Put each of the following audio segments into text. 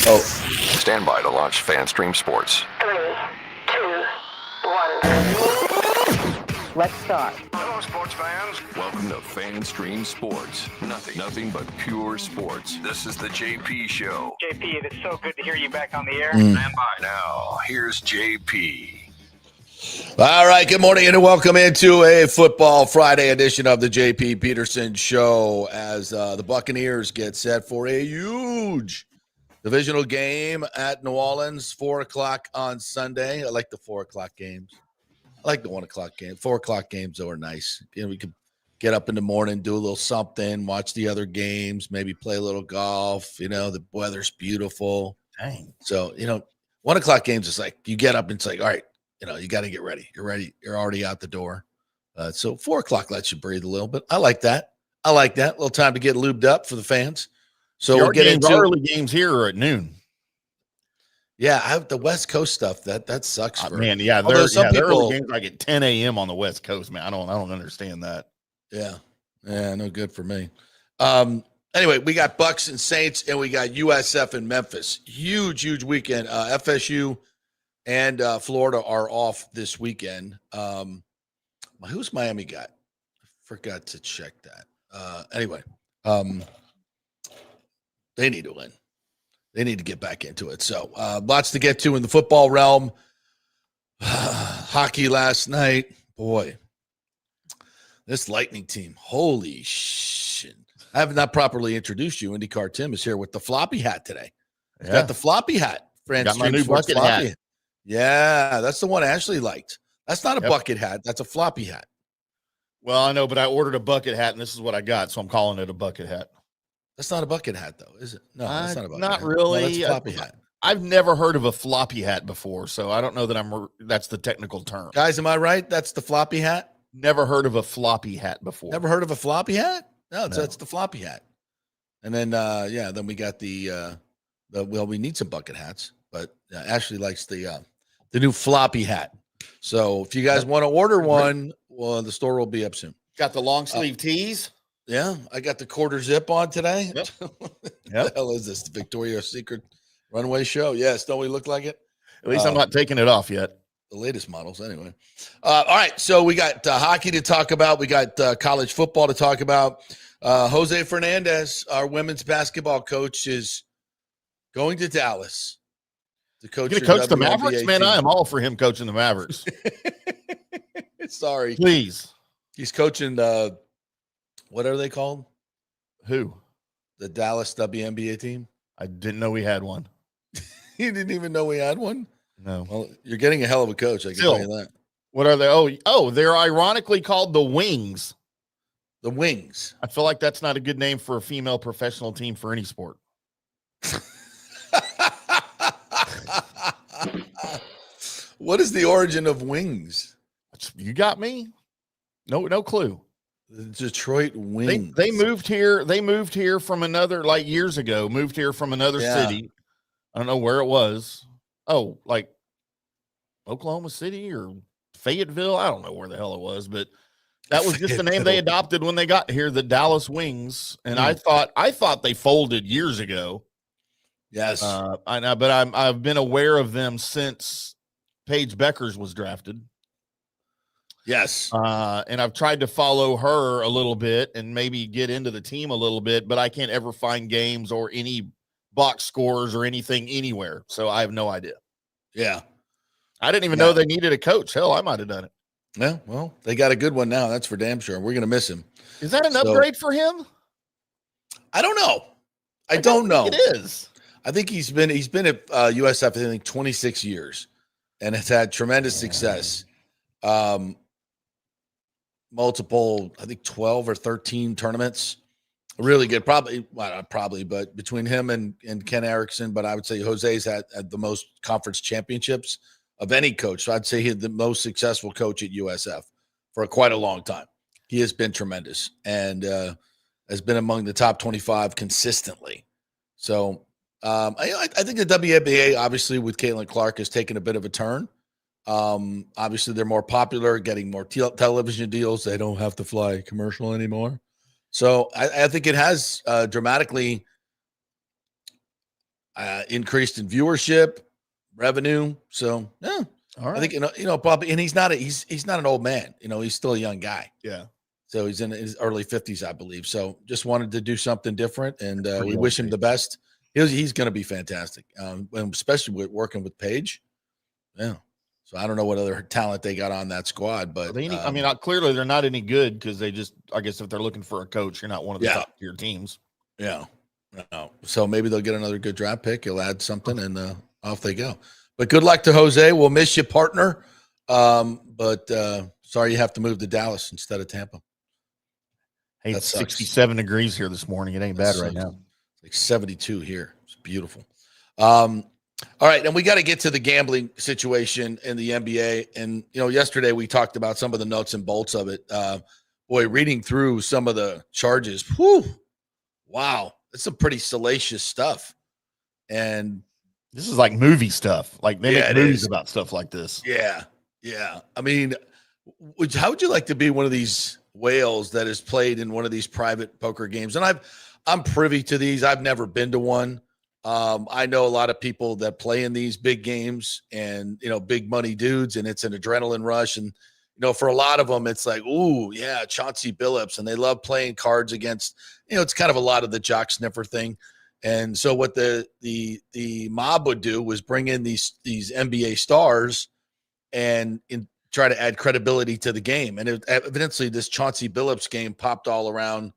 Oh. Stand by to launch FanStream Sports. 3, 2, 1. Let's start. Hello, sports fans. Welcome to FanStream Sports. Nothing but pure sports. This is the JP Show. JP, it's so good to hear you back on the air. Stand by now. Here's JP. All right, good morning and welcome into a Football Friday edition of the JP Peterson Show as the Buccaneers get set for a huge divisional game at New Orleans, 4 o'clock on Sunday. I like the 4 o'clock games. I like the 1 o'clock game. 4 o'clock games, though, are nice. We could get up in the morning, do a little something, watch the other games, maybe play a little golf. The weather's beautiful. Dang. So, 1 o'clock games is like you get up and it's like, all right, you got to get ready. You're ready. You're already out the door. So 4 o'clock lets you breathe a little bit. I like that. A little time to get lubed up for the fans. So we'll get into early games here are at noon. Yeah, I have the West Coast stuff. That sucks for man. Yeah, there's some people. Early games like at 10 a.m. on the West Coast, man. I don't understand that. Yeah, no good for me. Anyway, we got Bucs and Saints, and we got USF and Memphis. Huge weekend. FSU and Florida are off this weekend. Who's Miami got? I forgot to check that. Anyway, they need to win. They need to get back into it. So lots to get to in the football realm. Hockey last night. Boy, this Lightning team. Holy shit. I have not properly introduced you. IndyCarTim is here with the floppy hat today. He's got the floppy hat. Got my new bucket hat. Yeah, that's the one Ashley liked. That's not a bucket hat. That's a floppy hat. Well, I know, but I ordered a bucket hat, and this is what I got, so I'm calling it a bucket hat. That's not a bucket hat, though, is it? No, that's not a bucket hat. Not really. No, that's a floppy hat. I've never heard of a floppy hat before, so I don't know that that's the technical term. Guys, am I right? That's the floppy hat? Never heard of a floppy hat before. Never heard of a floppy hat? No, that's the floppy hat. And then, then we got we need some bucket hats, but Ashley likes the new floppy hat. So if you guys want to order one, well, the store will be up soon. Got the long sleeve tees. Yeah, I got the quarter zip on today. Yep. What the hell is this? The Victoria's Secret runway show? Yes, don't we look like it? At least I'm not taking it off yet. The latest models, anyway. All right, so we got hockey to talk about. We got college football to talk about. Jose Fernandez, our women's basketball coach, is going to Dallas to coach the Mavericks. Man, I am all for him coaching the Mavericks. Sorry, please. He's coaching. What are they called? Who? The Dallas WNBA team. I didn't know we had one. You didn't even know we had one? No. Well, you're getting a hell of a coach. I can tell you that. What are they? Oh, they're ironically called the Wings. The Wings. I feel like that's not a good name for a female professional team for any sport. What is the origin of Wings? You got me? No clue. The Detroit Wings. They moved here. They moved here from another, like years ago, moved here from another city. I don't know where it was. Oh, like Oklahoma City or Fayetteville. I don't know where the hell it was, but that was just the name they adopted when they got here, the Dallas Wings. And I thought they folded years ago. Yes. I know, but I've been aware of them since Paige Beckers was drafted. Yes. And I've tried to follow her a little bit and maybe get into the team a little bit, but I can't ever find games or any box scores or anything anywhere. So I have no idea. Yeah. I didn't even know they needed a coach. Hell, I might have done it. Yeah. Well, they got a good one now. That's for damn sure. We're going to miss him. Is that an upgrade for him? I don't know. I don't know. It is. I think he's been at USF, I think 26 years and has had tremendous success. Multiple, I think 12 or 13 tournaments. Really good. But between him and Ken Erickson, but I would say Jose's had the most conference championships of any coach. So I'd say he's the most successful coach at USF for quite a long time. He has been tremendous and has been among the top 25 consistently. So I think the WNBA, obviously, with Caitlin Clark, has taken a bit of a turn. Obviously, they're more popular, getting more television deals. They don't have to fly commercial anymore. So I think it has dramatically. increased in viewership, revenue. So yeah, All right. I think probably, and he's not an old man. He's still a young guy. Yeah. So he's in his early 50s, I believe. So just wanted to do something different, and we old wish him age. the best. He's going to be fantastic, and especially with working with Paige. Yeah. So I don't know what other talent they got on that squad, but clearly they're not any good because they just, I guess if they're looking for a coach, you're not one of the top tier teams. Yeah. No. So maybe they'll get another good draft pick. He'll add something, and off they go. But good luck to Jose. We'll miss you, partner. But sorry you have to move to Dallas instead of Tampa. Hey, it's 67 degrees here this morning. It ain't bad right now. It's like 72 here. It's beautiful. All right, and we got to get to the gambling situation in the NBA. And, yesterday we talked about some of the nuts and bolts of it. Reading through some of the charges, wow, that's some pretty salacious stuff. And this is like movie stuff. Like they make movies about stuff like this. Yeah, yeah. I mean, how would you like to be one of these whales that is played in one of these private poker games? And I'm privy to these. I've never been to one. I know a lot of people that play in these big games and, big money dudes, and it's an adrenaline rush. And, for a lot of them, it's like, ooh, yeah, Chauncey Billups. And they love playing cards against, it's kind of a lot of the jock sniffer thing. And so what the mob would do was bring in these NBA stars and try to add credibility to the game. And evidently this Chauncey Billups game popped all around.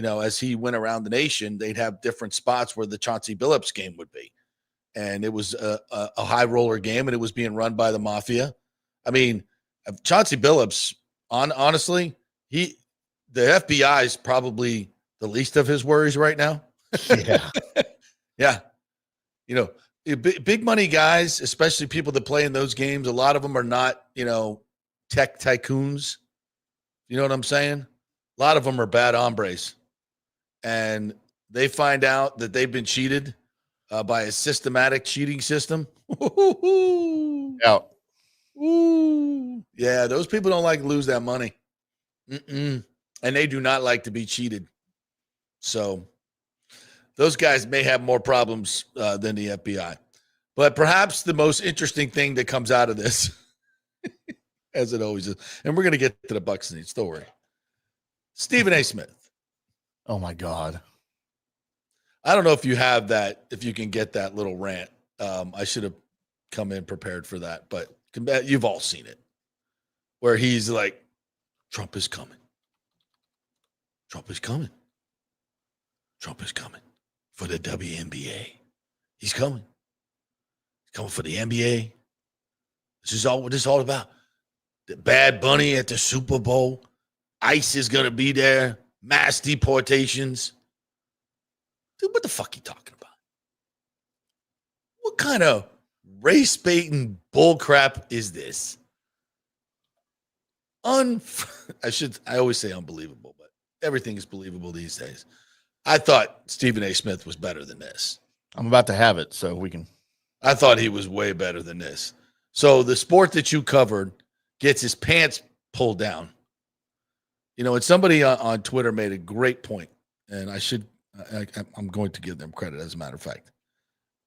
As he went around the nation, they'd have different spots where the Chauncey Billups game would be. And it was a high roller game, and it was being run by the mafia. I mean, Chauncey Billups, honestly, the FBI is probably the least of his worries right now. Yeah. Yeah. Big money guys, especially people that play in those games, a lot of them are not, tech tycoons. You know what I'm saying? A lot of them are bad hombres. And they find out that they've been cheated by a systematic cheating system. Out. Ooh. Yeah, those people don't like to lose that money. And they do not like to be cheated. So those guys may have more problems than the FBI. But perhaps the most interesting thing that comes out of this, as it always is, and we're going to get to the Bucs needs, don't worry. Stephen A. Smith. Oh, my God. I don't know if you have that, if you can get that little rant. I should have come in prepared for that, but you've all seen it, where he's like, Trump is coming. Trump is coming. Trump is coming for the WNBA. He's coming. He's coming for the NBA. This is all what it's all about. The Bad Bunny at the Super Bowl. ICE is going to be there. Mass deportations. Dude, what the fuck are you talking about? What kind of race-baiting bullcrap is this? I always say unbelievable, but everything is believable these days. I thought Stephen A. Smith was better than this. I'm about to have it, so we can. I thought he was way better than this. So the sport that you covered gets his pants pulled down. And somebody on Twitter made a great point, and I'm going to give them credit, as a matter of fact,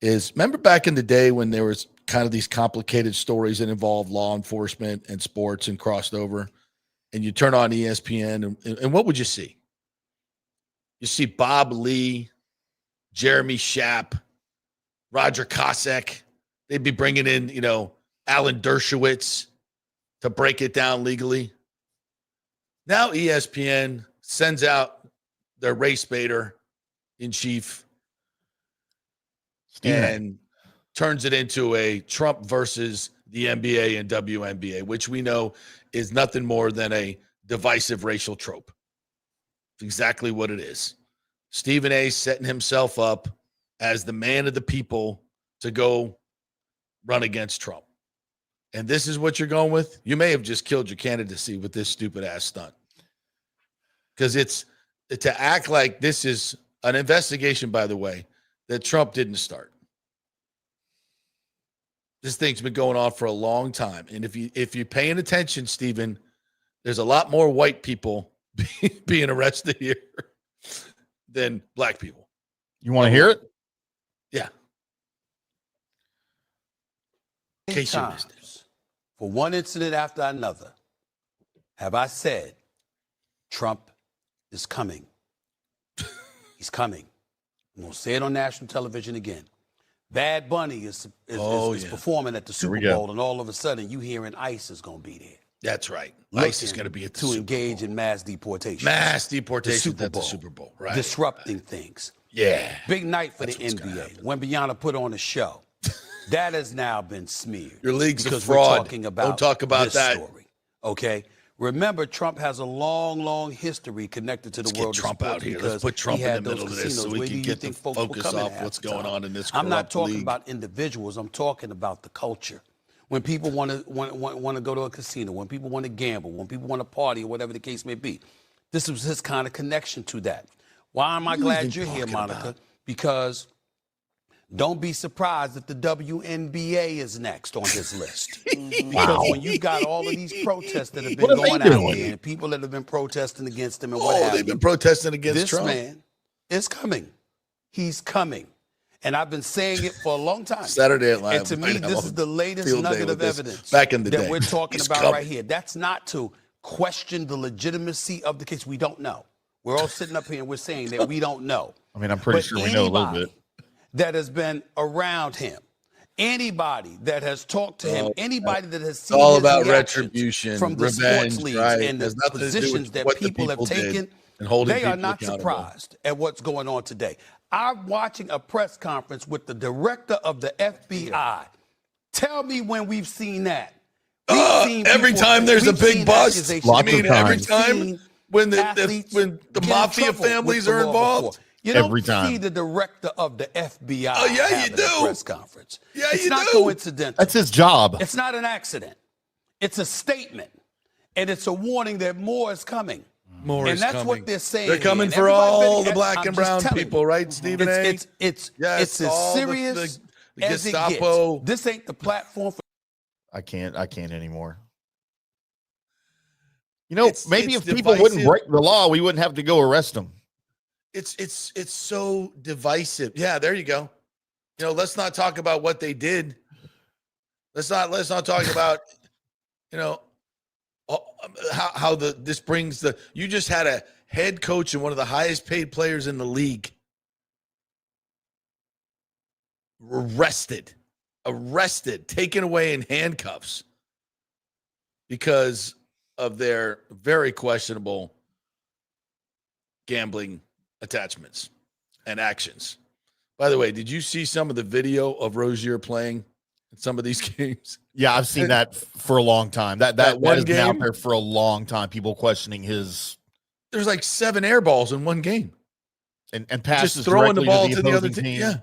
is remember back in the day when there was kind of these complicated stories that involved law enforcement and sports and crossed over, and you turn on ESPN, and what would you see? You see Bob Lee, Jeremy Schaap, Roger Cossack. They'd be bringing in, Alan Dershowitz to break it down legally. Now ESPN sends out their race baiter in chief and turns it into a Trump versus the NBA and WNBA, which we know is nothing more than a divisive racial trope. It's exactly what it is. Stephen A. setting himself up as the man of the people to go run against Trump. And this is what you're going with? You may have just killed your candidacy with this stupid ass stunt. Because it's to act like this is an investigation, by the way, that Trump didn't start. This thing's been going on for a long time. And if you're paying attention, Stephen, there's a lot more white people being arrested here than black people. You want to hear it? Yeah. In case you missed it. times, for one incident after another, have I said Trump is coming? He's coming. I'm going to say it on national television again. Bad Bunny is performing at the Super Bowl, and all of a sudden you hearing ICE is going to be there. That's right. ICE is going to be at the Super engage Bowl. in mass deportation. Mass deportation at the Super Bowl, right? Disrupting things. Yeah. Big night for the NBA. Wembanyama put on a show. That has now been smeared. Your league's because a fraud. We're talking about Don't talk about this that. story. Okay. Remember, Trump has a long, long history connected to the world. Let's get Trump of out here. because Let's put Trump he in had the middle those of this so casinos. we Where can do you get the think folks were focus coming off half what's the going time? on in this I'm not corrupt talking league. about individuals. I'm talking about the culture. When people want to go to a casino, when people want to gamble, when people want to party, or whatever the case may be, this was his kind of connection to that. Why am I glad you're here, Monica? Because don't be surprised if the WNBA is next on his list. Because when you got all of these protests that have been going out there and people that have been protesting against him and what have they've been protesting against this Trump. man is coming. He's coming. And I've been saying it for a long time. Saturday Night Live. And to me, this is the latest field day nugget with of this. evidence Back in the that day. we're talking He's about coming. right here. That's not to question the legitimacy of the case. We don't know. We're all sitting up here and we're saying that we don't know. I mean, I'm pretty sure we know a little bit. That has been around him, anybody that has talked to him, anybody that has seen It's all his about reactions retribution, from the revenge, sports leagues right? and the Has nothing to do positions with that what the people have people did taken, and holding they are people not accountable. surprised at what's going on today. I'm watching a press conference with the director of the FBI. Tell me when we've seen that. Every time there's a big bust. I mean, every time when the mafia families are involved. You don't see the director of the FBI having a press conference. Yeah, it's you not do. coincidental. That's his job. It's not an accident. It's a statement. And it's a warning that more is coming. More and is that's coming. what they're saying. They're coming here. for And all the everybody- black I'm and just brown telling people, you. right, Stephen A? It's Yes, as all serious the as it Gestapo. gets. This ain't the platform for I can't anymore. You know, maybe it's if people wouldn't divisive. break the law, we wouldn't have to go arrest them. It's so divisive. Yeah, there you go. You know, let's not talk about what they did. Let's not talk about, you know, how this brings the. You just had a head coach and one of the highest paid players in the league arrested, taken away in handcuffs because of their very questionable gambling attachments and actions. By the way, did you see some of the video of Rozier playing in some of these games? Yeah, I've seen that for a long time. That one has been out game? there for a long time. People questioning his There's like 7 air balls in one game. and passes Just throwing the directly ball to the other opposing team. team. Yeah.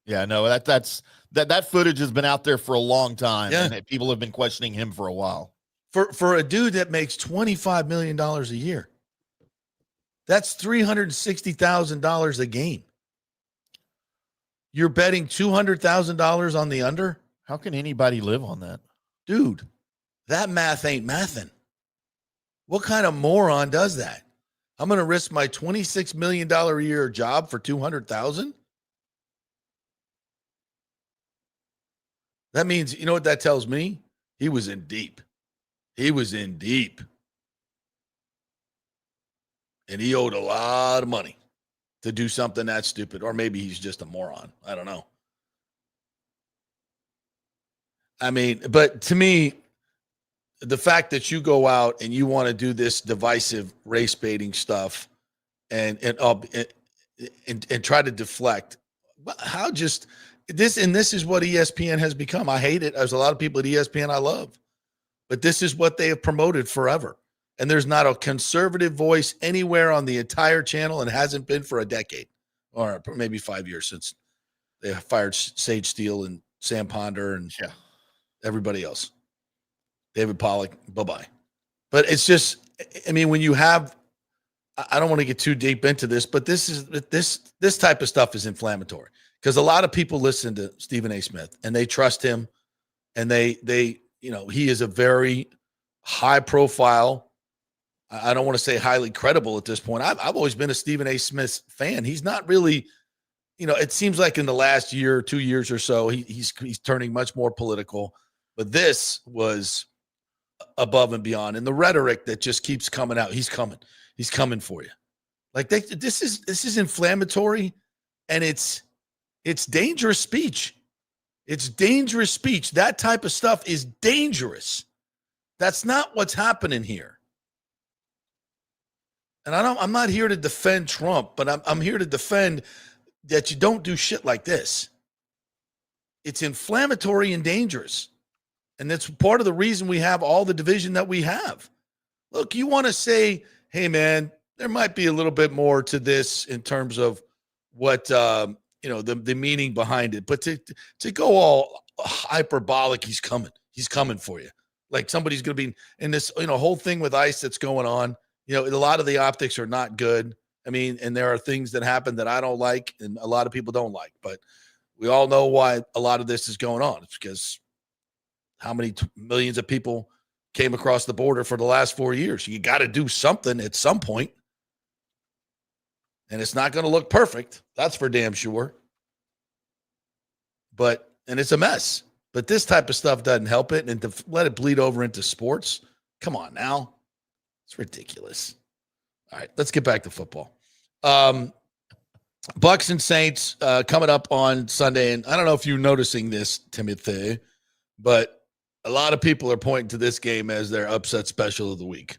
Yeah, no, that footage has been out there for a long time. Yeah. And people have been questioning him for a while. For a dude that makes $25 million a year. That's $360,000 a game. You're betting $200,000 on the under? How can anybody live on that? Dude, that math ain't mathin'. What kind of moron does that? I'm going to risk my $26 million a year job for $200,000? That means, you know what that tells me? He was in deep. He was in deep. And he owed a lot of money to do something that stupid. Or maybe he's just a moron. I don't know. I mean, but to me, the fact that you go out and you want to do this divisive race baiting stuff and try to deflect, how just this, and this is what ESPN has become. I hate it. There's a lot of people at ESPN I love, but this is what they have promoted forever. And there's not a conservative voice anywhere on the entire channel, and hasn't been for a decade or maybe 5 years since they fired Sage Steele and Sam Ponder and everybody else. David Pollack, bye-bye. But it's just, I mean, when you have, I don't want to get too deep into this, but this type of stuff is inflammatory because a lot of people listen to Stephen A. Smith and they trust him, and they you know, he is a very high profile. I don't want to say highly credible at this point. I've always been a Stephen A. Smith fan. He's not really, you know, it seems like in the last year, 2 years or so, he's turning much more political. But this was above and beyond. And the rhetoric that just keeps coming out, he's coming for you. Like this is inflammatory, and it's dangerous speech. It's dangerous speech. That type of stuff is dangerous. That's not what's happening here. And I'm not here to defend Trump, but I'm here to defend that you don't do shit like this. It's inflammatory and dangerous. And that's part of the reason we have all the division that we have. Look, you want to say, hey, man, there might be a little bit more to this in terms of what, the meaning behind it. But to go all hyperbolic, he's coming for you. Like somebody's going to be in this, whole thing with ICE that's going on. A lot of the optics are not good. I mean, and there are things that happen that I don't like and a lot of people don't like. But we all know why a lot of this is going on. It's because how many millions of people came across the border for the last 4 years. You got to do something at some point. And it's not going to look perfect. That's for damn sure. And it's a mess. But this type of stuff doesn't help it. And to let it bleed over into sports, come on now. It's ridiculous. All right, let's get back to football. Bucs and Saints coming up on Sunday. And I don't know if you're noticing this, Timothy, but a lot of people are pointing to this game as their upset special of the week.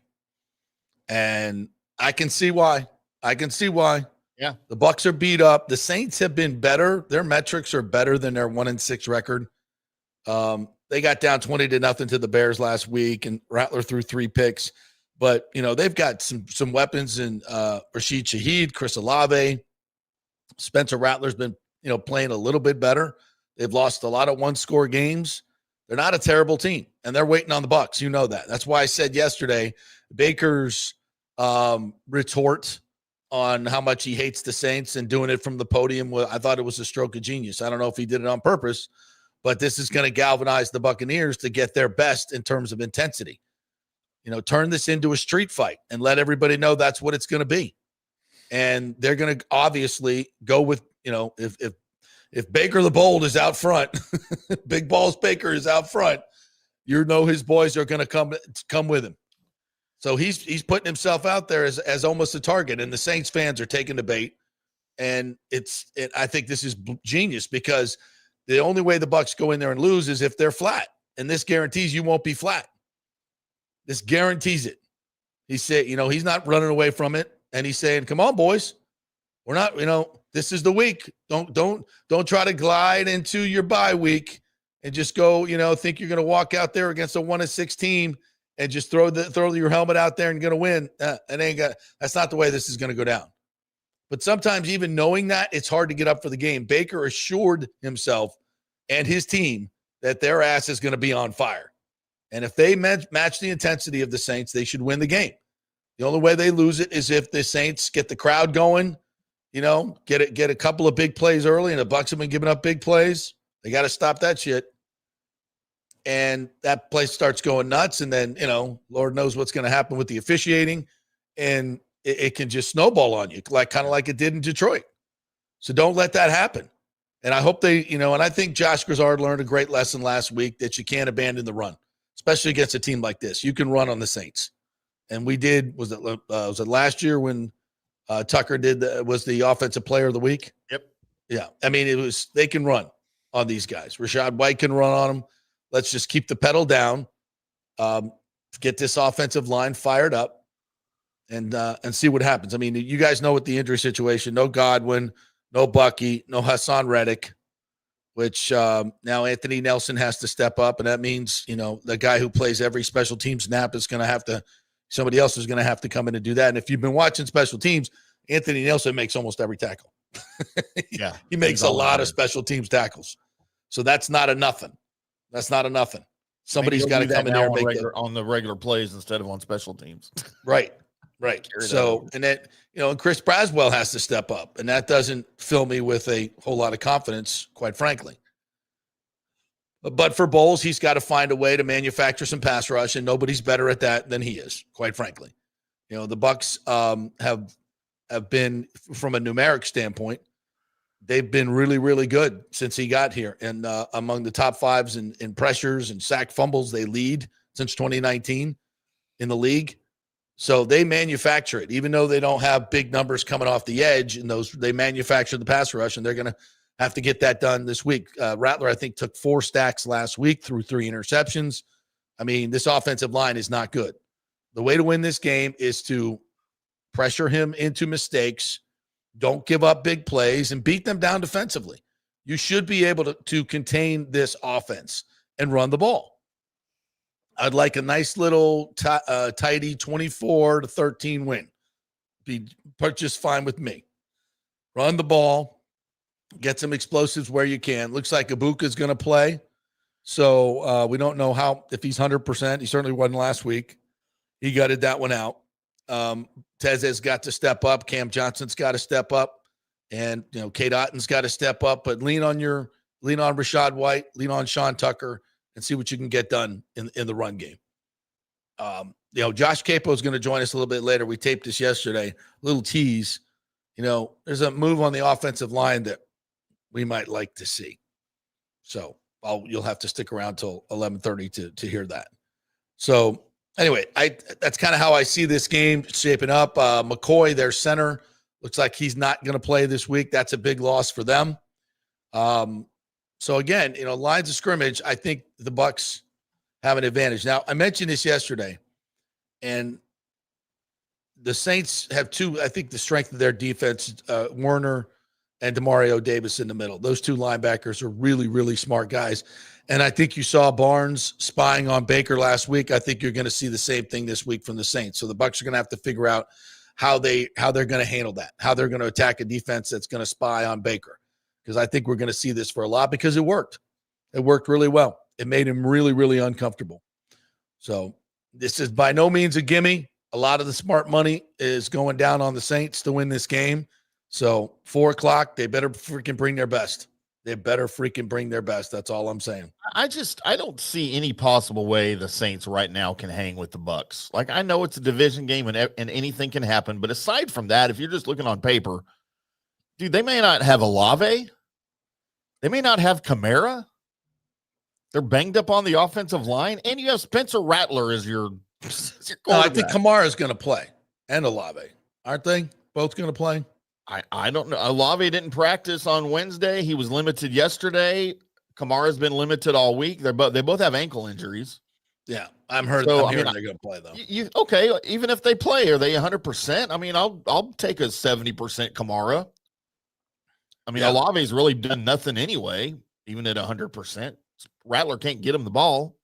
And I can see why. Yeah. The Bucs are beat up. The Saints have been better. Their metrics are better than their 1-6 record. They got down 20-0 to the Bears last week, and Rattler threw 3 picks. But, they've got some weapons in Rashid Shaheed, Chris Olave. Spencer Rattler's been, playing a little bit better. They've lost a lot of one-score games. They're not a terrible team, and they're waiting on the Bucs. You know that. That's why I said yesterday, Baker's retort on how much he hates the Saints and doing it from the podium, I thought it was a stroke of genius. I don't know if he did it on purpose, but this is going to galvanize the Buccaneers to get their best in terms of intensity. Turn this into a street fight and let everybody know that's what it's going to be. And they're going to obviously go with, if Baker the Bold is out front, Big Balls Baker is out front, his boys are going to come with him. So he's putting himself out there as almost a target, and the Saints fans are taking the bait. And I think this is genius because the only way the Bucs go in there and lose is if they're flat, and this guarantees you won't be flat. This guarantees it. He said, he's not running away from it, and he's saying, "Come on, boys, we're not, this is the week. Don't try to glide into your bye week and just go, think you're going to walk out there against a 1-6 team and just throw your helmet out there and going to win. That's not the way this is going to go down." But sometimes even knowing that, it's hard to get up for the game. Baker assured himself and his team that their ass is going to be on fire. And if they match the intensity of the Saints, they should win the game. The only way they lose it is if the Saints get the crowd going, get a couple of big plays early, and the Bucs have been giving up big plays. They got to stop that shit. And that place starts going nuts, and then, Lord knows what's going to happen with the officiating, and it can just snowball on you, kind of like it did in Detroit. So don't let that happen. And I hope they, and I think Josh Grizzard learned a great lesson last week that you can't abandon the run, especially against a team like this. You can run on the Saints. And we did, was it last year when Tucker was the offensive player of the week? Yep. Yeah. I mean, they can run on these guys. Rashad White can run on them. Let's just keep the pedal down, get this offensive line fired up, and see what happens. I mean, you guys know what the injury situation, no Godwin, no Bucky, no Hassan Reddick, which now Anthony Nelson has to step up, and that means, the guy who plays every special team snap is going to have to – somebody else is going to have to come in and do that. And if you've been watching special teams, Anthony Nelson makes almost every tackle. Yeah. He makes a lot of special teams tackles. So that's not a nothing. That's not a nothing. Somebody's got to come in there and make on the regular plays instead of on special teams. Right. So, and then, and Chris Braswell has to step up, and that doesn't fill me with a whole lot of confidence, quite frankly. But for Bowles, he's got to find a way to manufacture some pass rush, and nobody's better at that than he is, quite frankly. The Bucs have been, from a numeric standpoint, they've been really, really good since he got here. And among the top fives in pressures and sack fumbles, they lead since 2019 in the league. So they manufacture it, even though they don't have big numbers coming off the edge. And they manufacture the pass rush, and they're going to have to get that done this week. Rattler, I think, took 4 stacks last week through 3 interceptions. I mean, this offensive line is not good. The way to win this game is to pressure him into mistakes, don't give up big plays, and beat them down defensively. You should be able to contain this offense and run the ball. I'd like a nice little tidy 24-13 win. Be just fine with me. Run the ball, get some explosives where you can. Looks like Ibuka's going to play. So we don't know if he's 100%. He certainly wasn't last week. He gutted that one out. Tez's got to step up. Cam Johnson's got to step up. And, Kate Otten's got to step up. But lean on Rashad White, lean on Sean Tucker, and see what you can get done in the run game. Josh Queipo is going to join us a little bit later. We taped this yesterday. A little tease. There's a move on the offensive line that we might like to see. So you'll have to stick around till 11:30 to hear that. So anyway, that's kind of how I see this game shaping up. McCoy, their center, looks like he's not going to play this week. That's a big loss for them. So again, lines of scrimmage, I think the Bucs have an advantage. Now, I mentioned this yesterday, and the Saints have I think the strength of their defense, Werner and DeMario Davis in the middle. Those 2 linebackers are really, really smart guys. And I think you saw Barnes spying on Baker last week. I think you're going to see the same thing this week from the Saints. So the Bucs are going to have to figure out how they're going to handle that, how they're going to attack a defense that's going to spy on Baker. Because I think we're going to see this for a lot because it worked. It worked really well. It made him really, really uncomfortable. So this is by no means a gimme. A lot of the smart money is going down on the Saints to win this game. So 4:00, they better freaking bring their best. They better freaking bring their best. That's all I'm saying. I don't see any possible way the Saints right now can hang with the Bucs. Like, I know it's a division game and anything can happen, but aside from that, if you're just looking on paper, dude, they may not have Olave. They may not have Kamara. They're banged up on the offensive line, and you have Spencer Rattler as your No, I think Kamara is going to play, and Olave, aren't they? Both going to play. I don't know. Olave didn't practice on Wednesday. He was limited yesterday. Kamara's been limited all week. They both have ankle injuries. Yeah, I'm hearing they're going to play though. Okay, even if they play, are they 100%? I mean, I'll take a 70% Kamara. I mean, Olave's really done nothing anyway, even at 100%. Rattler can't get him the ball.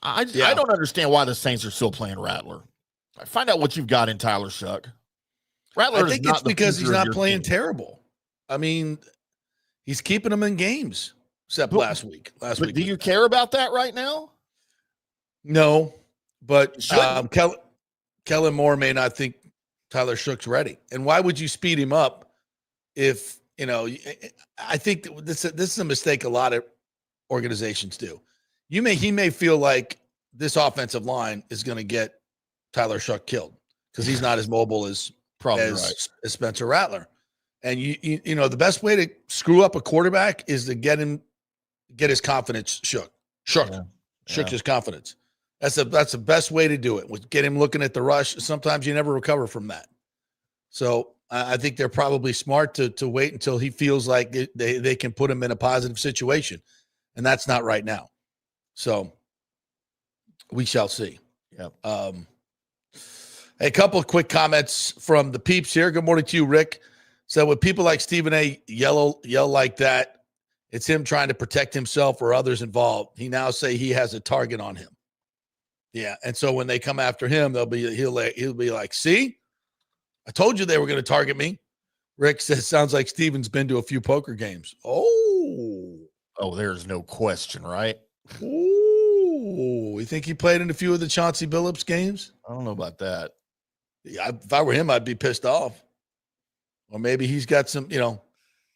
I don't understand why the Saints are still playing Rattler. Find out what you've got in Tyler Shuck. Rattler, I think it's because he's not playing terrible. I mean, he's keeping them in games, except last week. Do you care about that right now? No, but Kellen Moore may not think Tyler Shuck's ready. And why would you speed him up if, I think this is a mistake a lot of organizations do. He may feel like this offensive line is going to get Tyler Shuck killed because he's not as mobile as Spencer Rattler. And the best way to screw up a quarterback is to get his confidence shook his confidence. That's the best way to do it, was get him looking at the rush. Sometimes you never recover from that. So I think they're probably smart to wait until he feels like they can put him in a positive situation. And that's not right now. So we shall see. Yep. A couple of quick comments from the peeps here. Good morning to you, Rick. So when people like Stephen A. yell like that, it's him trying to protect himself or others involved. He now say he has a target on him. Yeah, and so when they come after him, he'll be like, see, I told you they were going to target me. Rick says, sounds like Steven's been to a few poker games. Oh, there's no question, right? Oh, you think he played in a few of the Chauncey Billups games? I don't know about that. Yeah, if I were him, I'd be pissed off. Or maybe he's got some,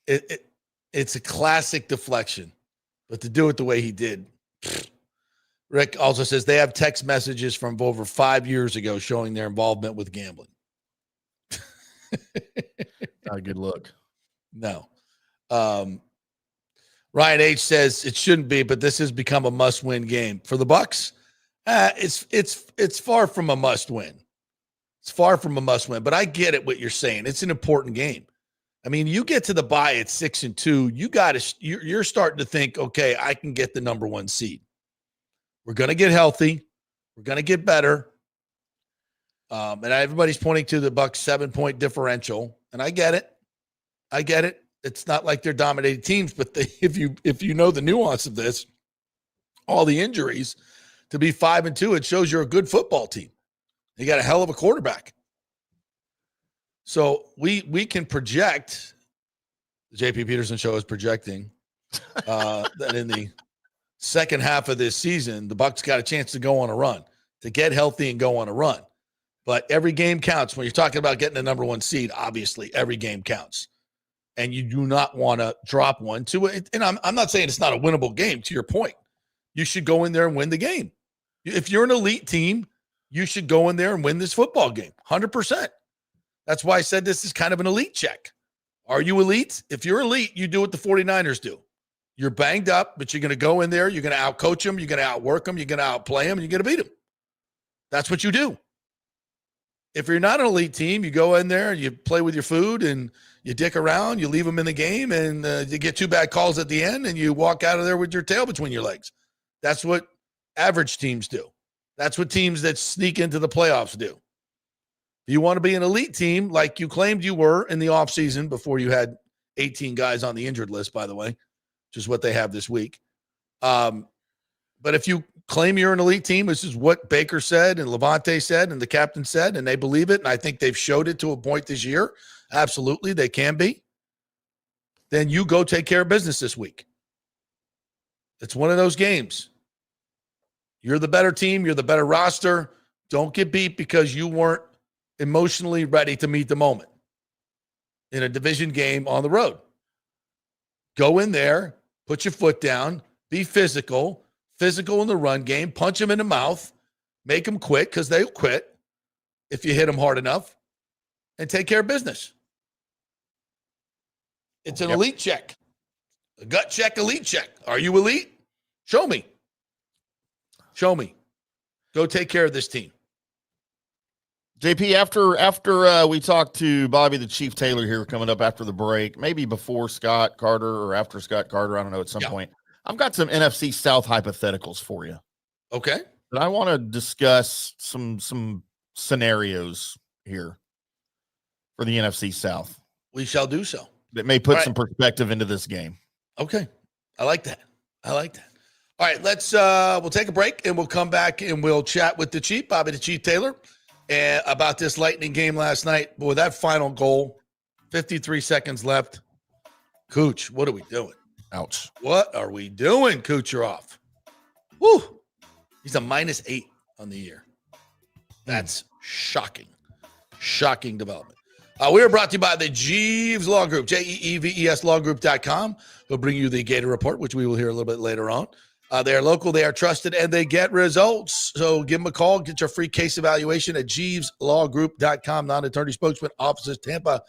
it's a classic deflection. But to do it the way he did. Rick also says they have text messages from over 5 years ago showing their involvement with gambling. Not a good look. No. Ryan H says it shouldn't be, but this has become a must-win game for the Bucs. It's far from a must-win. It's far from a must-win, but I get it what you're saying. It's an important game. I mean, you get to the bye at 6-2, you're starting to think, okay, I can get the number 1 seed. We're going to get healthy. We're going to get better. And everybody's pointing to the Bucs 7-point differential, and I get it. It's not like they're dominating teams, but if you know the nuance of this, all the injuries, to be 5-2, it shows you're a good football team. You got a hell of a quarterback. So we can project. The JP Peterson show is projecting that in the second half of this season, the Bucs got a chance to go on a run, to get healthy and go on a run. But every game counts. When you're talking about getting the number 1 seed, obviously every game counts. And you do not want to drop one to it. And I'm not saying it's not a winnable game, to your point. You should go in there and win the game. If you're an elite team, you should go in there and win this football game, 100%. That's why I said this is kind of an elite check. Are you elite? If you're elite, you do what the 49ers do. You're banged up, but you're going to go in there. You're going to outcoach them. You're going to outwork them. You're going to outplay them. And you're going to beat them. That's what you do. If you're not an elite team, you go in there and you play with your food and you dick around. You leave them in the game and you get 2 bad calls at the end and you walk out of there with your tail between your legs. That's what average teams do. That's what teams that sneak into the playoffs do. You want to be an elite team like you claimed you were in the offseason before you had 18 guys on the injured list, by the way, which is what they have this week. But if you claim you're an elite team, this is what Baker said and Levante said and the captain said, and they believe it, and I think they've showed it to a point this year. Absolutely, they can be. Then you go take care of business this week. It's one of those games. You're the better team. You're the better roster. Don't get beat because you weren't emotionally ready to meet the moment in a division game on the road. Go in there, put your foot down, be physical in the run game, punch them in the mouth, make them quit because they'll quit if you hit them hard enough, and take care of business. It's an elite check, a gut check, elite check. Are you elite? Show me. Go take care of this team. JP, after we talk to Bobby the Chief Taylor here coming up after the break, maybe before Scott Carter or after Scott Carter, I don't know, at some point, I've got some NFC South hypotheticals for you. Okay. But I want to discuss some scenarios here for the NFC South. We shall do so. That may put some perspective into this game. Okay. I like that. All right, we'll take a break and we'll come back and we'll chat with the Chief, Bobby the Chief Taylor, about this Lightning game last night. But with that final goal, 53 seconds left. Cooch, what are we doing? Ouch. What are we doing, Kucherov? Woo! He's a -8 on the year. That's shocking. Shocking development. We are brought to you by the Jeeves Law Group, JEEVES lawgroup.com. We'll bring you the Gator Report, which we will hear a little bit later on. They are local, they are trusted, and they get results. So give them a call. Get your free case evaluation at jeeveslawgroup.com. Non-attorney spokesman, offices Tampa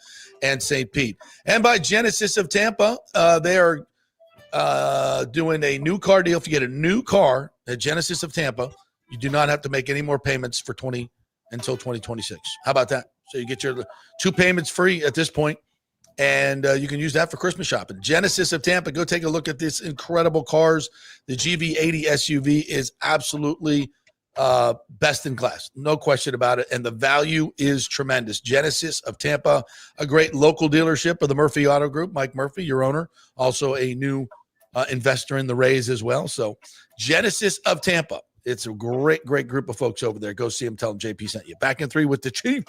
and St. Pete. And by Genesis of Tampa, they are doing a new car deal. If you get a new car at Genesis of Tampa, you do not have to make any more payments until 2026. How about that? So you get your 2 payments free at this point, and you can use that for Christmas shopping. Genesis of Tampa, go take a look at this incredible cars. The GV80 SUV is absolutely best in class. No question about it, and the value is tremendous. Genesis of Tampa, a great local dealership of the Murphy Auto Group. Mike Murphy, your owner, also a new investor in the Rays as well. So Genesis of Tampa. It's a great group of folks over there. Go see them. Tell them JP sent you. Back in 3 with the Chief.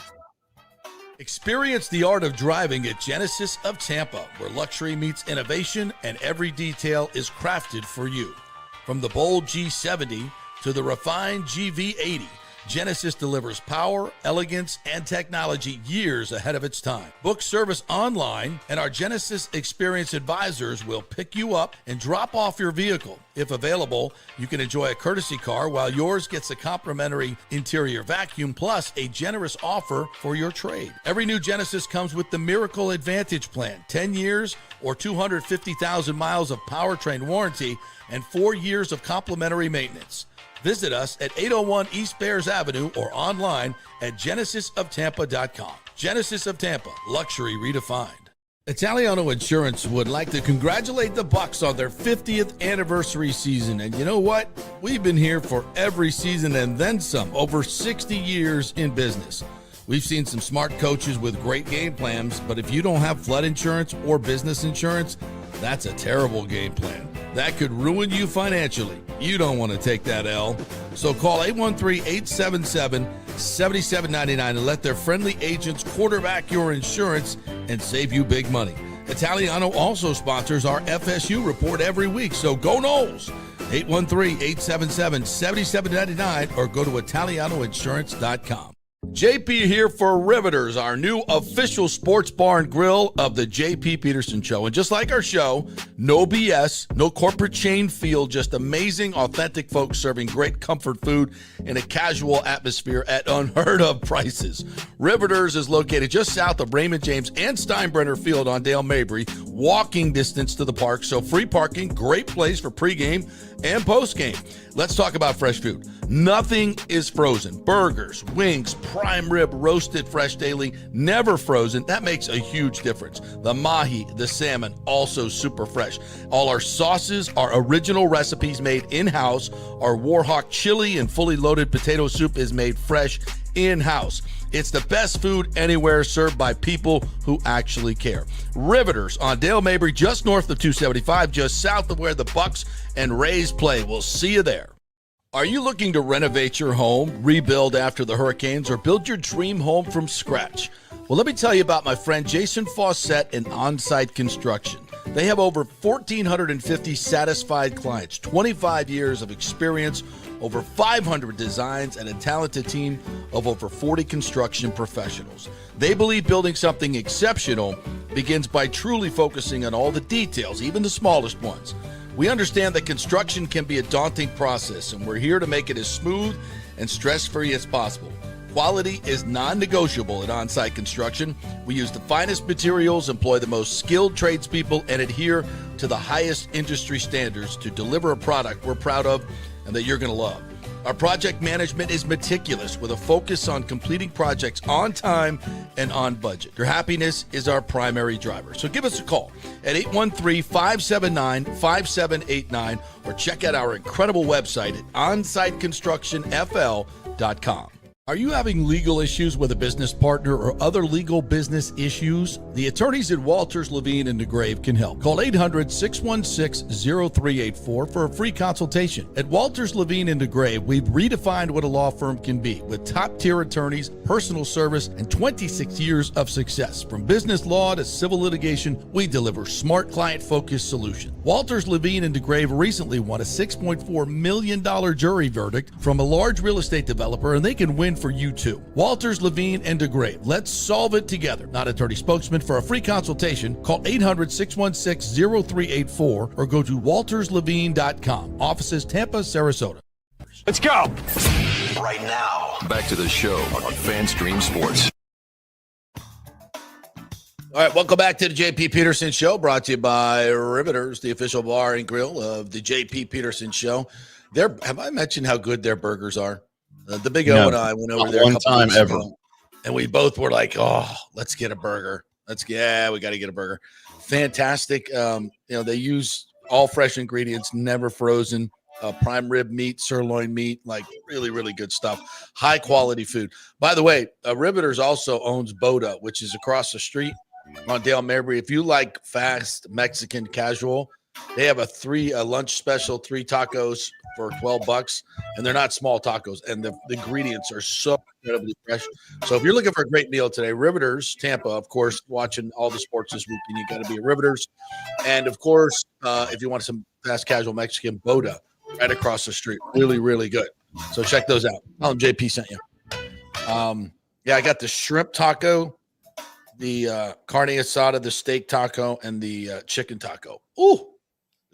Experience the art of driving at Genesis of Tampa, where luxury meets innovation and every detail is crafted for you. From the bold G70 to the refined GV80, Genesis delivers power, elegance, and technology years ahead of its time. Book service online, and our Genesis Experience advisors will pick you up and drop off your vehicle. If available, you can enjoy a courtesy car while yours gets a complimentary interior vacuum plus a generous offer for your trade. Every new Genesis comes with the Miracle Advantage Plan, 10 years or 250,000 miles of powertrain warranty and 4 years of complimentary maintenance. Visit us at 801 East Bears Avenue or online at genesisoftampa.com. Genesis of Tampa, luxury redefined. Italiano Insurance would like to congratulate the Bucs on their 50th anniversary season. And you know what? We've been here for every season and then some, over 60 years in business. We've seen some smart coaches with great game plans, but if you don't have flood insurance or business insurance, that's a terrible game plan. That could ruin you financially. You don't want to take that L. So call 813-877-7799 and let their friendly agents quarterback your insurance and save you big money. Italiano also sponsors our FSU report every week, so go Noles. 813-877-7799 or go to italianoinsurance.com. JP here for Riveters, our new official sports bar and grill of the JP Peterson Show. And just like our show, no BS, no corporate chain feel, just amazing, authentic folks serving great comfort food in a casual atmosphere at unheard of prices. Riveters is located just south of Raymond James and Steinbrenner Field on Dale Mabry, walking distance to the park. So free parking, great place for pregame and postgame. Let's talk about fresh food. Nothing is frozen. Burgers, wings, prime rib, roasted fresh daily, never frozen. That makes a huge difference. The mahi, the salmon, also super fresh. All our sauces are original recipes made in-house. Our Warhawk chili and fully loaded potato soup is made fresh in-house. It's the best food anywhere, served by people who actually care. Riveters on Dale Mabry, just north of 275, just south of where the Bucs and Rays play. We'll see you there. Are you looking to renovate your home, rebuild after the hurricanes, or build your dream home from scratch? Well, let me tell you about my friend Jason Fawcett and On-Site Construction. They have over 1,450 satisfied clients, 25 years of experience, over 500 designs, and a talented team of over 40 construction professionals. They believe building something exceptional begins by truly focusing on all the details, even the smallest ones. We understand that construction can be a daunting process, and we're here to make it as smooth and stress-free as possible. Quality is non-negotiable at On-Site Construction. We use the finest materials, employ the most skilled tradespeople, and adhere to the highest industry standards to deliver a product we're proud of and that you're going to love. Our project management is meticulous with a focus on completing projects on time and on budget. Your happiness is our primary driver. So give us a call at 813-579-5789 or check out our incredible website at onsiteconstructionfl.com. Are you having legal issues with a business partner or other legal business issues? The attorneys at Walters, Levine & DeGrave can help. Call 800-616-0384 for a free consultation. At Walters, Levine & DeGrave, we've redefined what a law firm can be with top-tier attorneys, personal service, and 26 years of success. From business law to civil litigation, we deliver smart, client-focused solutions. Walters, Levine & DeGrave recently won a $6.4 million jury verdict from a large real estate developer, and they can win for you too. Walters, Levine & DeGrave. Let's solve it together. Not attorney spokesman. For a free consultation, call 800-616-0384 or go to walterslevine.com. Offices Tampa, Sarasota. Let's go. Right now, back to the show on FanStream Sports. All right, welcome back to the JP Peterson Show, brought to you by Riveters, the official bar and grill of the JP Peterson Show. Have I mentioned how good their burgers are? The Big O and I went over there one a couple time weeks ever, ago, and we both were like, "Oh, let's get a burger. We got to get a burger." Fantastic. They use all fresh ingredients, never frozen. Prime rib meat, sirloin meat, like really, really good stuff. High quality food. By the way, Riveters also owns Boda, which is across the street on Dale Mabry. If you like fast Mexican casual, they have a lunch special, 3 tacos for $12, and they're not small tacos, and the ingredients are so incredibly fresh. So if you're looking for a great meal today, Riveters, Tampa, of course, watching all the sports this weekend, you got to be at Riveters. And of course, if you want some fast casual Mexican, Boda, right across the street. Really, really good. So check those out. Oh, JP sent you. Yeah, I got the shrimp taco, the carne asada, the steak taco, and the chicken taco. Ooh,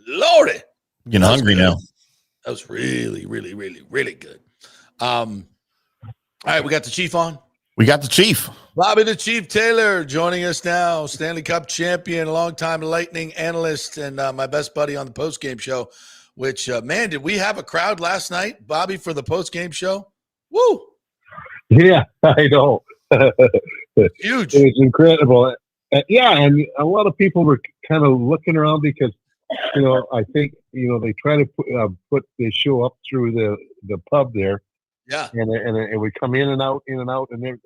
Lordy. Getting hungry now. That was really, really, really, really good. All right, we got the Chief on. We got the Chief. Bobby the Chief Taylor joining us now, Stanley Cup champion, longtime Lightning analyst, and my best buddy on the postgame show, which, man, did we have a crowd last night, Bobby, for the postgame show? Woo! Yeah, I know. Huge. It was incredible. Yeah, and a lot of people were kind of looking around because, I think, they try to they show up through the pub there. Yeah. And we come in and out, and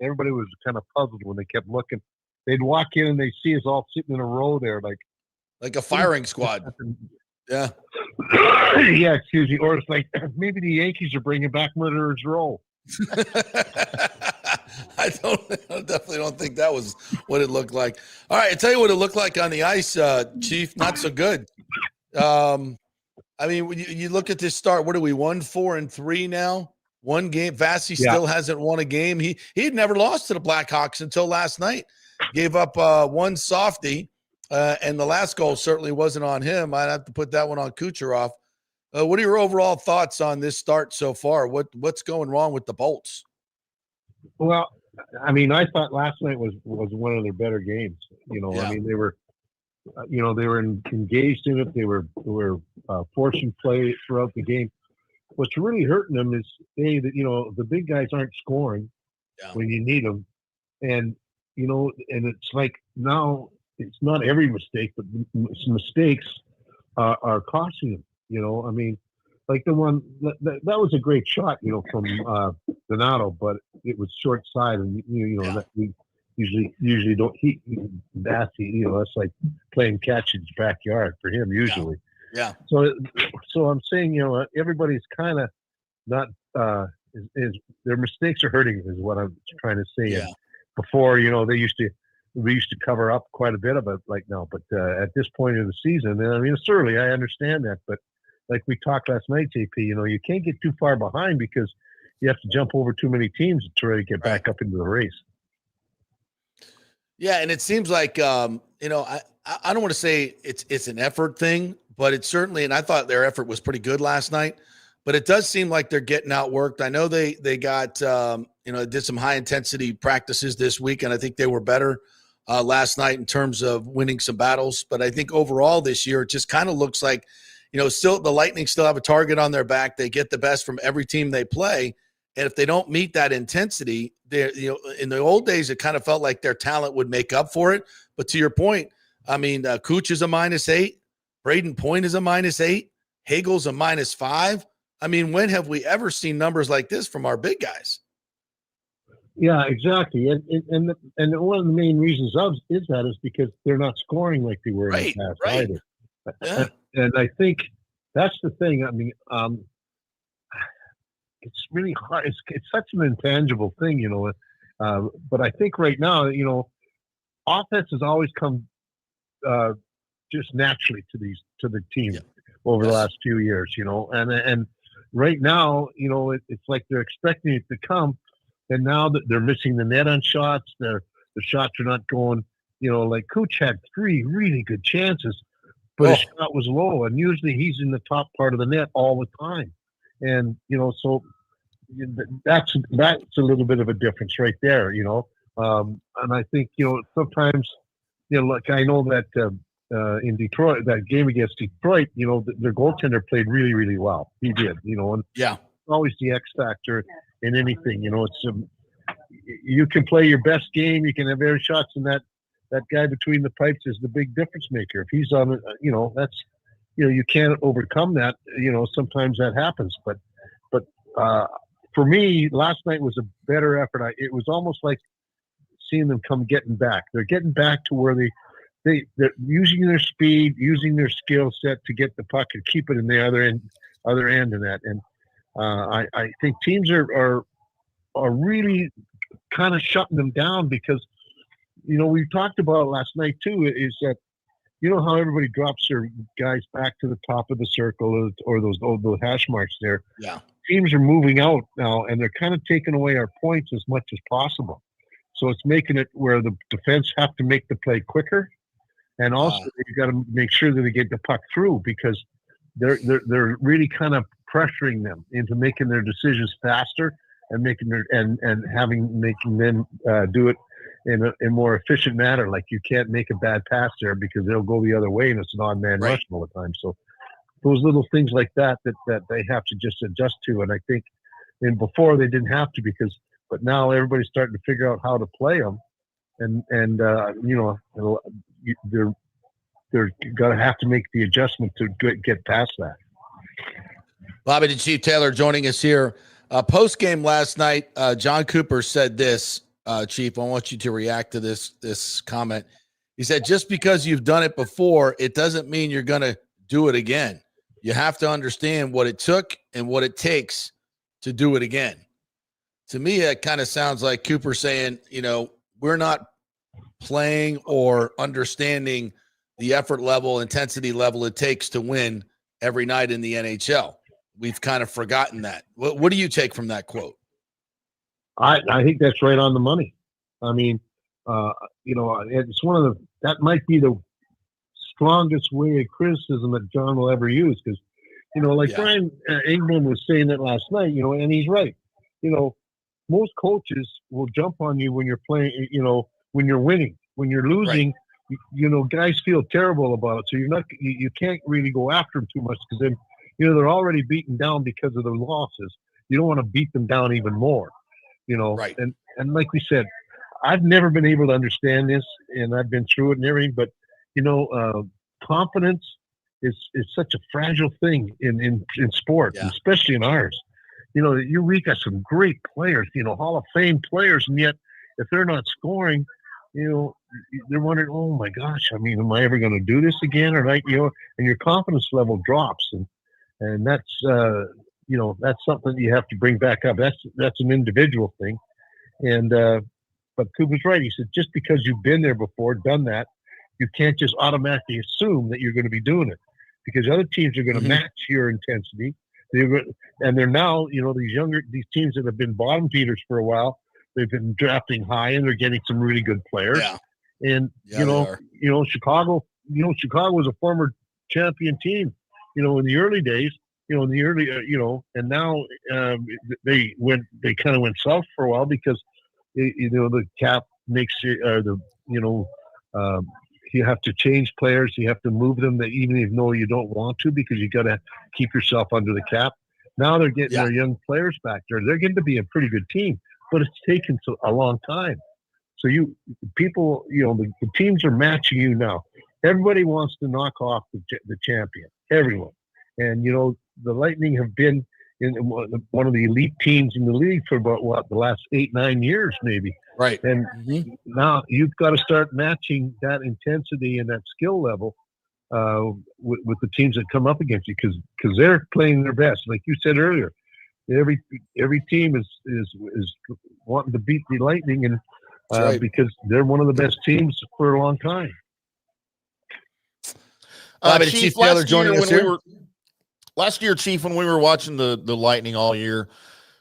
everybody was kind of puzzled when they kept looking. They'd walk in and they see us all sitting in a row there, like a firing squad. Yeah. Yeah, excuse me. Or it's like maybe the Yankees are bringing back Murderers Row. I definitely don't think that was what it looked like. All right, I tell you what it looked like on the ice, Chief. Not so good. I mean, when you look at this start, what are we 1-4-3 now? One game. Vasi still hasn't won a game. He had never lost to the Blackhawks until last night. Gave up one softie, and the last goal certainly wasn't on him. I'd have to put that one on Kucherov. What are your overall thoughts on this start so far? What's going wrong with the Bolts? Well, I mean, I thought last night was one of their better games. I mean, they were, they were engaged in it. They were forcing play throughout the game. What's really hurting them is that the big guys aren't scoring when you need them, and and it's like now it's not every mistake, but some mistakes are costing them. I mean, like the one that was a great shot, from Donato, but it was short side, and that we usually don't. Vasi, that's like playing catch in his backyard for him usually. Yeah. So I'm saying, everybody's kind of not. Is their mistakes are hurting is what I'm trying to say. Yeah. And before, we used to cover up quite a bit of it, like now. But at this point of the season, I mean, it's early. I understand that, but like we talked last night, JP, you can't get too far behind because you have to jump over too many teams to try to get back up into the race. Yeah, and it seems like I don't want to say it's an effort thing, but it's certainly, and I thought their effort was pretty good last night, but it does seem like they're getting outworked. I know they got did some high intensity practices this week, and I think they were better last night in terms of winning some battles. But I think overall this year, it just kind of looks like, still the Lightning still have a target on their back. They get the best from every team they play. And if they don't meet that intensity, in the old days, it kind of felt like their talent would make up for it. But to your point, I mean, Cooch is a -8. Braden Point is a -8. Hagel's a -5. I mean, when have we ever seen numbers like this from our big guys? Yeah, exactly. And one of the main reasons is because they're not scoring like they were in the past either. Yeah. And I think that's the thing. I mean, it's really hard. It's such an intangible thing, but I think right now, offense has always come just naturally to the team over the last few years, and right now, it's like they're expecting it to come, and now that they're missing the net on shots, the shots are not going, like Cooch had 3 really good chances, but his shot was low, and usually he's in the top part of the net all the time. And, so that's a little bit of a difference right there, and I think, sometimes, like I know that in Detroit, that game against Detroit, their goaltender played really, really well. He did, and always the X factor in anything, it's you can play your best game, you can have air shots, and that guy between the pipes is the big difference maker. If he's on, that's, you can't overcome that. Sometimes that happens, but for me, last night was a better effort. It was almost like seeing them getting back. They're getting back to where they're using their speed, using their skill set to get the puck and keep it in the other end of that. And I think teams are really kind of shutting them down because, we talked about last night too, is that, how everybody drops their guys back to the top of the circle or those hash marks there. Yeah. teams are moving out now, and they're kind of taking away our points as much as possible. So it's making it where the defense have to make the play quicker, and also you got to make sure that they get the puck through, because they're really kind of pressuring them into making their decisions faster and making making them do it in a more efficient manner. Like, you can't make a bad pass there because they'll go the other way, and it's an odd man rush all the time. So those little things like that they have to just adjust to. And I think, and before they didn't have to, but now everybody's starting to figure out how to play them, and they're gonna have to make the adjustment to get past that. Bobby the Chief Taylor joining us here. Post game last night, John Cooper said this. Chief, I want you to react to this comment. He said, "Just because you've done it before, it doesn't mean you're going to do it again. You have to understand what it took and what it takes to do it again." To me, it kind of sounds like Cooper saying, we're not playing or understanding the effort level, intensity level it takes to win every night in the NHL. We've kind of forgotten that. What do you take from that quote? I think that's right on the money. I mean, it's that might be the strongest way of criticism that John will ever use, because, Brian England was saying that last night, and he's right. Most coaches will jump on you when you're playing, when you're winning. When you're losing, guys feel terrible about it. So you can't really go after them too much, because then, they're already beaten down because of the losses. You don't want to beat them down even more, Right. And like we said, I've never been able to understand this, and I've been through it and everything, but, confidence is such a fragile thing in sport, especially in ours. We got some great players, Hall of Fame players, and yet if they're not scoring, they're wondering, oh my gosh, I mean, am I ever going to do this again? Or and your confidence level drops, and that's that's something you have to bring back up. That's an individual thing, and but Cooper's right. He said, just because you've been there before, done that, you can't just automatically assume that you're going to be doing it, because other teams are going to match your intensity. And they're now, these teams that have been bottom feeders for a while, they've been drafting high, and they're getting some really good players. Yeah. And Chicago was a former champion team, in the early days, and now they kind of went south for a while, because the cap makes it, you have to change players, you have to move them, that even though you don't want to, because you got to keep yourself under the cap. Now they're getting their young players back there. They're getting to be a pretty good team, but it's taken a long time. So the teams are matching you now. Everybody wants to knock off the champion, everyone. And, the Lightning have been in one of the elite teams in the league for about the last 8-9 years, maybe. Right. And now you've got to start matching that intensity and that skill level with the teams that come up against you, because they're playing their best. Like you said earlier, every team is wanting to beat the Lightning, and because they're one of the best teams for a long time. Chief Taylor joining us here. Last year, Chief, when we were watching the Lightning all year,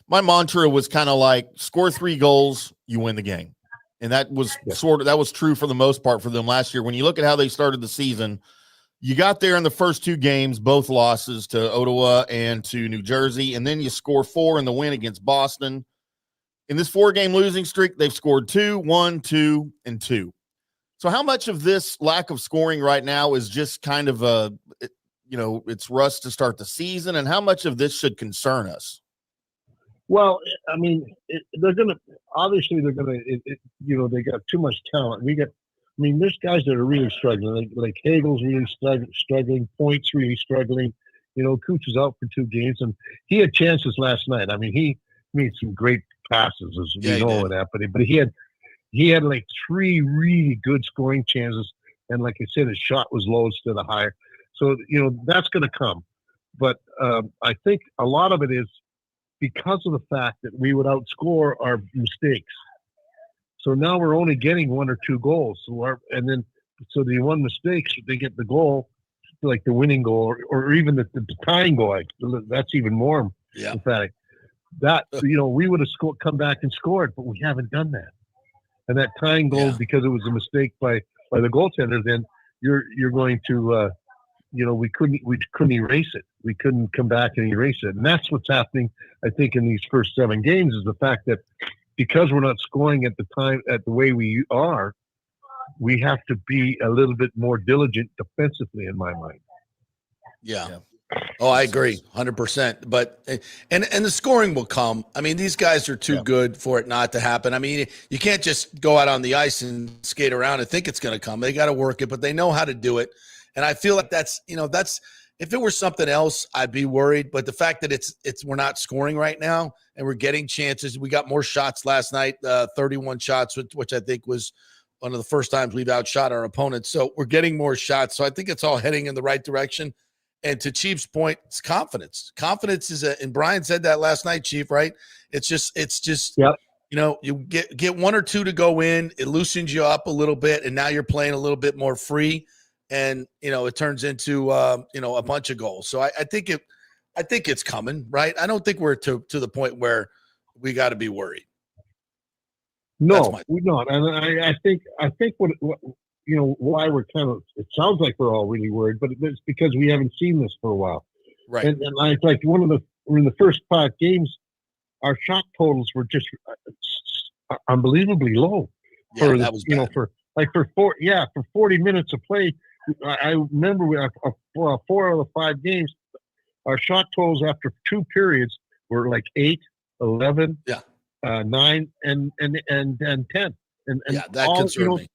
my mantra was kind of like, score 3 goals, you win the game. And that was that was true for the most part for them last year. When you look at how they started the season, you got there in the first 2 games, both losses to Ottawa and to New Jersey, and then you score 4 in the win against Boston. In this 4-game losing streak, they've scored 2, 1, 2, and 2. So how much of this lack of scoring right now is just kind of it's rust to start the season, and how much of this should concern us? Well, I mean, they got too much talent. There's guys that are really struggling, like Hagel's really struggling, Point's really struggling. Cooch is out for 2 games, and he had chances last night. I mean, he made some great passes, as we know in that, but he had like 3 really good scoring chances, and like I said, his shot was low instead of higher. So, that's going to come. But I think a lot of it is because of the fact that we would outscore our mistakes. So now we're only getting 1 or 2 goals. So the one mistakes, they get the goal, like the winning goal, or even the tying goal. That's even more Yeah. emphatic. That, we would have come back and scored, but we haven't done that. And that tying goal, because it was a mistake by the goaltender, then you're going to, we couldn't erase it. We couldn't come back and erase it. And that's what's happening, I think, in these first 7 games, is the fact that because we're not scoring at the way we are, we have to be a little bit more diligent defensively, in my mind. Yeah. Oh, I agree 100%. But, and the scoring will come. I mean, these guys are too good for it not to happen. I mean, you can't just go out on the ice and skate around and think it's going to come. They got to work it, but they know how to do it. And I feel like that's if it were something else, I'd be worried. But the fact that we're not scoring right now and we're getting chances. We got more shots last night, 31 shots, which I think was one of the first times we've outshot our opponents. So we're getting more shots. So I think it's all heading in the right direction. And to Chief's point, it's confidence. Confidence is and Brian said that last night, Chief, right? It's just, yep. You get 1 or 2 to go in, it loosens you up a little bit, and now you're playing a little bit more free, and it turns into a bunch of goals. So I think it's coming, right? I don't think we're to the point where we got to be worried. No, we're not. And I think what why we're it sounds like we're all really worried, but it's because we haven't seen this for a while. Right. And in the first 5 games, our shot totals were just unbelievably low. Yeah, that was bad. For 40 minutes of play. I remember for 4 out of the 5 games, our shot totals after 2 periods were like 8, 11, 9, and 10. And that concerned me.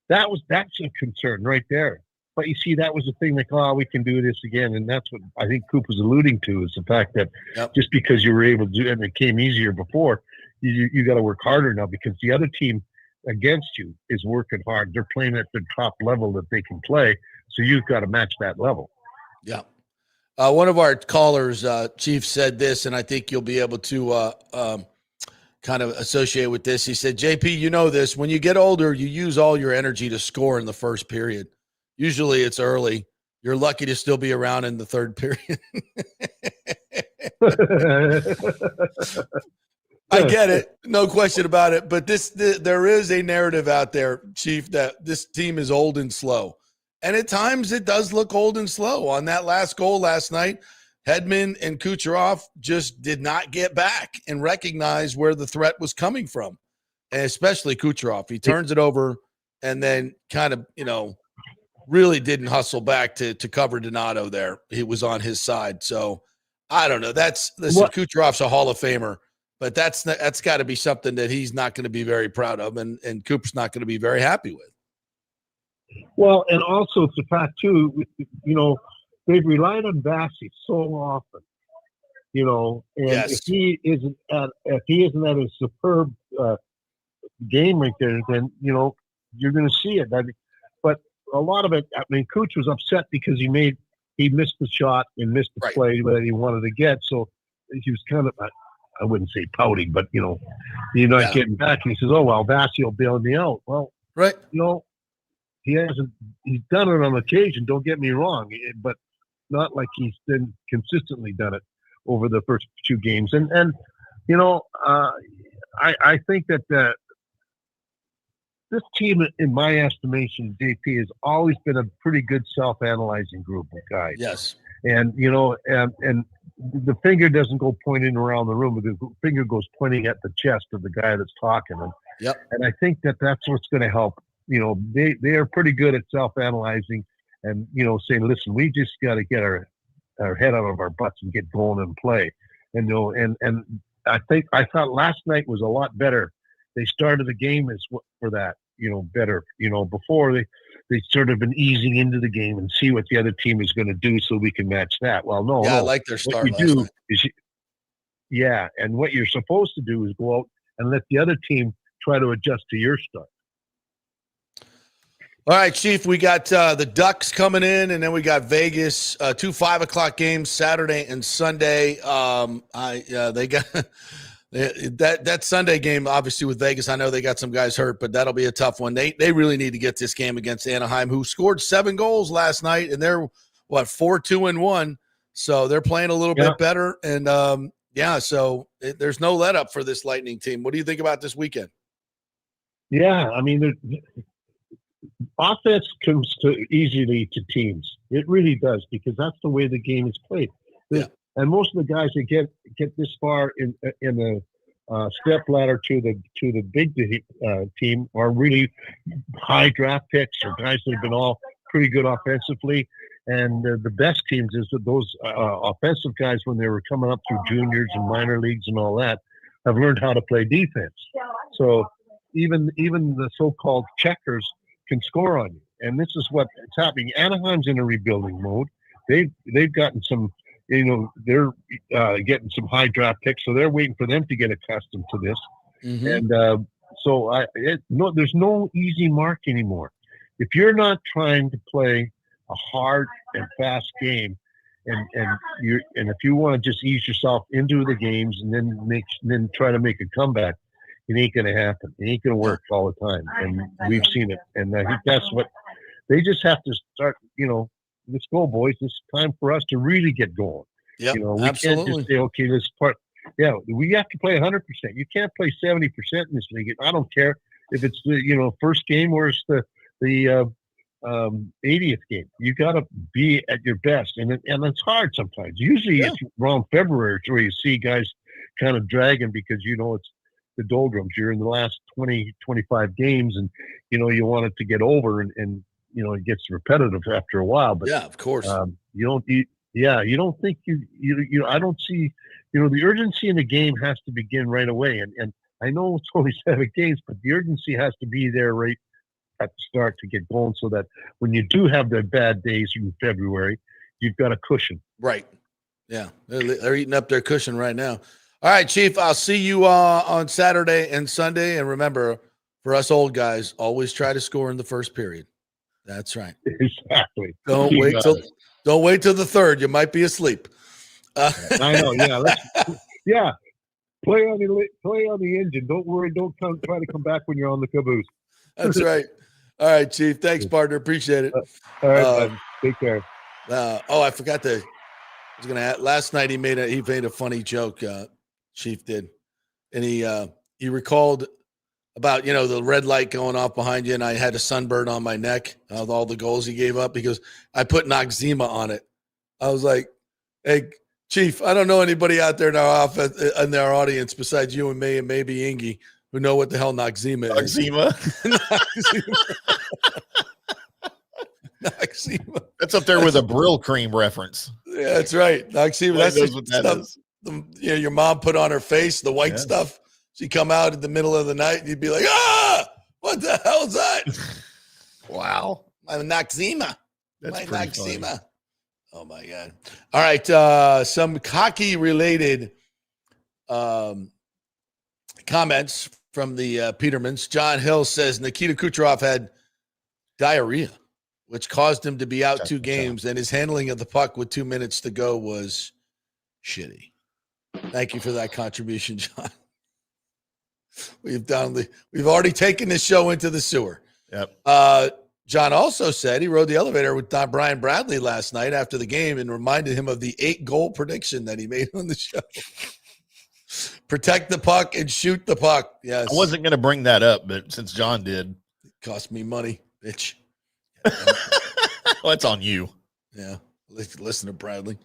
That's a concern right there. But you see, that was the thing, like, we can do this again. And that's what I think Coop was alluding to, is the fact that just because you were able to do it and it came easier before, you got to work harder now, because the other team against you is working hard. They're playing at the top level that they can play. So you've got to match that level. Yeah. One of our callers, Chief, said this, and I think you'll be able to kind of associate with this. He said, JP, you know this, when you get older, you use all your energy to score in the first period. Usually it's early. You're lucky to still be around in the third period. I get it. No question about it. But there is a narrative out there, Chief, that this team is old and slow. And at times it does look old and slow. On that last goal last night, Hedman and Kucherov just did not get back and recognize where the threat was coming from, and especially Kucherov. He turns it over and then kind of, really didn't hustle back to cover Donato there. He was on his side. So I don't know. Kucherov's a Hall of Famer, but that's got to be something that he's not going to be very proud of, and Coop's not going to be very happy with. Well, and also it's a fact too, they've relied on Bassey so often, and if he isn't at a superb game right there, then you're going to see it. But a lot of it, Cooch was upset because he missed the shot and missed the play that he wanted to get. So he was kind of, I wouldn't say pouting, but you're not getting back. And he says, "Oh well, Bassey will bail me out." Well, he's done it on occasion. Don't get me wrong, but not like he's been consistently done it over the first 2 games. And I think that this team, in my estimation, JP, has always been a pretty good self-analyzing group of guys. Yes. And, and the finger doesn't go pointing around the room, but the finger goes pointing at the chest of the guy that's talking. And I think that that's what's going to help. They are pretty good at self-analyzing and, saying, listen, we just got to get our head out of our butts and get going and play. And, and I thought last night was a lot better. They started the game for that, better, before they sort of been easing into the game and see what the other team is going to do so we can match that. Well, no. I like their start. What you do is and what you're supposed to do is go out and let the other team try to adjust to your start. All right, Chief, we got the Ducks coming in, and then we got Vegas, 2 5:00 games Saturday and Sunday. They got that Sunday game, obviously, with Vegas. I know they got some guys hurt, but that'll be a tough one. They really need to get this game against Anaheim, who scored 7 goals last night, and they're 4-2-1. So they're playing a little bit better. And so there's no let up for this Lightning team. What do you think about this weekend? Yeah, I mean, offense comes easily to teams. It really does, because that's the way the game is played. And most of the guys that get this far in the step ladder to the big team are really high draft picks, or guys that have been all pretty good offensively. And the best teams is that those offensive guys, when they were coming up through juniors and minor leagues and all that, have learned how to play defense. So even the so-called checkers can score on you. And this is what's happening. Anaheim's in a rebuilding mode. They've gotten some, they're getting some high draft picks, so they're waiting for them to get accustomed to this. Mm-hmm. And there's no easy mark anymore. If you're not trying to play a hard and fast game, and if you want to just ease yourself into the games and then try to make a comeback, it ain't going to happen. It ain't going to work all the time, and we've seen it. And I think that's what they just have to start. Let's go, boys. It's time for us to really get going. Yeah, we absolutely. can't just say, okay, this part. Yeah, we have to play 100%. You can't play 70% in this league. I don't care if it's the first game or it's the 80th game. You got to be at your best, and it's hard sometimes. Usually it's around February where you see guys kind of dragging, because it's the doldrums. You're in the last 20, 25 games, and you want it to get over, and it gets repetitive after a while. But yeah, of course, you don't think I don't see the urgency in the game has to begin right away, and I know it's only 7 games, but the urgency has to be there right at the start to get going, so that when you do have the bad days in February, you've got a cushion. Right. Yeah. They're eating up their cushion right now. All right, Chief, I'll see you on Saturday and Sunday. And remember, for us old guys, always try to score in the first period. That's right. Exactly. Don't wait till the third. You might be asleep. I know. Yeah. Play on the engine. Don't worry. Don't try to come back when you're on the caboose. That's right. All right, Chief. Thanks, partner. Appreciate it. All right, take care. I forgot I was going to add, last night he made a funny joke, Chief did. And he recalled about, the red light going off behind you, and I had a sunburn on my neck of all the goals he gave up, because I put Noxzema on it. I was like, hey, Chief, I don't know anybody out there in our audience besides you and me and maybe Ingy who know what the hell Noxzema is. Noxzema. That's up there with a Brill cream reference. Yeah, that's right. Noxzema. That's what that is. Your mom put on her face, the white stuff. She'd come out in the middle of the night, and you'd be like, what the hell's that? Wow. My Noxzema. That's my Noxzema. Funny. Oh, my God. All right. Some hockey-related comments from the Petermans. John Hill says Nikita Kucherov had diarrhea, which caused him to be out 2 games, and his handling of the puck with 2 minutes to go was shitty. Thank you for that contribution, John. We've already taken this show into the sewer. Yep. John also said he rode the elevator with Brian Bradley last night after the game and reminded him of the 8-goal prediction that he made on the show. Protect the puck and shoot the puck. Yes. I wasn't going to bring that up, but since John did. It cost me money, bitch. Well, it's on you. Yeah. Listen to Bradley.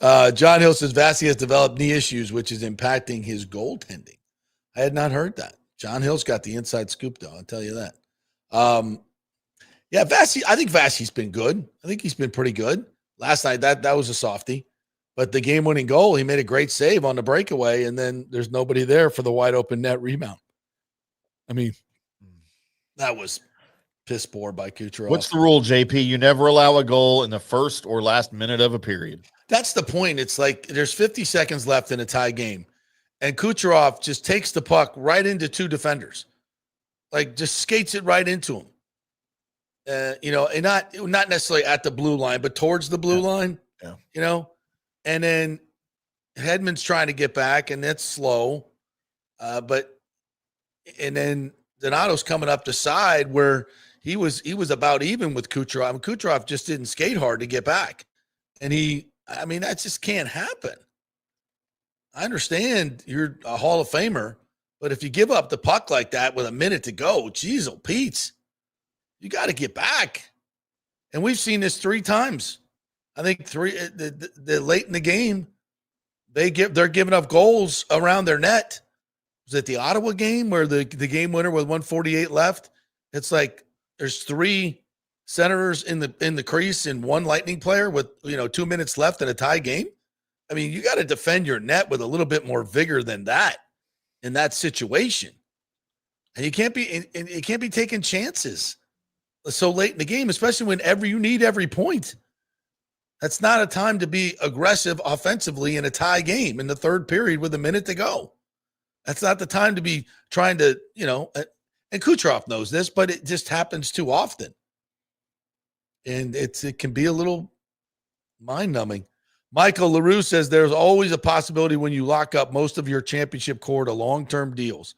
John Hill says Vasi has developed knee issues, which is impacting his goaltending. I had not heard that. John Hill's got the inside scoop, though. I'll tell you that. Vasi. I think Vasi's been good. I think he's been pretty good. Last night, that was a softie. But the game-winning goal, he made a great save on the breakaway, and then there's nobody there for the wide-open net rebound. I mean, that was piss poor by Kucherov. What's the rule, JP? You never allow a goal in the first or last minute of a period. That's the point. It's like there's 50 seconds left in a tie game, and Kucherov just takes the puck right into 2 defenders, like just skates it right into him. And not necessarily at the blue line, but towards the blue line. Yeah. And then Hedman's trying to get back, and that's slow. And then Donato's coming up the side where he was about even with Kucherov. Kucherov just didn't skate hard to get back. And I mean, that just can't happen. I understand you're a Hall of Famer, but if you give up the puck like that with a minute to go, geez, oh, Pete, you got to get back. And we've seen this 3 times. I think the late in the game, they're giving up goals around their net. Was it the Ottawa game where the game winner with 148 left? It's like there's 3 Senators in the crease and 1 Lightning player with 2 minutes left in a tie game. I mean, you got to defend your net with a little bit more vigor than that in that situation. And you can't be taking chances so late in the game, especially when you need every point. That's not a time to be aggressive offensively in a tie game in the 3rd period with a minute to go. That's not the time to be trying to, and Kucherov knows this, but it just happens too often. And it can be a little mind-numbing. Michael LaRue says there's always a possibility when you lock up most of your championship core to long-term deals.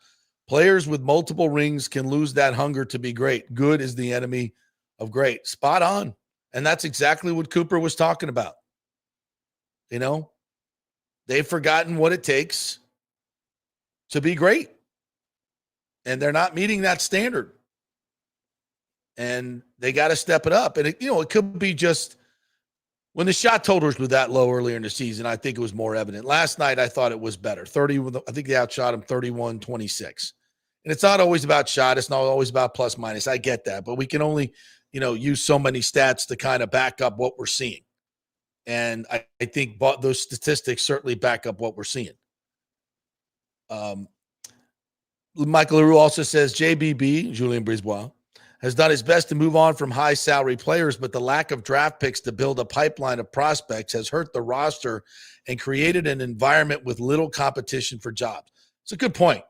Players with multiple rings can lose that hunger to be great. Good is the enemy of great. Spot on. And that's exactly what Cooper was talking about. They've forgotten what it takes to be great. And they're not meeting that standard. And they got to step it up. And, it could be just when the shot totals were that low earlier in the season, I think it was more evident. Last night, I thought it was better. I think they outshot them 31-26. And it's not always about shot. It's not always about plus minus. I get that. But we can only, use so many stats to kind of back up what we're seeing. And I think those statistics certainly back up what we're seeing. Michael LaRue also says JBB, Julien Brisebois, has done his best to move on from high salary players, but the lack of draft picks to build a pipeline of prospects has hurt the roster and created an environment with little competition for jobs. It's a good point.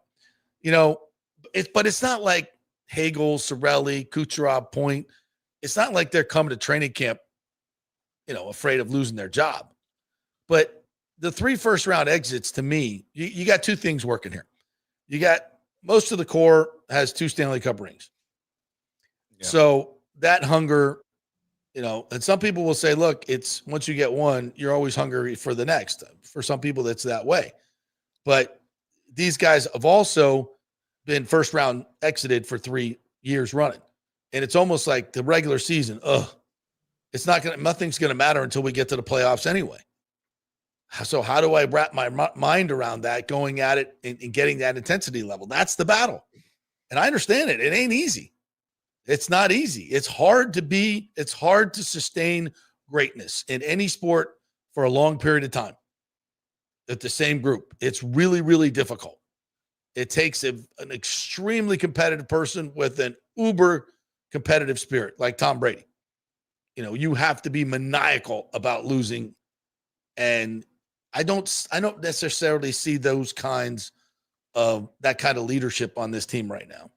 But it's not like Hagel, Cirelli, Kucherov, Point. It's not like they're coming to training camp, afraid of losing their job. But the 3 first-round exits, to me, you got 2 things working here. You got most of the core has 2 Stanley Cup rings. Yeah. So that hunger, and some people will say, look, it's once you get one, you're always hungry for the next. For some people, that's that way. But these guys have also been first round exited for 3 years running. And it's almost like the regular season, nothing's going to matter until we get to the playoffs anyway. So how do I wrap my mind around that, going at it and getting that intensity level? That's the battle. And I understand it. It ain't easy. It's not easy. It's hard to sustain greatness in any sport for a long period of time at the same group. It's really, really difficult. It takes an extremely competitive person with an uber competitive spirit like Tom Brady. You have to be maniacal about losing. And I don't necessarily see that kind of leadership on this team right now.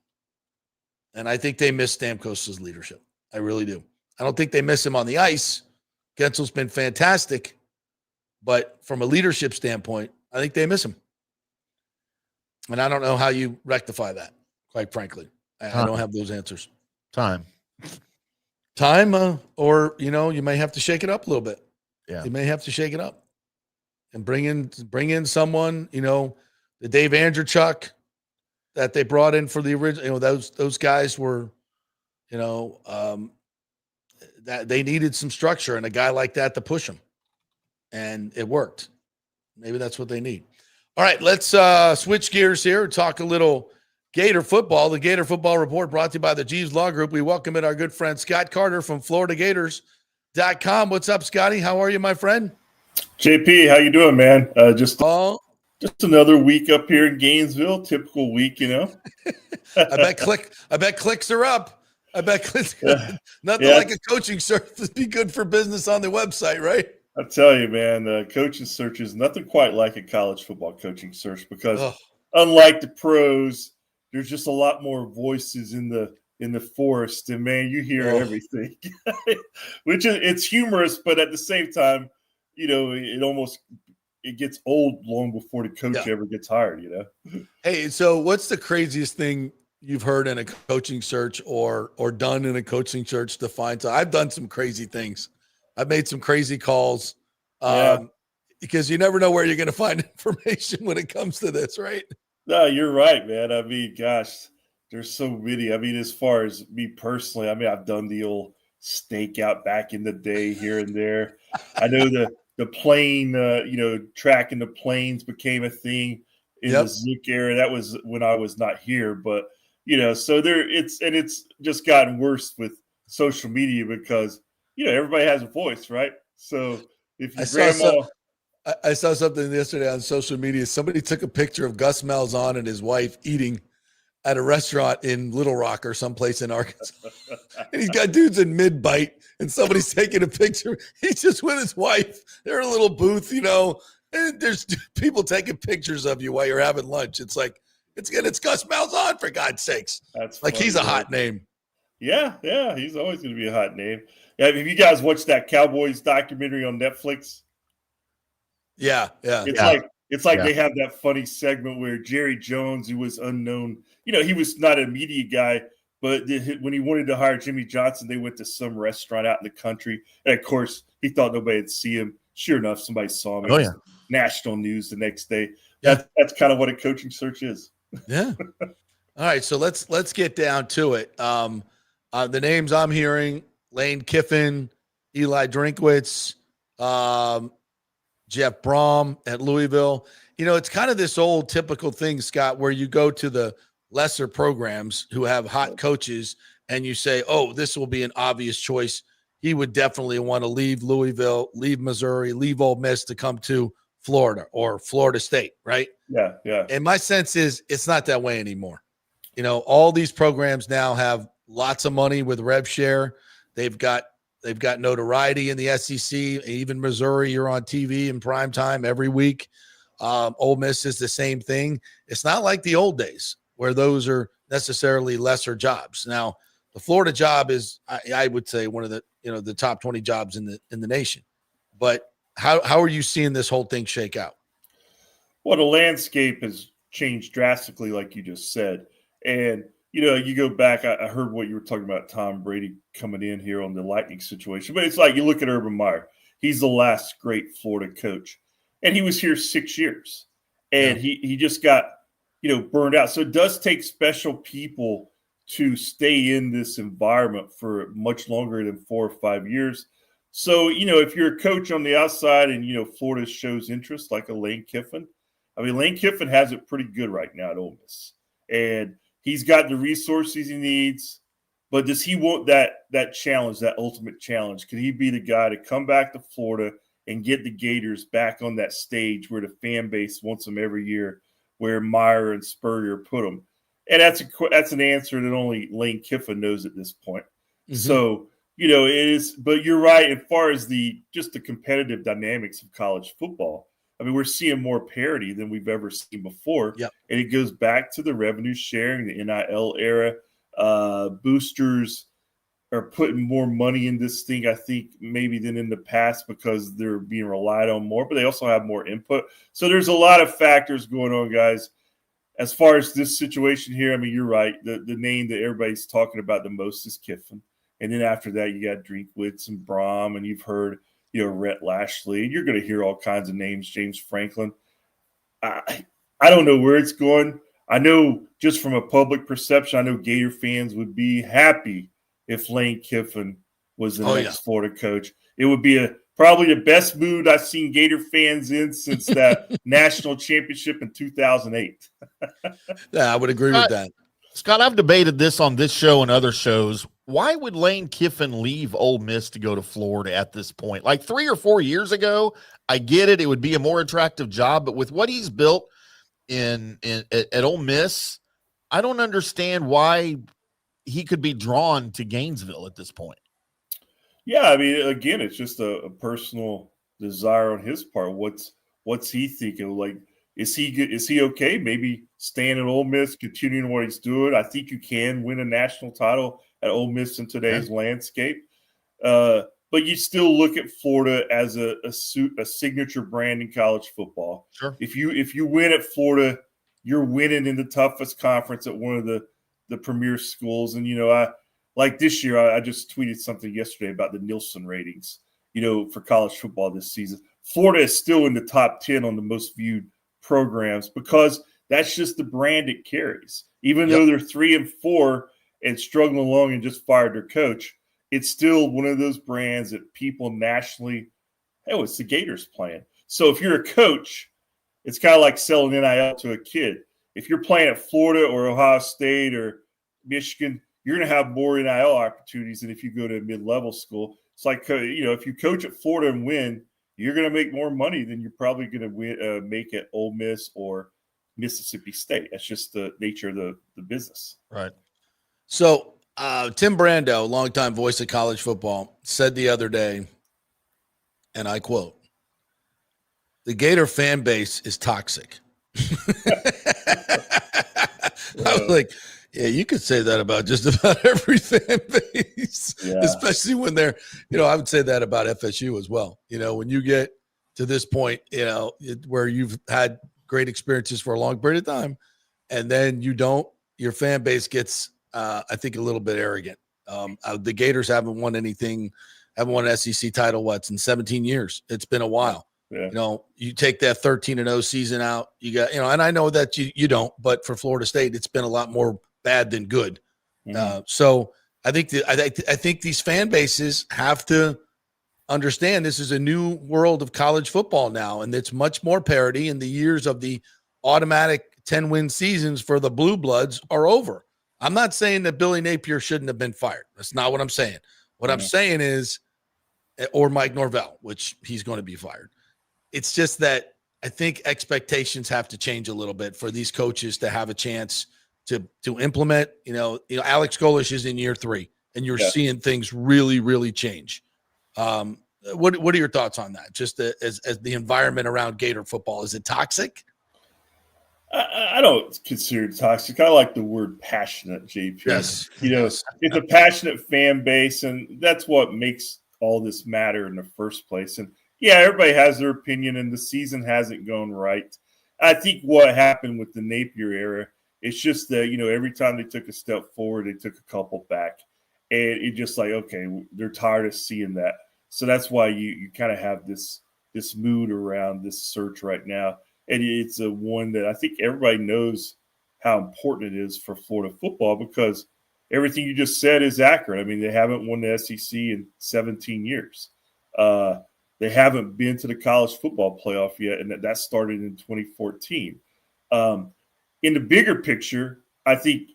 And I think they miss Stamkos' leadership. I really do. I don't think they miss him on the ice. Gensel's been fantastic. But from a leadership standpoint, I think they miss him. And I don't know how you rectify that, quite frankly. I don't have those answers. Time, or, you may have to shake it up a little bit. Yeah. You may have to shake it up and bring in someone, the Dave Andrechuk that they brought in for the original, those guys were, that they needed some structure and a guy like that to push them. And it worked. Maybe that's what they need. All right, let's switch gears here and talk a little Gator football. The Gator Football Report brought to you by the Jeeves Law Group. We welcome in our good friend Scott Carter from FloridaGators.com. What's up, Scotty? How are you, my friend? JP, how you doing, man? Just another week up here in Gainesville. Typical week, I bet clicks are up. I bet clicks. Nothing like a coaching search to be good for business on the website, right? I tell you, man, coaching search is nothing quite like a college football coaching search because unlike the pros, there's just a lot more voices in the forest, and man, you hear everything, which it's humorous, but at the same time, it gets old long before the coach ever gets hired. Hey, so what's the craziest thing you've heard in a coaching search or done in a coaching search to find? So I've done some crazy things. I've made some crazy calls Yeah. Because you never know where you're going to find information when it comes to this, right? No, you're right, man. I mean, gosh, there's so many. I mean, as far as me personally, I mean, I've done the old stakeout back in the day here and there. I know the plane, tracking the planes became a thing in the Zook era. That was when I was not here, but so it's just gotten worse with social media because everybody has a voice, right? So if your grandma. I saw something yesterday on social media. Somebody took a picture of Gus Malzahn and his wife eating at a restaurant in Little Rock or someplace in Arkansas. And he's got dudes in mid-bite, and somebody's taking a picture. He's just with his wife. They're in a little booth, and there's people taking pictures of you while you're having lunch. It's like, it's Gus Malzahn, for God's sakes. That's like funny, he's a hot name. Yeah, he's always going to be a hot name. Yeah, have you guys watched that Cowboys documentary on Netflix? Yeah. It's like they have that funny segment where Jerry Jones, who was unknown, he was not a media guy, but when he wanted to hire Jimmy Johnson, they went to some restaurant out in the country. And of course, he thought nobody would see him. Sure enough, somebody saw him. It was national news the next day. That's kind of what a coaching search is. Yeah. All right, so let's get down to it. The names I'm hearing: Lane Kiffin, Eli Drinkwitz, Jeff Brom at Louisville. It's kind of this old typical thing, Scott, where you go to the lesser programs who have hot coaches and you say, oh, this will be an obvious choice. He would definitely want to leave Louisville, leave Missouri, leave Ole Miss to come to Florida or Florida State, right? Yeah. And my sense is it's not that way anymore. All these programs now have lots of money with rev share. They've got notoriety in the SEC, even Missouri. You're on TV in prime time every week. Ole Miss is the same thing. It's not like the old days where those are necessarily lesser jobs. Now, the Florida job is, I would say, one of the top 20 jobs in the nation. But how are you seeing this whole thing shake out? Well, the landscape has changed drastically, like you just said, and. You go back, I heard what you were talking about, Tom Brady coming in here on the Lightning situation. But it's like you look at Urban Meyer. He's the last great Florida coach. And he was here 6 years. And he just got, burned out. So it does take special people to stay in this environment for much longer than 4 or 5 years. So, if you're a coach on the outside and, Florida shows interest like a Lane Kiffin. I mean, Lane Kiffin has it pretty good right now at Ole Miss. And he's got the resources he needs, but does he want that challenge, that ultimate challenge? Could he be the guy to come back to Florida and get the Gators back on that stage where the fan base wants them every year, where Meyer and Spurrier put them? And that's an answer that only Lane Kiffin knows at this point. Mm-hmm. So, it is. But you're right, as far as the competitive dynamics of college football. I mean, we're seeing more parity than we've ever seen before. Yep. And it goes back to the revenue sharing, the NIL era. Boosters are putting more money in this thing, I think, maybe than in the past because they're being relied on more, but they also have more input. So there's a lot of factors going on, guys. As far as this situation here, I mean, you're right. The name that everybody's talking about the most is Kiffin. And then after that, you got Drinkwitz and Brom, and you've heard – Rhett Lashley, and you're going to hear all kinds of names, James Franklin. I don't know where it's going. I know just from a public perception, I know Gator fans would be happy if Lane Kiffin was the next Florida coach. It would be probably the best mood I've seen Gator fans in since that national championship in 2008. Yeah, I would agree with that. Scott, I've debated this on this show and other shows. Why would Lane Kiffin leave Ole Miss to go to Florida at this point? Like 3 or 4 years ago, I get it. It would be a more attractive job. But with what he's built at Ole Miss, I don't understand why he could be drawn to Gainesville at this point. Yeah, I mean, again, it's just a personal desire on his part. What's he thinking? Like, is he okay? Maybe staying at Ole Miss, continuing what he's doing. I think you can win a national title at Ole Miss in today's landscape. But you still look at Florida as a signature brand in college football. Sure. If you win at Florida, you're winning in the toughest conference at one of the premier schools. And, I like this year, I just tweeted something yesterday about the Nielsen ratings, for college football this season. Florida is still in the top 10 on the most viewed programs because that's just the brand it carries. Even though they're 3-4 and struggling along and just fired their coach, it's still one of those brands that people nationally, oh, it's the Gators playing. So if you're a coach, it's kind of like selling NIL to a kid. If you're playing at Florida or Ohio State or Michigan, you're going to have more NIL opportunities than if you go to a mid-level school. It's like, if you coach at Florida and win, you're going to make more money than you're probably going to make at Ole Miss or Mississippi State. That's just the nature of the business. Right. So Tim Brando, longtime voice of college football, said the other day, and I quote, "The Gator fan base is toxic." I was like, yeah, you could say that about just about every fan base, especially when they're, I would say that about FSU as well. When you get to this point, where you've had great experiences for a long period of time, and then your fan base gets, I think, a little bit arrogant. The Gators haven't won an SEC title, in 17 years. It's been a while. Yeah. You take that 13-0 season out, you got, and I know that you don't, but for Florida State, it's been a lot more bad than good. Mm-hmm. So I think these fan bases have to understand this is a new world of college football now, and it's much more parity, and the years of the automatic 10-win seasons for the Blue Bloods are over. I'm not saying that Billy Napier shouldn't have been fired. That's not what I'm saying. What I'm saying is, or Mike Norvell, which he's going to be fired. It's just that I think expectations have to change a little bit for these coaches to have a chance to implement. Alex Golish is in year 3, and you're seeing things really, really change. What are your thoughts on that? Just as the environment around Gator football, is it toxic? I don't consider it toxic. I like the word passionate, JP. Yes. It's a passionate fan base, and that's what makes all this matter in the first place. And everybody has their opinion, and the season hasn't gone right. I think what happened with the Napier era, it's just that, every time they took a step forward, they took a couple back. And it's just like, okay, they're tired of seeing that. So that's why you kind of have this mood around this search right now. And it's a one that I think everybody knows how important it is for Florida football, because everything you just said is accurate. I mean, they haven't won the SEC in 17 years. They haven't been to the college football playoff yet, and that started in 2014. In the bigger picture, I think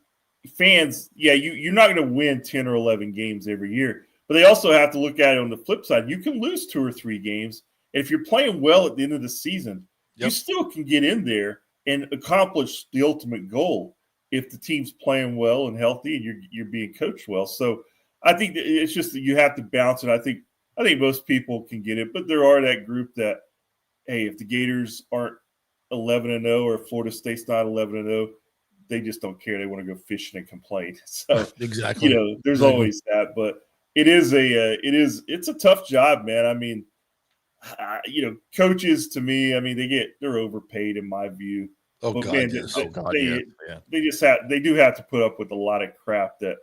fans, you're not going to win 10 or 11 games every year, but they also have to look at it on the flip side. You can lose 2 or 3 games, and if you're playing well at the end of the season, you still can get in there and accomplish the ultimate goal if the team's playing well and healthy and you're being coached well. So I think that it's just that you have to balance it. I think most people can get it, but there are that group that, hey, if the Gators aren't 11-0 or Florida State's not 11-0, they just don't care. They want to go fishing and complain. So exactly, there's always that, but it's a tough job, man. I mean, coaches, to me, I mean, they're overpaid in my view. Oh, but God, man, yes. they do have to put up with a lot of crap that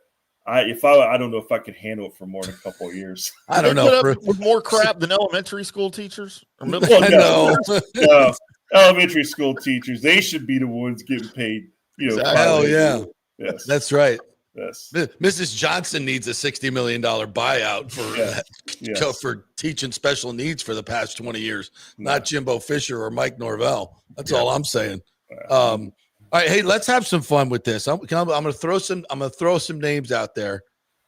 I don't know if I could handle it for more than a couple of years. I don't know. Put up with more crap than elementary school teachers or middle no, elementary school teachers, they should be the ones getting paid. Hell yeah. Yes. That's right. Yes. Mrs. Johnson needs a $60 million buyout for teaching special needs for the past 20 years, not Jimbo Fisher or Mike Norvell. That's all I'm saying. All right, hey, let's have some fun with this. I'm going to throw some names out there,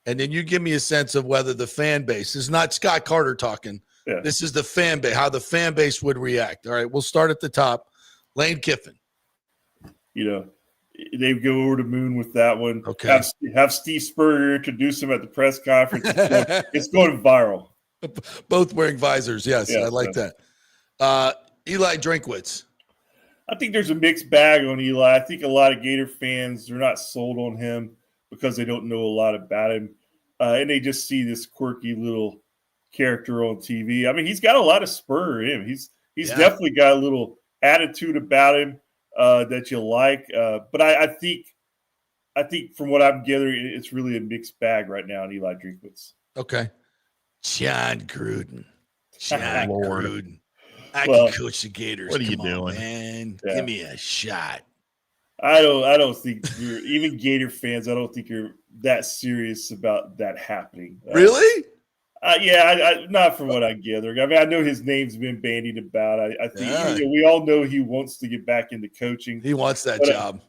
and then you give me a sense of whether the fan base is not Scott Carter talking. Yeah. This is the fan base, how the fan base would react. All right, we'll start at the top. Lane Kiffin. They go over the moon with that one. Okay. Have Steve Spurrier introduce him at the press conference. It's going viral. Both wearing visors. Yes, I like that. Eli Drinkwitz. I think there's a mixed bag on Eli. I think a lot of Gator fans are not sold on him because they don't know a lot about him. And they just see this quirky little character on TV. I mean, he's got a lot of spur in him. He's definitely got a little attitude about him that you like. But I think from what I'm gathering, it's really a mixed bag right now in Eli Drinkwitz. Okay. John Gruden. John Gruden. I Well, can coach the Gators. what are you Come on, doing? man? Yeah. Give me a shot. I don't think you're even Gator fans. I don't think you're that serious about that happening. Really? Yeah, not from what I gather. I mean, I know his name's been bandied about. I think Yeah. we all know he wants to get back into coaching. He wants that But, job.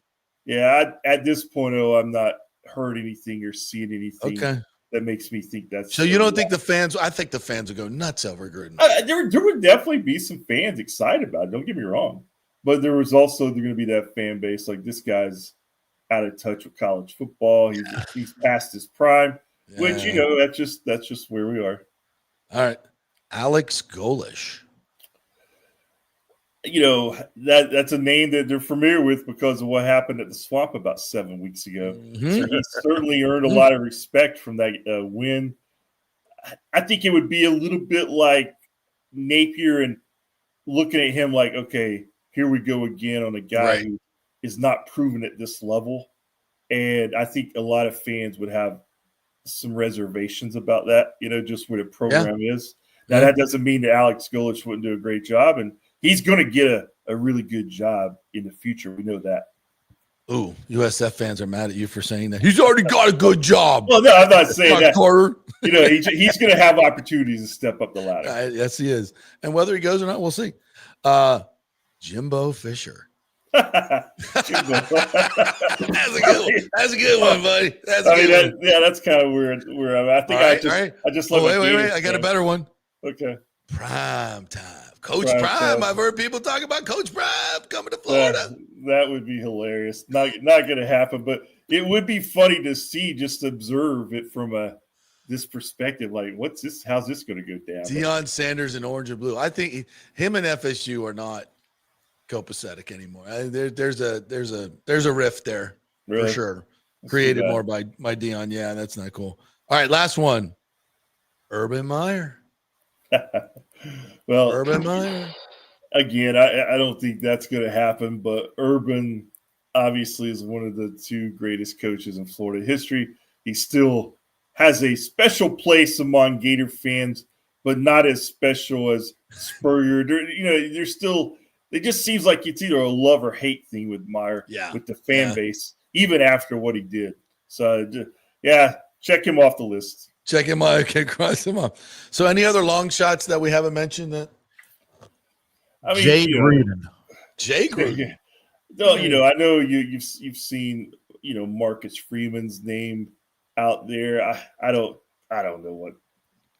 At this point, I'm not heard anything or seeing anything Okay. that makes me think that's. So you don't think the fans? I think the fans would go nuts over Gruden. There would definitely be some fans excited about it. Don't get me wrong, but there was also going to be that fan base like this guy's out of touch with college football. He's past his prime, which that's just where we are. All right, Alex Golish. That's a name that they're familiar with because of what happened at the Swamp about 7 weeks ago. So he certainly earned a lot of respect from that win. I think it would be a little bit like Napier and looking at him like, okay, here we go again on a guy who is not proven at this level. And I think a lot of fans would have some reservations about that, just what a program is. Now, that doesn't mean that Alex Golish wouldn't do a great job, and he's going to get a really good job in the future. We know that. Ooh, USF fans are mad at you for saying that. He's already got a good job. Well, no, I'm not saying that. Carter. He's going to have opportunities to step up the ladder. Yes, he is. And whether he goes or not, we'll see. Jimbo Fisher. That's a good one. That's a good one, buddy. That's kind of weird. I think I just let wait. I got a better one. Okay. Prime time. Coach Prime. I've heard people talk about Coach Prime coming to Florida. That would be hilarious. Not going to happen, but it would be funny to see, just observe it from this perspective. Like, what's this? How's this going to go down? Deion Sanders in orange and blue. I think him and FSU are not copacetic anymore. There's a rift there for sure. Created more by Deion. Yeah, that's not cool. All right, last one. Urban Meyer. Well, Urban Meyer. Again, I don't think that's going to happen, but Urban obviously is one of the two greatest coaches in Florida history. He still has a special place among Gator fans, but not as special as Spurrier. There's still – it just seems like it's either a love or hate thing with Meyer, with the fan base, even after what he did. So, check him off the list. Check him out. Okay, cross him off. So, any other long shots that we haven't mentioned? Jay Gruden. Jay Gruden. No, I know you've seen Marcus Freeman's name out there. I don't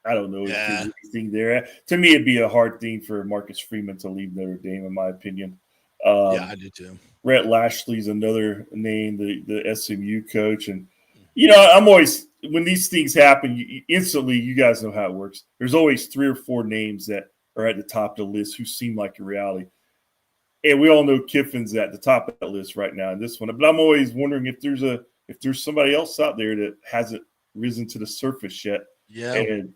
know anything there. To me, it'd be a hard thing for Marcus Freeman to leave Notre Dame, in my opinion. I do too. Rhett Lashley's another name, the SMU coach. And, I'm always, when these things happen, instantly, you guys know how it works. There's always 3 or 4 names that are at the top of the list who seem like a reality. And we all know Kiffin's at the top of that list right now in this one. But I'm always wondering if there's somebody else out there that hasn't risen to the surface yet. Yeah. And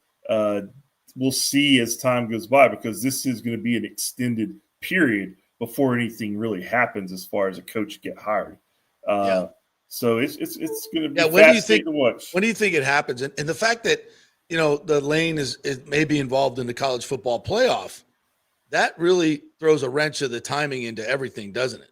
we'll see as time goes by, because this is going to be an extended period before anything really happens as far as a coach get hired. So it's going to be fascinating to watch. When do you think it happens? And the fact that, the lane is maybe involved in the college football playoff, that really throws a wrench of the timing into everything, doesn't it?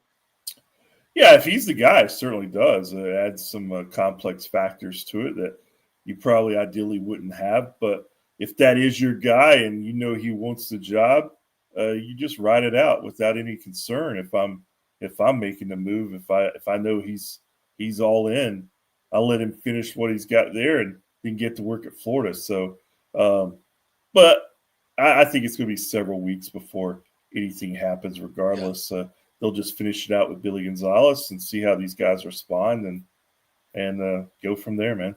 Yeah, if he's the guy, it certainly does. It adds some complex factors to it that you probably ideally wouldn't have. But if that is your guy and he wants the job, you just ride it out without any concern. If I'm making the move, if I know he's all in, I'll let him finish what he's got there and then get to work at Florida. So, but I think it's going to be several weeks before anything happens. Regardless, they'll just finish it out with Billy Gonzalez and see how these guys respond and go from there, man.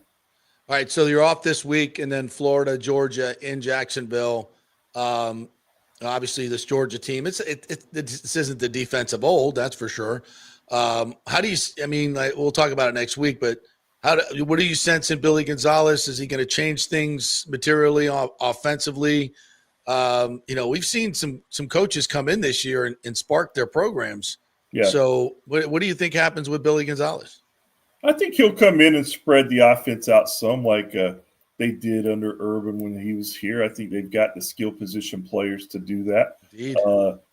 All right, so you're off this week, and then Florida, Georgia, in Jacksonville. Obviously, this Georgia team, this isn't the defense of old, that's for sure. How do you? I mean, we'll talk about it next week, but what do you sense in Billy Gonzalez? Is he going to change things materially offensively? We've seen some coaches come in this year and spark their programs. Yeah. So, what do you think happens with Billy Gonzalez? I think he'll come in and spread the offense out some, like they did under Urban when he was here. I think they've got the skill position players to do that. Indeed.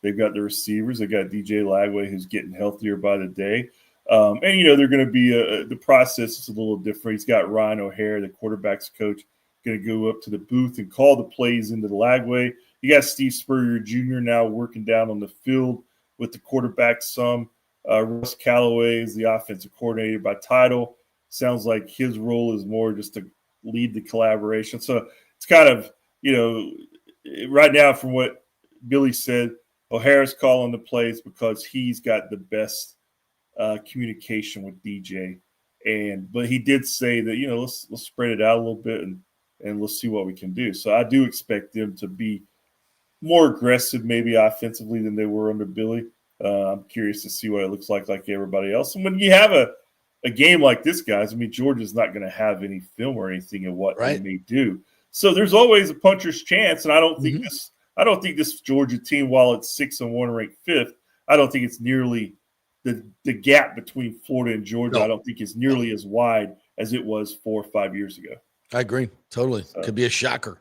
They've got the receivers. They got DJ Lagway, who's getting healthier by the day. And they're going to be the process is a little different. He's got Ryan O'Hare, the quarterback's coach, going to go up to the booth and call the plays into the Lagway. You got Steve Spurrier Jr. now working down on the field with the quarterback some. Russ Callaway is the offensive coordinator by title. Sounds like his role is more just to lead the collaboration. So it's kind of, right now from what Billy said, O'Hara's calling the plays because he's got the best communication with DJ. But he did say that, let's spread it out a little bit and let's see what we can do. So I do expect them to be more aggressive, maybe offensively, than they were under Billy. I'm curious to see what it looks like everybody else. And when you have a game like this, guys, Georgia's not going to have any film or anything of what they may do. So there's always a puncher's chance, and I don't think this Georgia team, while it's 6-1 ranked 5th, I don't think it's nearly the gap between Florida and Georgia. I don't think it's nearly as wide as it was 4 or 5 years ago. I agree. Totally. So, could be a shocker.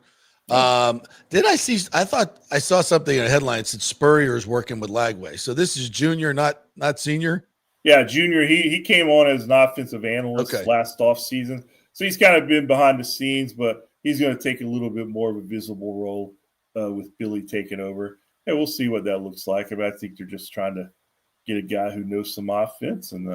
I thought I saw something in a headline that said Spurrier is working with Lagway. So this is junior, not senior? Yeah, junior. He came on as an offensive analyst last offseason. So he's kind of been behind the scenes, but he's going to take a little bit more of a visible role with Billy taking over. And we'll see what that looks like. I think they're just trying to get a guy who knows some offense and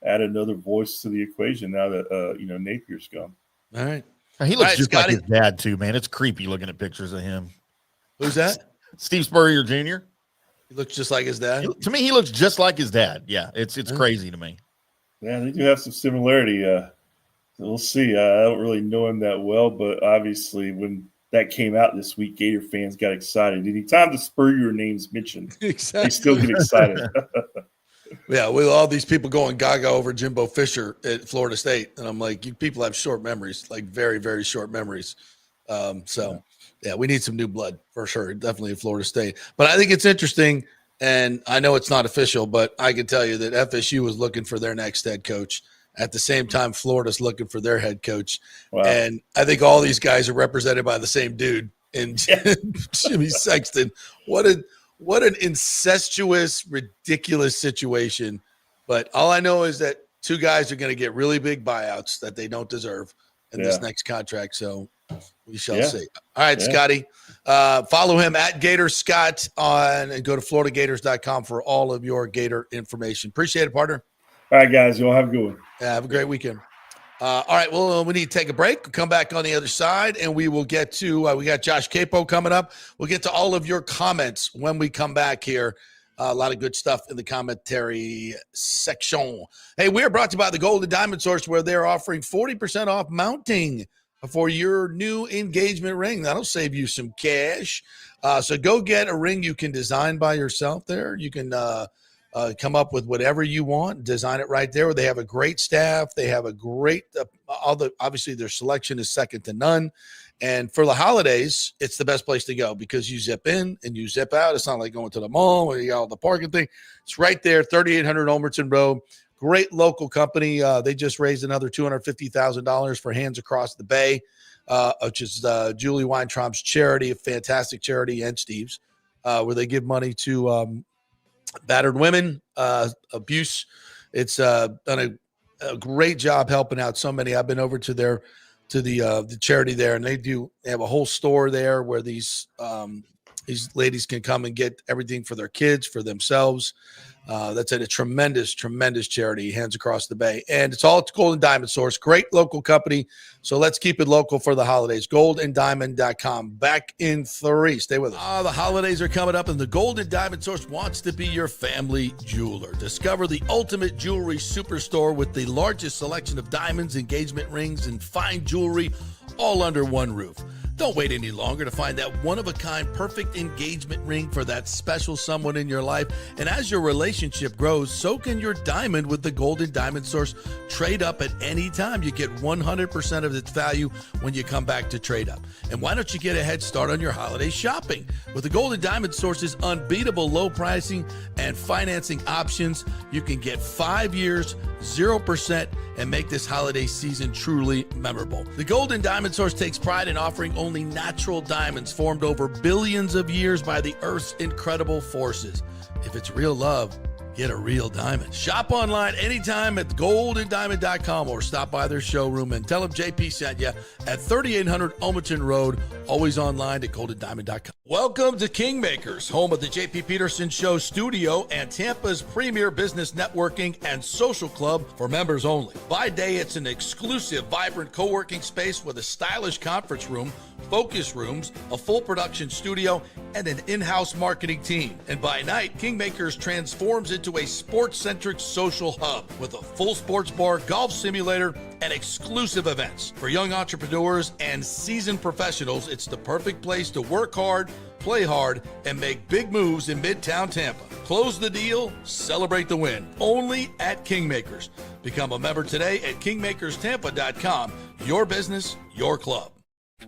add another voice to the equation now that Napier's gone. All right. He looks just like his dad, too, man. It's creepy looking at pictures of him. Who's that? Steve Spurrier Jr. He looks just like his dad? To me, he looks just like his dad. Yeah, it's crazy to me. Yeah, they do have some similarity. We'll see. I don't really know him that well, but obviously when that came out this week, Gator fans got excited. Anytime the Spurrier name's mentioned, they still get excited. Yeah, with all these people going gaga over Jimbo Fisher at Florida State. And I'm like, you people have short memories, like very, very short memories. We need some new blood for sure. Definitely at Florida State. But I think it's interesting, and I know it's not official, but I can tell you that FSU is looking for their next head coach. At the same time, Florida's looking for their head coach. Wow. And I think all these guys are represented by the same dude in Jimmy Sexton. What an incestuous, ridiculous situation. But all I know is that two guys are going to get really big buyouts that they don't deserve in this next contract. So we shall see. All right, Scotty. Follow him at Gator Scott and go to FloridaGators.com for all of your Gator information. Appreciate it, partner. All right, guys. You all have a good one. Yeah, have a great weekend. All right, well, we need to take a break. We'll come back on the other side, and we will get to we got Josh Queipo coming up. We'll get to all of your comments when we come back here. A lot of good stuff in the commentary section. Hey, we are brought to you by the Golden Diamond Source, where they're offering 40% off mounting for your new engagement ring. That'll save you some cash. So go get a ring you can design by yourself there. You can come up with whatever you want, design it right there. They have a great staff. They have a great, obviously their selection is second to none. And for the holidays, it's the best place to go because you zip in and you zip out. It's not like going to the mall where you got all the parking thing. It's right there, 3800 Olmerton Road. Great local company. They just raised another $250,000 for Hands Across the Bay, which is Julie Weintraub's charity, a fantastic charity, and Steve's, where they give money to battered women, abuse. It's done a great job helping out so many. I've been over to the charity there, and they have a whole store there where these ladies can come and get everything for their kids, for themselves. That's a tremendous, tremendous charity, Hands Across the Bay. And it's all at Golden Diamond Source. Great local company. So let's keep it local for the holidays. GoldenDiamond.com. Back in 3. Stay with us. The holidays are coming up, and the Golden Diamond Source wants to be your family jeweler. Discover the ultimate jewelry superstore with the largest selection of diamonds, engagement rings, and fine jewelry all under one roof. Don't wait any longer to find that one-of-a-kind perfect engagement ring for that special someone in your life. And as your relationship grows, so can your diamond with the Golden Diamond Source. Trade up at any time. You get 100% of its value when you come back to trade up. And why don't you get a head start on your holiday shopping? With the Golden Diamond Source's unbeatable low pricing and financing options, you can get 5 years, 0%, and make this holiday season truly memorable. The Golden Diamond Source takes pride in offering only natural diamonds formed over billions of years by the Earth's incredible forces. If it's real love, get a real diamond. Shop online anytime at goldendiamond.com or stop by their showroom and tell them JP sent you at 3800 Almaton Road, always online at goldendiamond.com. Welcome to Kingmakers, home of the JP Peterson Show studio and Tampa's premier business networking and social club for members only. By day, it's an exclusive, vibrant co-working space with a stylish conference room, focus rooms, a full production studio, and an in-house marketing team. And by night, Kingmakers transforms into a sports-centric social hub with a full sports bar, golf simulator, and exclusive events. For young entrepreneurs and seasoned professionals, it's the perfect place to work hard, play hard, and make big moves in Midtown Tampa. Close the deal, celebrate the win. Only at Kingmakers. Become a member today at kingmakerstampa.com. Your business, your club.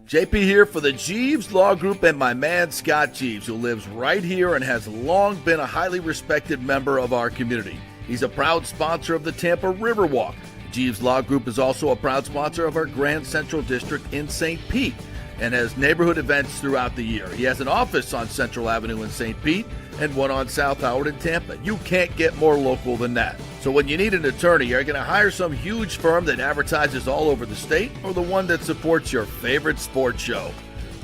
JP here for the Jeeves Law Group and my man Scott Jeeves, who lives right here and has long been a highly respected member of our community. He's a proud sponsor of the Tampa Riverwalk. Jeeves Law Group is also a proud sponsor of our Grand Central District in St. Pete and has neighborhood events throughout the year. He has an office on Central Avenue in St. Pete and one on South Howard in Tampa. You can't get more local than that. So when you need an attorney, are you going to hire some huge firm that advertises all over the state or the one that supports your favorite sports show?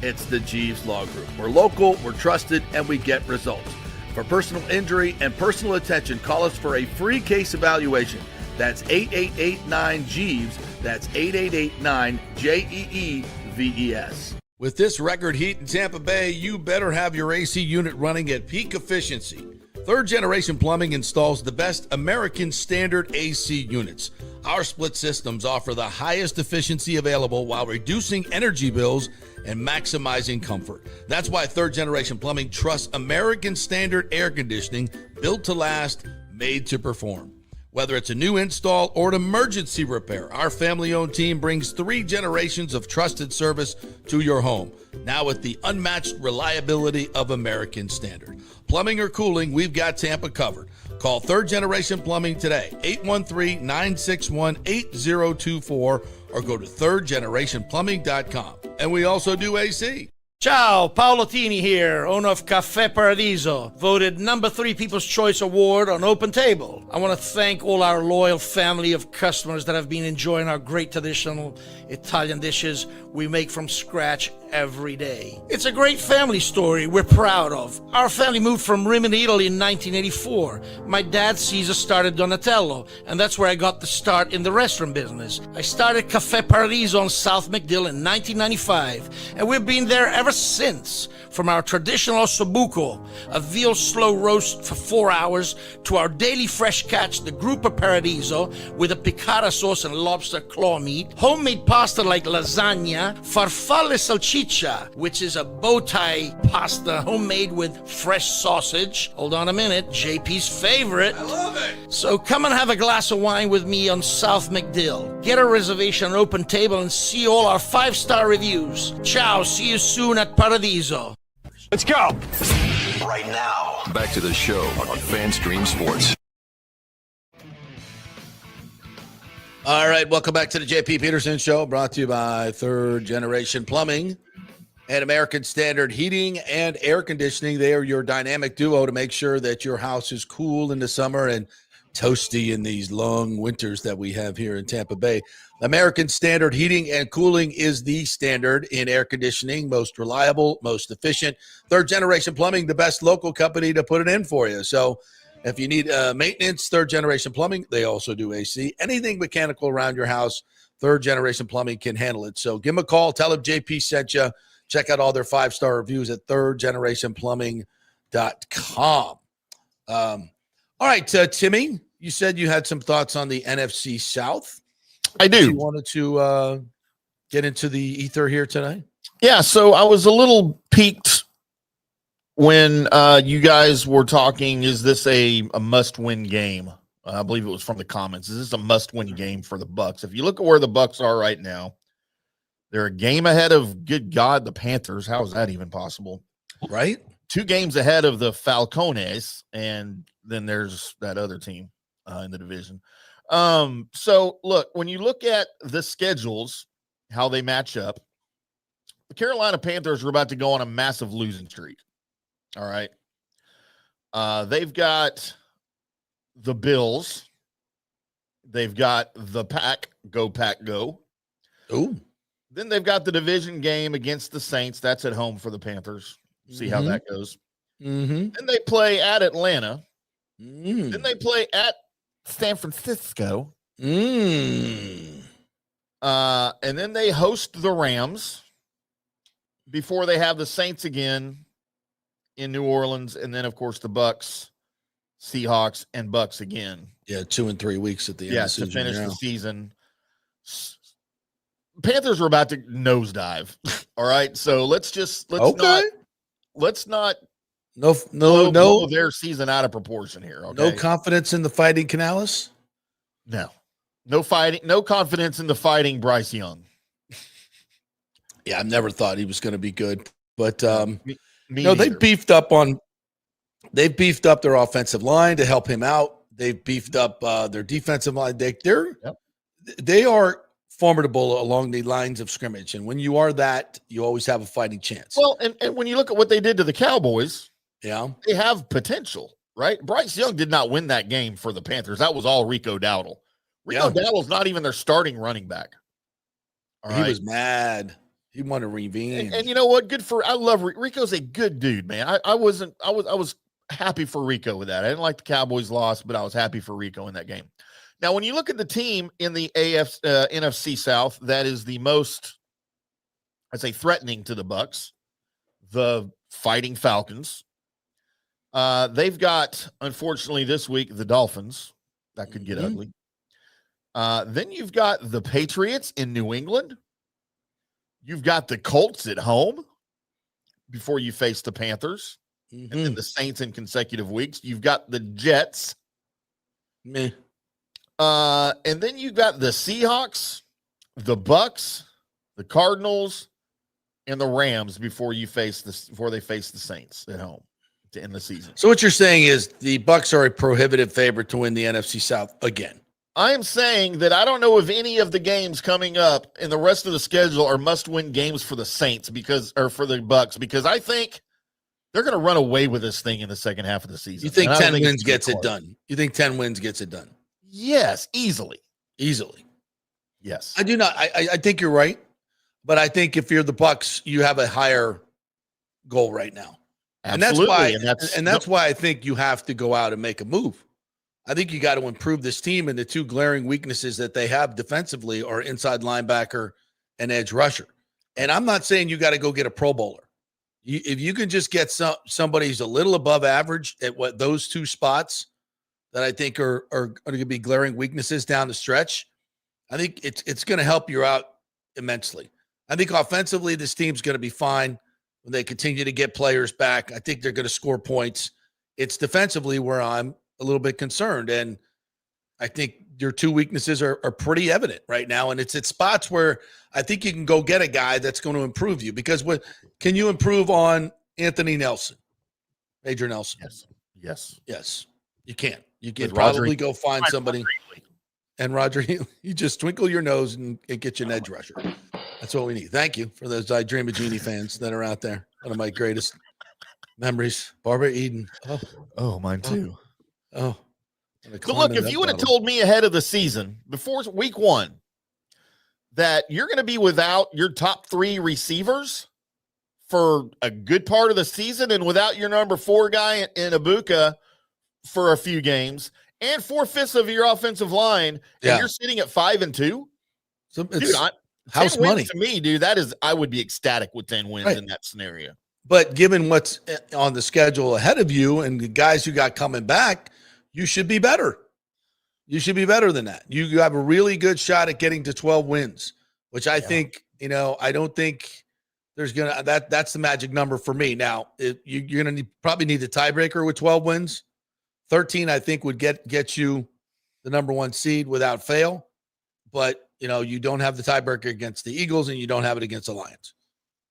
It's the Jeeves Law Group. We're local, we're trusted, and we get results. For personal injury and personal attention, call us for a free case evaluation. That's 8889-JEEVES. That's 8889-JEEVES. With this record heat in Tampa Bay, you better have your AC unit running at peak efficiency. Third Generation Plumbing installs the best American standard AC units. Our split systems offer the highest efficiency available while reducing energy bills and maximizing comfort. That's why Third Generation Plumbing trusts American standard air conditioning, built to last, made to perform. Whether it's a new install or an emergency repair, our family-owned team brings 3 generations of trusted service to your home, now with the unmatched reliability of American Standard. Plumbing or cooling, we've got Tampa covered. Call Third Generation Plumbing today, 813-961-8024, or go to thirdgenerationplumbing.com. And we also do AC. Ciao, Paolo Tini here, owner of Caffè Paradiso, voted number 3 People's Choice Award on Open Table. I want to thank all our loyal family of customers that have been enjoying our great traditional Italian dishes we make from scratch every day. It's a great family story we're proud of. Our family moved from Rimini, Italy in 1984. My dad, Caesar, started Donatello, and that's where I got the start in the restaurant business. I started Caffè Paradiso on South McDill in 1995, and we've been there ever since. From our traditional ossobuco, a veal slow roast for 4 hours, to our daily fresh catch, the Gruppo Paradiso, with a piccata sauce and lobster claw meat, homemade pasta like lasagna, farfalle salchicha, which is a bow tie pasta homemade with fresh sausage. Hold on a minute, JP's favorite. I love it. So come and have a glass of wine with me on South McDill. Get a reservation on Open Table and see all our 5-star reviews. Ciao, see you soon at Paradiso. Let's go. Right now, back to the show on FanStream Sports. All right, welcome back to the JP Peterson Show, brought to you by Third Generation Plumbing and American Standard Heating and Air Conditioning. They are your dynamic duo to make sure that your house is cool in the summer and toasty in these long winters that we have here in Tampa Bay. American Standard Heating and Cooling is the standard in air conditioning, most reliable, most efficient. Third Generation Plumbing, the best local company to put it in for you. So if you need maintenance, Third Generation Plumbing, they also do AC. Anything mechanical around your house, Third Generation Plumbing can handle it. So give them a call. Tell them JP sent you. Check out all their 5-star reviews at thirdgenerationplumbing.com. All right, Timmy, you said you had some thoughts on the NFC South. I do. You wanted to get into the ether here tonight? Yeah, so I was a little piqued when you guys were talking. Is this a must-win game? I believe it was from the comments. Is this a must-win game for the Bucs? If you look at where the Bucs are right now, they're a game ahead of, good God, the Panthers. How is that even possible? Right? 2 games ahead of the Falcones, and then there's that other team in the division. So, look, when you look at the schedules, how they match up, the Carolina Panthers are about to go on a massive losing streak. All right. They've got the Bills. They've got the Pack, go. Ooh. Then they've got the division game against the Saints. That's at home for the Panthers. See how that goes. Mm-hmm. Then they play at Atlanta. Mm. Then they play at San Francisco. Mm. And then they host the Rams before they have the Saints again in New Orleans. And then, of course, the Bucs, Seahawks, and Bucs again. Yeah, 2 and 3 weeks at the end of the season. To finish the season. Panthers are about to nosedive. All right. So let's not blow their season out of proportion here. Okay? No confidence in the Fighting Canales? No confidence in the Fighting Bryce Young. Yeah, I've never thought he was going to be good. But Me they've beefed up their offensive line to help him out. They've beefed up their defensive line. They are formidable along the lines of scrimmage. And when you are that, you always have a fighting chance. Well, and when you look at what they did to the Cowboys, they have potential, right? Bryce Young did not win that game for the Panthers. That was all Rico Dowdle. Dowdle's not even their starting running back. He was mad. He wanted revenge. And you know what? I love Rico's a good dude, man. I was happy for Rico with that. I didn't like the Cowboys loss, but I was happy for Rico in that game. Now, when you look at the team in the NFC South, that is the most, I'd say, threatening to the Bucs, the Fighting Falcons. They've got, unfortunately, this week, the Dolphins. That could get ugly. Then you've got the Patriots in New England. You've got the Colts at home before you face the Panthers. And then the Saints in consecutive weeks. You've got the Jets. Meh. And then you've got the Seahawks, the Bucs, the Cardinals, and the Rams before they face the Saints at home to end the season. So what you're saying is the Bucs are a prohibitive favorite to win the NFC South again. I am saying that I don't know if any of the games coming up in the rest of the schedule are must-win games for the Saints or for the Bucs, because I think they're going to run away with this thing in the second half of the season. You think 10 wins gets it done? You think 10 wins gets it done? Yes, easily. Yes. I do not. I think you're right, but I think if you're the Bucs, you have a higher goal right now. Absolutely. And that's why I think you have to go out and make a move. I think you got to improve this team, and the 2 glaring weaknesses that they have defensively are inside linebacker and edge rusher. And I'm not saying you got to go get a Pro Bowler. If you can just get somebody who's a little above average at what those 2 spots that I think are going to be glaring weaknesses down the stretch, I think it's going to help you out immensely. I think offensively, this team's going to be fine when they continue to get players back. I think they're going to score points. It's defensively where I'm a little bit concerned. And I think your 2 weaknesses are pretty evident right now. And it's at spots where I think you can go get a guy that's going to improve you, because can you improve on Anthony Nelson, Major Nelson? Yes, you can. You can probably go find somebody. And Roger, you just twinkle your nose and get you an edge rusher. That's what we need. Thank you for those I Dream of Genie fans that are out there. One of my greatest memories. Barbara Eden. Oh, mine too. Oh. But look, if you would have told me ahead of the season, before week 1, that you're going to be without your top 3 receivers for a good part of the season, and without your number 4 guy in Ibuka for a few games, and 4/5 of your offensive line, and you're sitting at 5-2, so dude, house money to me, dude. I would be ecstatic with 10 wins in that scenario. But given what's on the schedule ahead of you and the guys you got coming back, you should be better. You should be better than that. You have a really good shot at getting to 12 wins, which I think, I don't think that's the magic number for me. Now, you're going to probably need the tiebreaker with 12 wins. 13, I think, would get you the number 1 seed without fail. But, you don't have the tiebreaker against the Eagles and you don't have it against the Lions.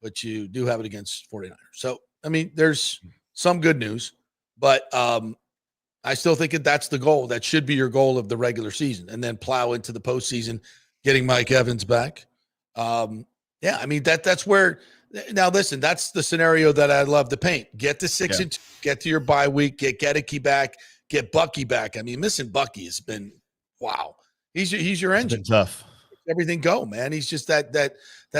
But you do have it against 49ers. So, I mean, there's some good news. But I still think that's the goal. That should be your goal of the regular season. And then plow into the postseason, getting Mike Evans back. Yeah, I mean, that's where – now, listen, that's the scenario that I love to paint. Get to 6-2, get to your bye week, get Gedeke back, get Bucky back. I mean, missing Bucky has been – wow. He's your engine. It's been tough. Everything go, man. He's just that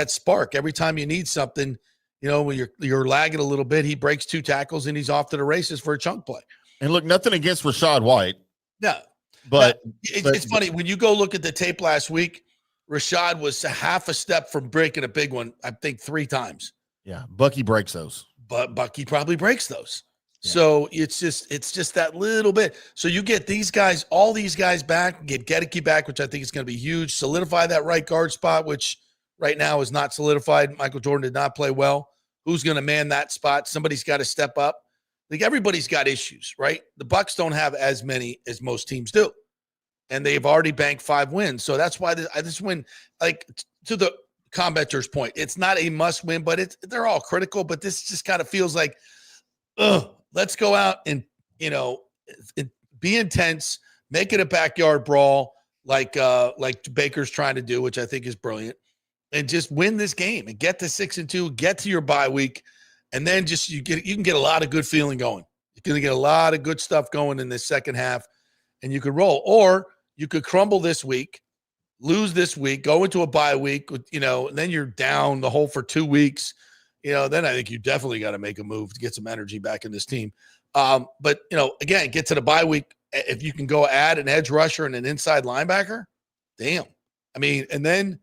spark. Every time you need something, when you're lagging a little bit, he breaks 2 tackles and he's off to the races for a chunk play. And look, nothing against Rachaad White. Yeah. But it's funny. When you go look at the tape last week, Rachaad was a half a step from breaking a big one, I think 3 times. Yeah, Bucky breaks those. But Bucky probably breaks those. Yeah. So it's just that little bit. So you get all these guys back, get Gedeke back, which I think is going to be huge. Solidify that right guard spot, which right now is not solidified. Michael Jordan did not play well. Who's going to man that spot? Somebody's got to step up. Like, everybody's got issues, right? The Bucs don't have as many as most teams do. And they've already banked 5 wins. So that's why this win, like, to the commenter's point, it's not a must win, but they're all critical. But this just kind of feels like, let's go out and, be intense, make it a backyard brawl like Baker's trying to do, which I think is brilliant, and just win this game and get to 6-2, get to your bye week. And then you can get a lot of good feeling going. You're going to get a lot of good stuff going in this second half, and you could roll. Or you could crumble this week, lose this week, go into a bye week, and then you're down the hole for 2 weeks. Then I think you definitely got to make a move to get some energy back in this team. But, again, get to the bye week. If you can go add an edge rusher and an inside linebacker, damn. I mean, and then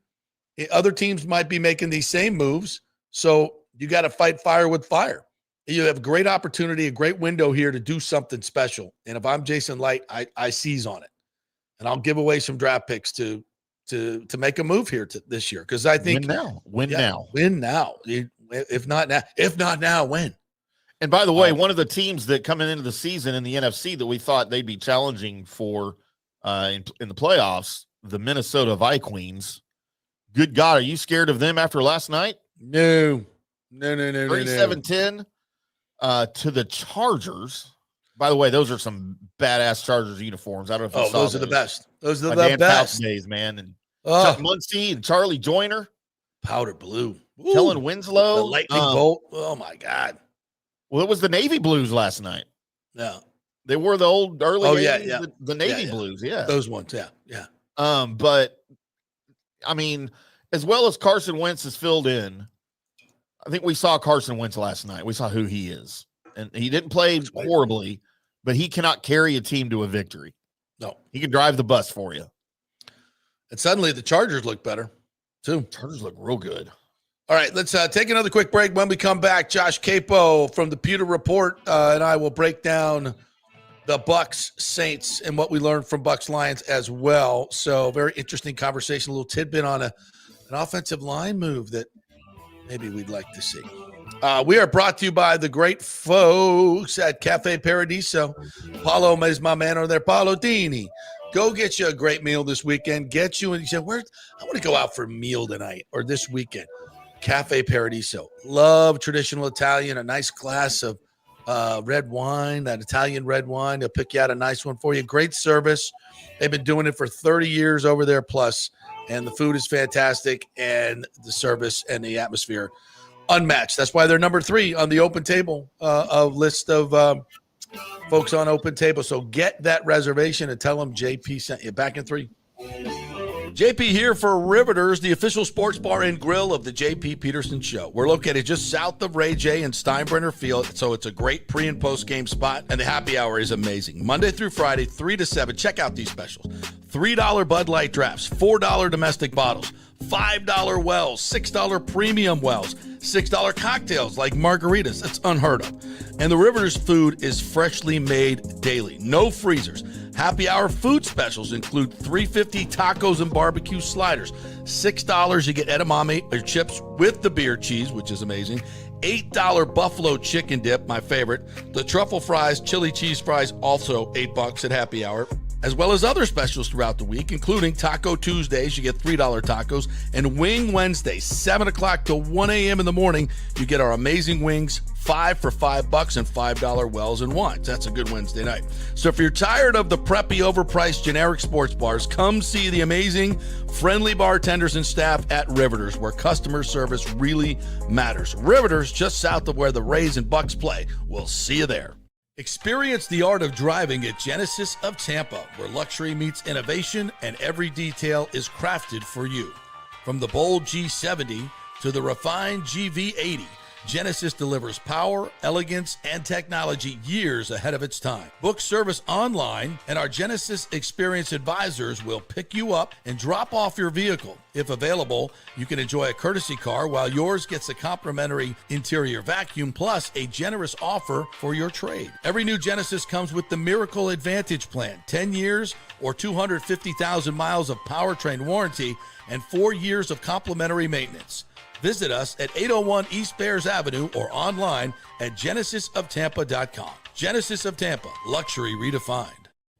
other teams might be making these same moves. So you got to fight fire with fire. You have a great opportunity, a great window here to do something special. And if I'm Jason Light, I seize on it. And I'll give away some draft picks to make a move here this year. Because I think win now. If not now, when? And by the way, one of the teams that coming into the season in the NFC that we thought they'd be challenging for in the playoffs, the Minnesota Vikings. Good God, are you scared of them after last night? No. 37-10 to the Chargers. By the way, those are some badass Chargers uniforms. I don't know if you saw those are the best. Those are My the best days, man. And Chuck Muncie and Charlie Joyner, powder blue, Kellen Winslow, the lightning bolt. Oh my God! Well, it was the Navy Blues last night. Yeah, they wore the old early. Yeah. The Navy Blues. Yeah, those ones. Yeah. But I mean, as well as Carson Wentz is filled in, I think we saw Carson Wentz last night. We saw who he is, and he didn't play horribly, but he cannot carry a team to a victory. No, he can drive the bus for you. And suddenly the Chargers look better, too. Chargers look real good. All right, let's take another quick break. When we come back, Josh Queipo from the Pewter Report and I will break down the Bucs Saints and what we learned from Bucs Lions as well. So very interesting conversation, a little tidbit on an offensive line move that maybe we'd like to see. We are brought to you by the great folks at Cafe Paradiso. Paulo is my man over there, Paulo Dini. Go get you a great meal this weekend. Get you, and you say, I want to go out for a meal tonight or this weekend. Cafe Paradiso. Love traditional Italian, a nice glass of red wine, that Italian red wine. They'll pick you out a nice one for you. Great service. They've been doing it for 30 years over there plus, and the food is fantastic, and the service and the atmosphere unmatched. That's why they're number 3 on the Open Table list of folks on Open Table. So get that reservation and tell them JP sent you. Back in 3. JP here for Riveters, the official sports bar and grill of the JP Peterson Show. We're located just south of Ray J and Steinbrenner Field, so it's a great pre- and post-game spot, and the happy hour is amazing. Monday through Friday, 3 to 7. Check out these specials. $3 Bud Light drafts, $4 domestic bottles, $5 wells, $6 premium wells, $6 cocktails like margaritas. That's unheard of. And the Riveters food is freshly made daily. No freezers. Happy hour food specials include $3.50 tacos and barbecue sliders. $6 you get edamame or chips with the beer cheese, which is amazing. $8 buffalo chicken dip, my favorite. The truffle fries, chili cheese fries, also $8 at happy hour, as well as other specials throughout the week, including Taco Tuesdays, you get $3 tacos, and Wing Wednesdays, 7 o'clock to 1 a.m. in the morning, you get our amazing wings, 5 for $5 and $5 wells and wines. That's a good Wednesday night. So if you're tired of the preppy, overpriced generic sports bars, come see the amazing, friendly bartenders and staff at Riveters, where customer service really matters. Riveters, just south of where the Rays and Bucs play. We'll see you there. Experience the art of driving at Genesis of Tampa, where luxury meets innovation and every detail is crafted for you. From the bold G70 to the refined GV80, Genesis delivers power, elegance, and technology years ahead of its time. Book service online, and our Genesis Experience Advisors will pick you up and drop off your vehicle. If available, you can enjoy a courtesy car while yours gets a complimentary interior vacuum plus a generous offer for your trade. Every new Genesis comes with the Miracle Advantage Plan, 10 years or 250,000 miles of powertrain warranty and 4 years of complimentary maintenance. Visit us at 801 East Bears Avenue or online at genesisoftampa.com. Genesis of Tampa, luxury redefined.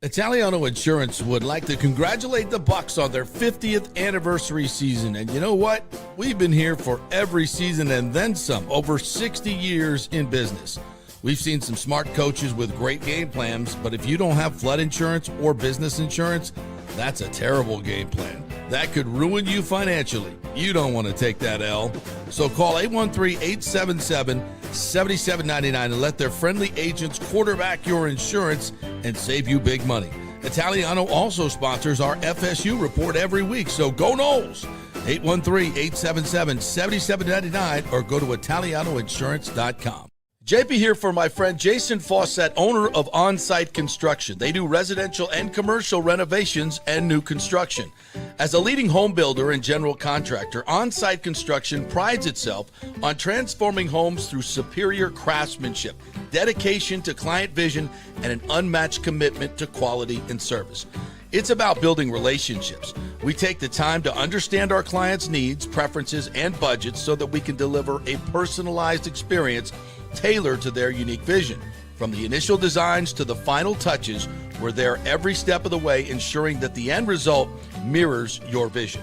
Italiano Insurance would like to congratulate the Bucs on their 50th anniversary season. And you know what? We've been here for every season and then some, over 60 years in business. We've seen some smart coaches with great game plans, but if you don't have flood insurance or business insurance, that's a terrible game plan. That could ruin you financially. You don't want to take that L. So call 813-877-7799 and let their friendly agents quarterback your insurance and save you big money. Italiano also sponsors our FSU report every week, so go Noles. 813-877-7799 or go to italianoinsurance.com. JP here for my friend Jason Fawcett, owner of On-Site Construction. They do residential and commercial renovations and new construction. As a leading home builder and general contractor, On-Site Construction prides itself on transforming homes through superior craftsmanship, dedication to client vision, and an unmatched commitment to quality and service. It's about building relationships. We take the time to understand our clients' needs, preferences, and budgets so that we can deliver a personalized experience tailored to their unique vision. From the initial designs to the final touches, we're there every step of the way, ensuring that the end result mirrors your vision.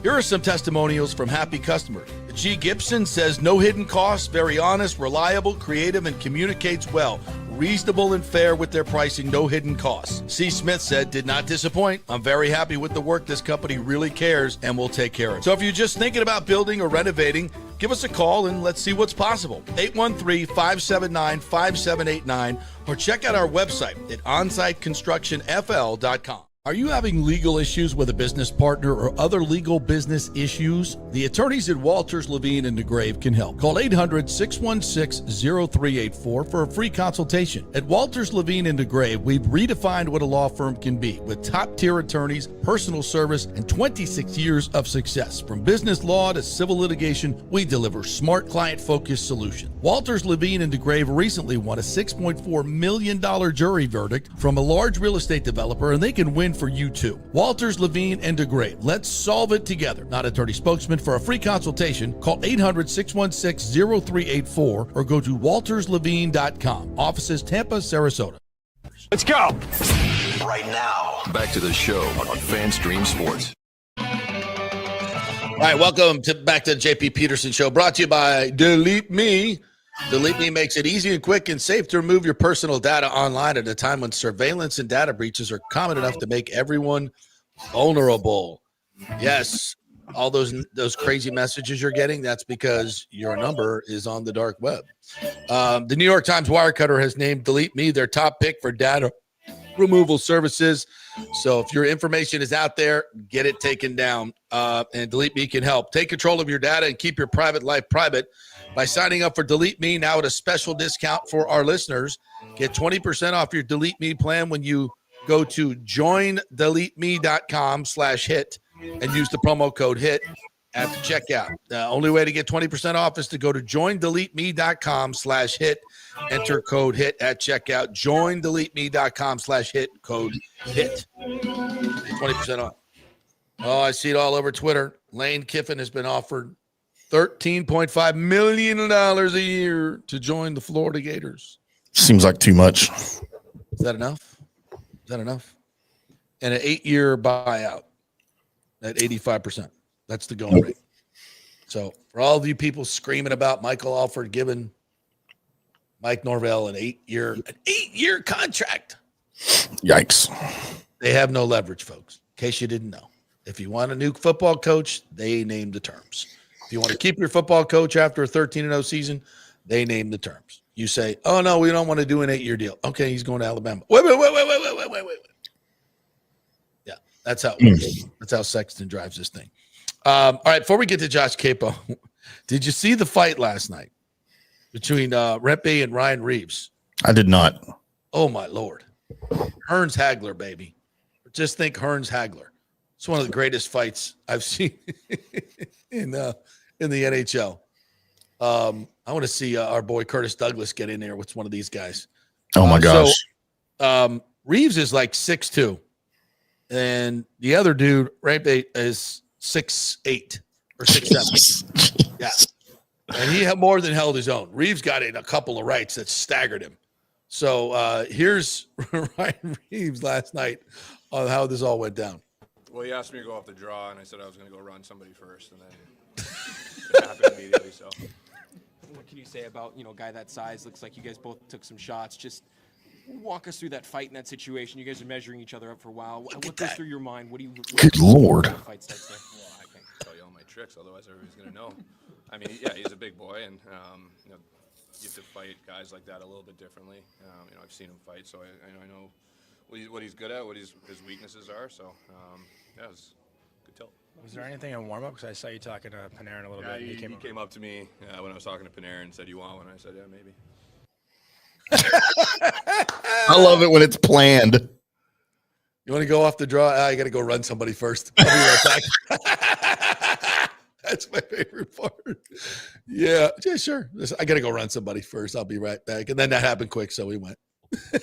Here are some testimonials from happy customers. G. Gibson says, no hidden costs, very honest, reliable, creative, and communicates well. Reasonable and fair with their pricing, no hidden costs. C. Smith said, did not disappoint. I'm very happy with the work. This company really cares and will take care of it. So if you're just thinking about building or renovating, give us a call and let's see what's possible. 813-579-5789 or check out our website at onsiteconstructionfl.com. Are you having legal issues with a business partner or other legal business issues? The attorneys at Walters, Levine & DeGrave can help. Call 800-616-0384 for a free consultation. At Walters, Levine & DeGrave, we've redefined what a law firm can be with top-tier attorneys, personal service, and 26 years of success. From business law to civil litigation, we deliver smart, client-focused solutions. Walters, Levine & DeGrave recently won a $6.4 million jury verdict from a large real estate developer, and they can win for you too. Walters, Levine & DeGrave. Let's solve it together. Not attorney spokesman. For a free consultation, call 800-616-0384 or go to walterslevine.com. Offices Tampa, Sarasota. Let's go. Right now, back to the show on FanStream Sports. All right, welcome back to the JP Peterson Show, brought to you by Delete Me. Delete Me makes it easy and quick and safe to remove your personal data online at a time when surveillance and data breaches are common enough to make everyone vulnerable. Yes, all those crazy messages you're getting, that's because your number is on the dark web. The New York Times Wirecutter has named Delete Me their top pick for data removal services. So if your information is out there, get it taken down, and Delete Me can help. Take control of your data and keep your private life private by signing up for Delete Me now at a special discount for our listeners. Get 20% off your Delete Me plan when you go to joindeleteme.com/hit and use the promo code HIT at the checkout. The only way to get 20% off is to go to joindeleteme.com/hit, enter code HIT at checkout. Joindeleteme.com/hit, code HIT. 20% off. Oh, I see it all over Twitter. Lane Kiffin has been offered $13.5 million a year to join the Florida Gators. Seems like too much. Is that enough? And an 8-year buyout at 85%. That's the going rate. So for all of you people screaming about Michael Alford giving Mike Norvell an 8-year contract. Yikes. They have no leverage, folks, in case you didn't know. If you want a new football coach, they name the terms. If you want to keep your football coach after a 13-0 season, they name the terms. You say, oh, no, we don't want to do an 8-year deal. Okay, he's going to Alabama. Wait. Yeah, that's how it works. That's how Sexton drives this thing. All right, before we get to Josh Queipo, did you see the fight last night between Rempe and Ryan Reeves? I did not. Oh, my Lord. Hearns Hagler, baby. Just think Hearns Hagler. It's one of the greatest fights I've seen in the NHL. I want to see our boy Curtis Douglas get in there with one of these guys. Oh, my gosh. So, Reeves is like 6'2", and the other dude, Rempe, is 6'8" or 6'7". Yeah. And he had more than held his own. Reeves got in a couple of rights that staggered him. So here's Ryan Reeves last night on how this all went down. Well, he asked me to go off the draw, and I said I was going to go run somebody first, and then it happened immediately. So, what can you say about a guy that size? Looks like you guys both took some shots. Just walk us through that fight in that situation. You guys are measuring each other up for a while. What goes through your mind? What do you? Good Lord. Fight starts there? Well, I can't tell you all my tricks, otherwise everybody's going to know. I mean, yeah, he's a big boy, and you have to fight guys like that a little bit differently. I've seen him fight, so I know what he's good at, what his weaknesses are. So, yeah, it was good tilt. Was there anything in warm-up? Because I saw you talking to Panarin a little bit. He came up to me when I was talking to Panarin and said, "You want one?" I said, "Yeah, maybe." I love it when it's planned. You want to go off the draw? I got to go run somebody first. I'll be right back. That's my favorite part. Yeah, sure. I got to go run somebody first. I'll be right back. And then that happened quick, so we went. And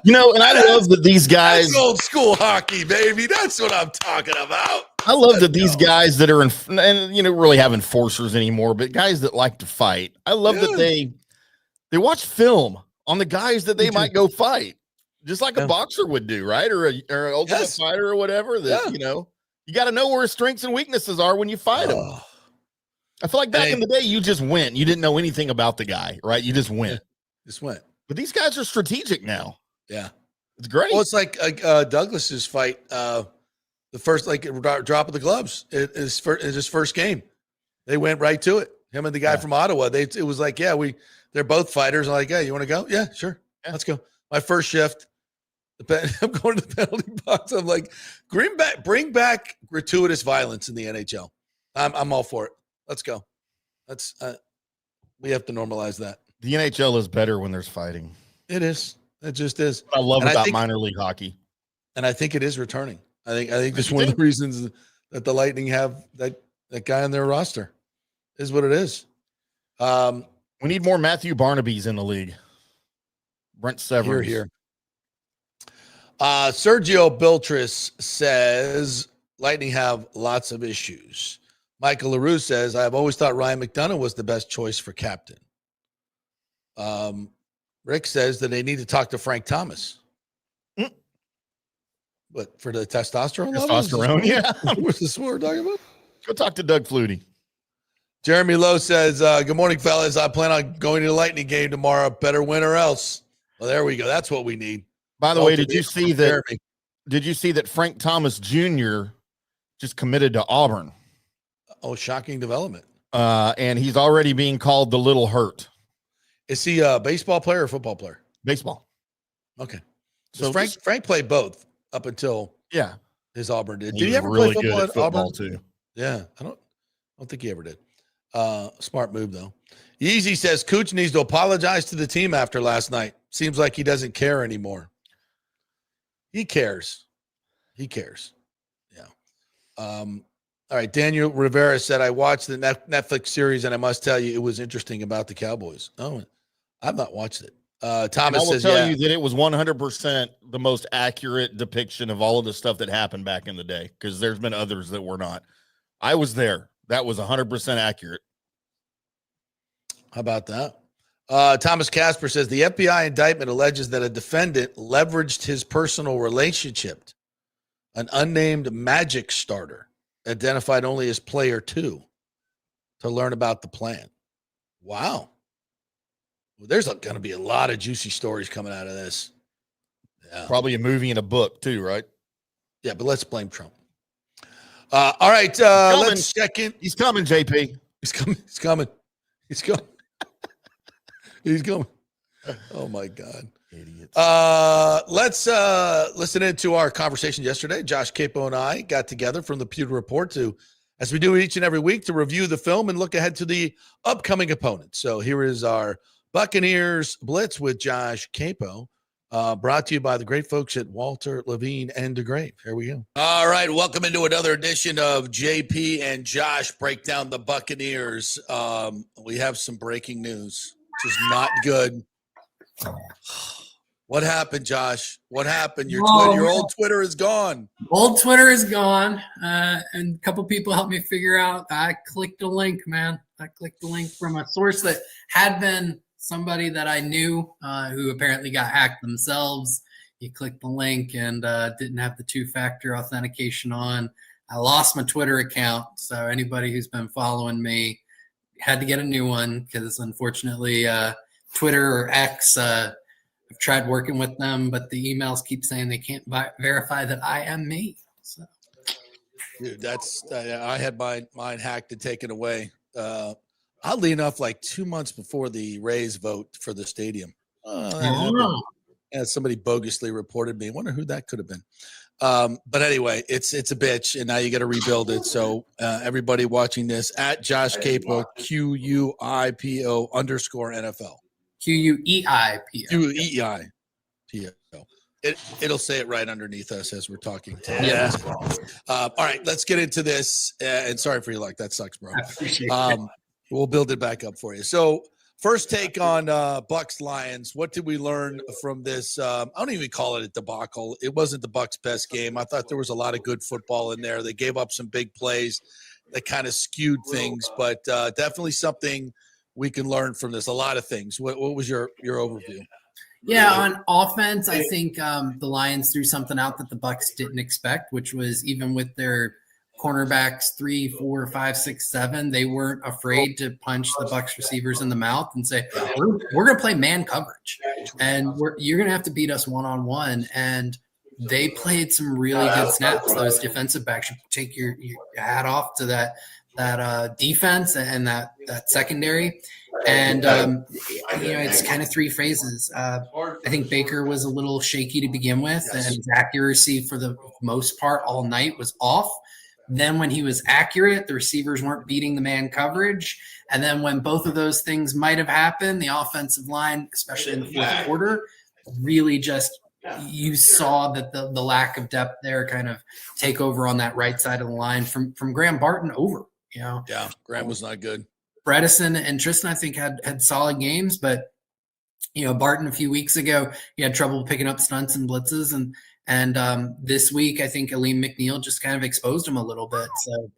I love that these guys. That's old school hockey, baby. That's what I'm talking about. I love that these guys that are really have enforcers anymore, but guys that like to fight. I love that they watch film on the guys that they might go fight, just like a boxer would do, right? Or an ultimate fighter or whatever. That you got to know where his strengths and weaknesses are when you fight him. I feel like back in the day, you just went. You didn't know anything about the guy, right? You just went. Just went. But these guys are strategic now. Yeah. It's great. Well, it's like Douglas's fight, the first drop of the gloves. His first game. They went right to it. Him and the guy from Ottawa. It was like, they're both fighters. I'm like, yeah, you want to go? Yeah, sure. Yeah. Let's go. My first shift, I'm going to the penalty box. I'm like, bring back gratuitous violence in the NHL. I'm all for it. Let's go. We have to normalize that. The NHL is better when there's fighting. It is. It just is. What I love about minor league hockey. And I think it is returning. I think just one of the reasons that the Lightning have that guy on their roster is what it is. We need more Matthew Barnabys in the league. Brent Severance. Here. Sergio Biltris says Lightning have lots of issues. Michael LaRue says, I've always thought Ryan McDonough was the best choice for captain. Rick says that they need to talk to Frank Thomas. But for the testosterone levels? Yeah. What's this what we're talking about? Go talk to Doug Flutie. Jeremy Lowe says, good morning, fellas. I plan on going to the Lightning game tomorrow. Better win or else. Well, there we go. That's what we need. By the way, did you see that Frank Thomas Jr. just committed to Auburn? Oh, shocking development. And he's already being called the Little Hurt. Is he a baseball player or football player? Baseball. Okay. So Frank played both up until his Auburn did. Did he ever really play football good at football Auburn too? Yeah, I don't think he ever did. Smart move though. Yeezy says Cooch needs to apologize to the team after last night. Seems like he doesn't care anymore. He cares. He cares. Yeah. All right. Daniel Rivera said, I watched the Netflix series, and I must tell you, it was interesting about the Cowboys. Oh, I've not watched it. Thomas I will says, tell you that it was 100% the most accurate depiction of all of the stuff that happened back in the day, because there's been others that were not. I was there. That was 100% accurate. How about that? Thomas Casper says, the FBI indictment alleges that a defendant leveraged his personal relationship, an unnamed magic starter, identified only as player 2, to learn about the plan. Wow. Well, there's going to be a lot of juicy stories coming out of this. Yeah. Probably a movie and a book too, right? Yeah, but let's blame Trump. All right, let's check in. He's coming, JP. He's coming. He's coming. He's coming. He's coming. Oh my God. Idiots. Let's listen into our conversation yesterday. Josh Queipo and I got together from the Pewter Report to, as we do each and every week, to review the film and look ahead to the upcoming opponents. So here is our Buccaneers Blitz with Josh Queipo, brought to you by the great folks at Walter, Levine, and DeGrave. Here we go. All right, welcome into another edition of JP and Josh Break Down the Buccaneers. We have some breaking news, which is not good. What happened, Josh? What happened? Your old Twitter is gone. Old Twitter is gone, and a couple people helped me figure out. I clicked a link, man. I clicked the link from a source that had been somebody that I knew who apparently got hacked themselves. You clicked the link and didn't have the 2-factor authentication on. I lost my Twitter account, so anybody who's been following me had to get a new one because unfortunately Twitter or X, I've tried working with them, but the emails keep saying they can't verify that I am me. So, dude, that's I had mine hacked and taken away. Oddly enough, like 2 months before the Rays vote for the stadium. Somebody bogusly reported me. I wonder who that could have been. But anyway, it's a bitch, and now you got to rebuild it. So everybody watching this, at Josh Queipo, QUIPO _NFL. QUEIPO. QEIPO. It'll say it right underneath us as we're talking. Yeah. All right, let's get into this. And sorry for your luck. That sucks, bro. I appreciate it. We'll build it back up for you. So first take on Bucs Lions. What did we learn from this? I don't even call it a debacle. It wasn't the Bucs' best game. I thought there was a lot of good football in there. They gave up some big plays that kind of skewed things, but definitely something we can learn from this. A lot of things. What was your overview? Yeah, on offense, I think the Lions threw something out that the Bucs didn't expect, which was even with their cornerbacks 3, 4, 5, 6, 7, they weren't afraid to punch the Bucs receivers in the mouth and say, we're going to play man coverage, and you're going to have to beat us one-on-one. And they played some really good snaps. Those defensive backs, you take your hat off to that defense and that secondary. And, it's kind of 3 phases. I think Baker was a little shaky to begin with, and his accuracy for the most part all night was off. Then when he was accurate, the receivers weren't beating the man coverage. And then when both of those things might have happened, the offensive line, especially in the fourth quarter, really just you saw that the lack of depth there kind of take over on that right side of the line from Graham Barton over. Yeah, Graham was not good. Bredesen and Tristan, I think, had solid games, but Barton a few weeks ago, he had trouble picking up stunts and blitzes, and this week, I think Aleem McNeil just kind of exposed him a little bit. So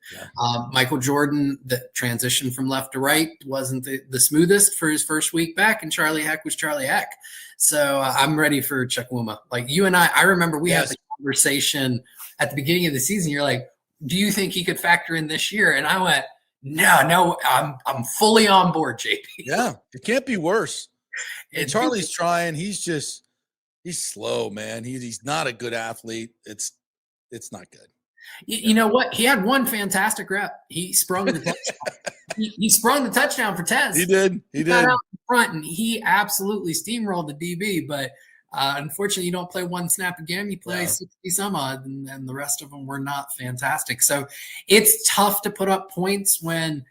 Michael Jordan, the transition from left to right wasn't the smoothest for his first week back, and Charlie Heck was Charlie Heck. So I'm ready for Chukwuma. Like you and I remember we had the conversation at the beginning of the season. You're like, do you think he could factor in this year? And I went, no, I'm fully on board, JP. Yeah, it can't be worse. And Charlie's trying. He's slow, man. He's not a good athlete. It's not good. You know what? He had one fantastic rep. He sprung the touchdown. he sprung the touchdown for Tez. He did. He did. Got out in front, and he absolutely steamrolled the DB. But unfortunately, you don't play one snap again. You play 60 some odd, and the rest of them were not fantastic. So it's tough to put up points when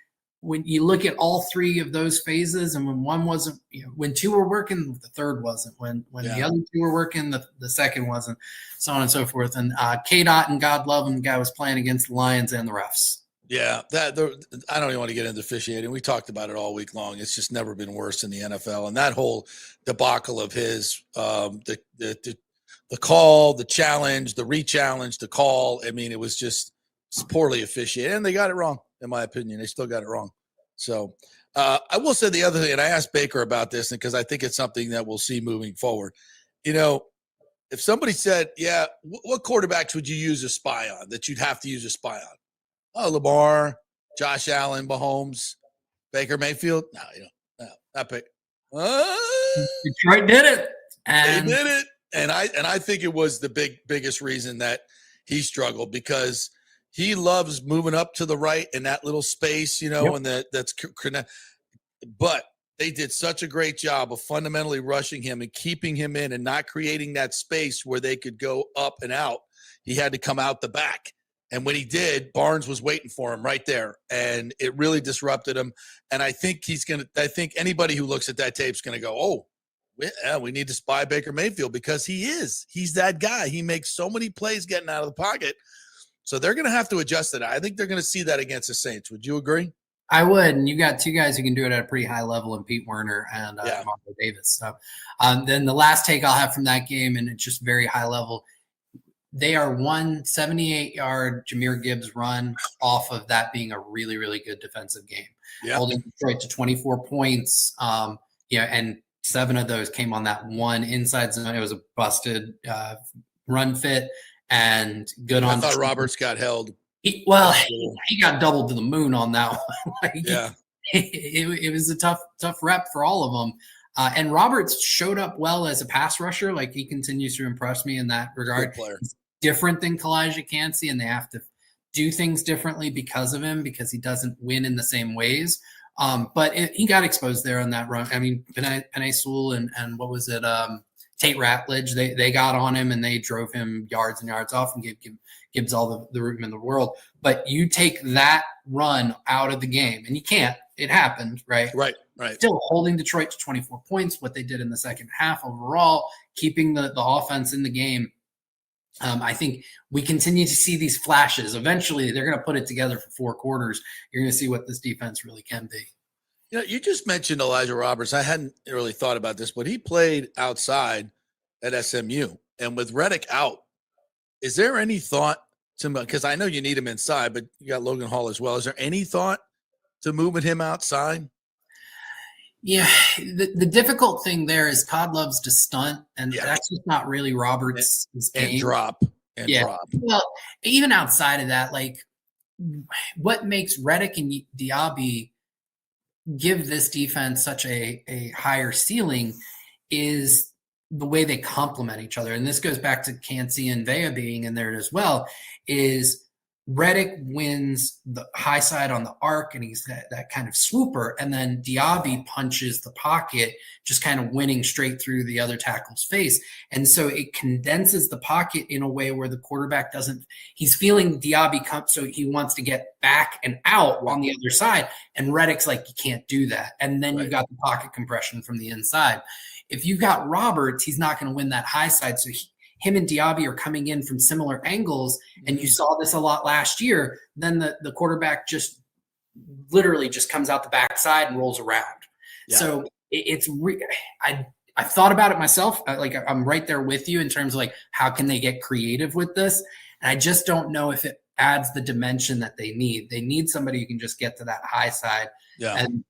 when you look at all three of those phases, and when one wasn't, when two were working, the third wasn't. When the other two were working, the second wasn't, so on and so forth. And K-Dot, and God love him, the guy was playing against the Lions and the refs. Yeah, I don't even want to get into officiating. We talked about it all week long. It's just never been worse in the NFL. And that whole debacle of his, the call, the challenge, the re-challenge, the call. I mean, it was just poorly officiated, and they got it wrong. In my opinion, they still got it wrong. So I will say the other thing, and I asked Baker about this because I think it's something that we'll see moving forward. If somebody said, yeah, what quarterbacks would you use a spy on that you'd have to use a spy on? Oh, Lamar, Josh Allen, Mahomes, Baker Mayfield. No, not Baker. Detroit did it. They did it. And I think it was the biggest reason that he struggled, because he loves moving up to the right in that little space, and that's but they did such a great job of fundamentally rushing him and keeping him in and not creating that space where they could go up and out. He had to come out the back. And when he did, Barnes was waiting for him right there, and it really disrupted him. And I think I think anybody who looks at that tape is going to go, oh, we need to spy Baker Mayfield, because he's that guy. He makes so many plays getting out of the pocket. So they're going to have to adjust to that. I think they're going to see that against the Saints. Would you agree? I would. And you got two guys who can do it at a pretty high level, in Pete Werner and Marco Davis. So then the last take I'll have from that game, and it's just very high level. They are 178-yard Jahmyr Gibbs run off of that being a really, really good defensive game. Yep. Holding Detroit to 24 points. And 7 of those came on that one inside zone. It was a busted run fit. And good on. I thought Roberts got held. He got doubled to the moon on that one. It was a tough rep for all of them. And Roberts showed up well as a pass rusher. Like, he continues to impress me in that regard. He's different than Kalijah Kancey, and they have to do things differently because of him, because he doesn't win in the same ways. But he got exposed there on that run. I mean, Penei Sewell and what was it? Tate Ratledge, they got on him and they drove him yards and yards off and gave Gibbs all the room in the world. But you take that run out of the game, and you can't. It happened, right? Right. Still holding Detroit to 24 points, what they did in the second half overall, keeping the offense in the game. I think we continue to see these flashes. Eventually, they're going to put it together for 4 quarters. You're going to see what this defense really can be. You just mentioned Elijah Roberts. I hadn't really thought about this, but he played outside at SMU. And with Reddick out, is there any thought to – because I know you need him inside, but you got Logan Hall as well. Is there any thought to moving him outside? Yeah, the difficult thing there is Todd loves to stunt, and that's just not really Roberts' game. And drop. Well, even outside of that, like, what makes Reddick and Diaby give this defense such a higher ceiling is the way they complement each other. And this goes back to Kancey and Vea being in there as well, is Reddick wins the high side on the arc, and he's that kind of swooper. And then Diaby punches the pocket, just kind of winning straight through the other tackle's face. And so it condenses the pocket in a way where the quarterback he's feeling Diaby come, so he wants to get back and out on the other side. And Reddick's like, you can't do that. And then you've got the pocket compression from the inside. If you've got Roberts, he's not going to win that high side. So him and Diaby are coming in from similar angles, and you saw this a lot last year. Then the quarterback just literally just comes out the backside and rolls around. Yeah. So I've thought about it myself. I'm right there with you in terms of, like, how can they get creative with this? And I just don't know if it adds the dimension that they need. They need somebody who can just get to that high side. Yeah. And,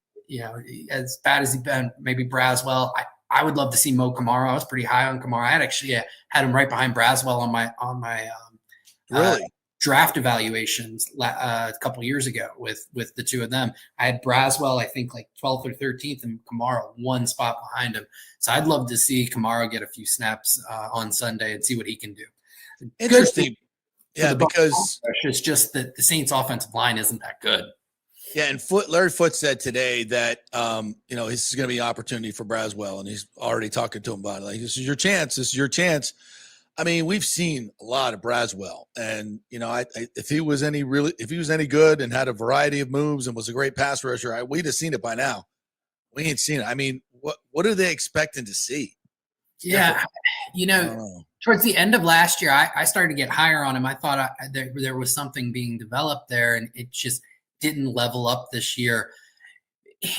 as bad as he's been, maybe Braswell, I would love to see Mo Kamara. I was pretty high on Kamara. I had actually had him right behind Braswell on my draft evaluations a couple years ago with the two of them. I had Braswell, I think, like 12th or 13th, and Kamara one spot behind him. So I'd love to see Kamara get a few snaps on Sunday and see what he can do. Interesting. Yeah, because it's just that the Saints' offensive line isn't that good. Yeah, and Larry Foote said today that this is going to be an opportunity for Braswell, and he's already talking to him about it. Like, this is your chance. I mean, we've seen a lot of Braswell, and if he was any good and had a variety of moves and was a great pass rusher, we'd have seen it by now. We ain't seen it. I mean, what are they expecting to see? Yeah, towards the end of last year, I started to get higher on him. I thought there was something being developed there, and it just didn't level up this year.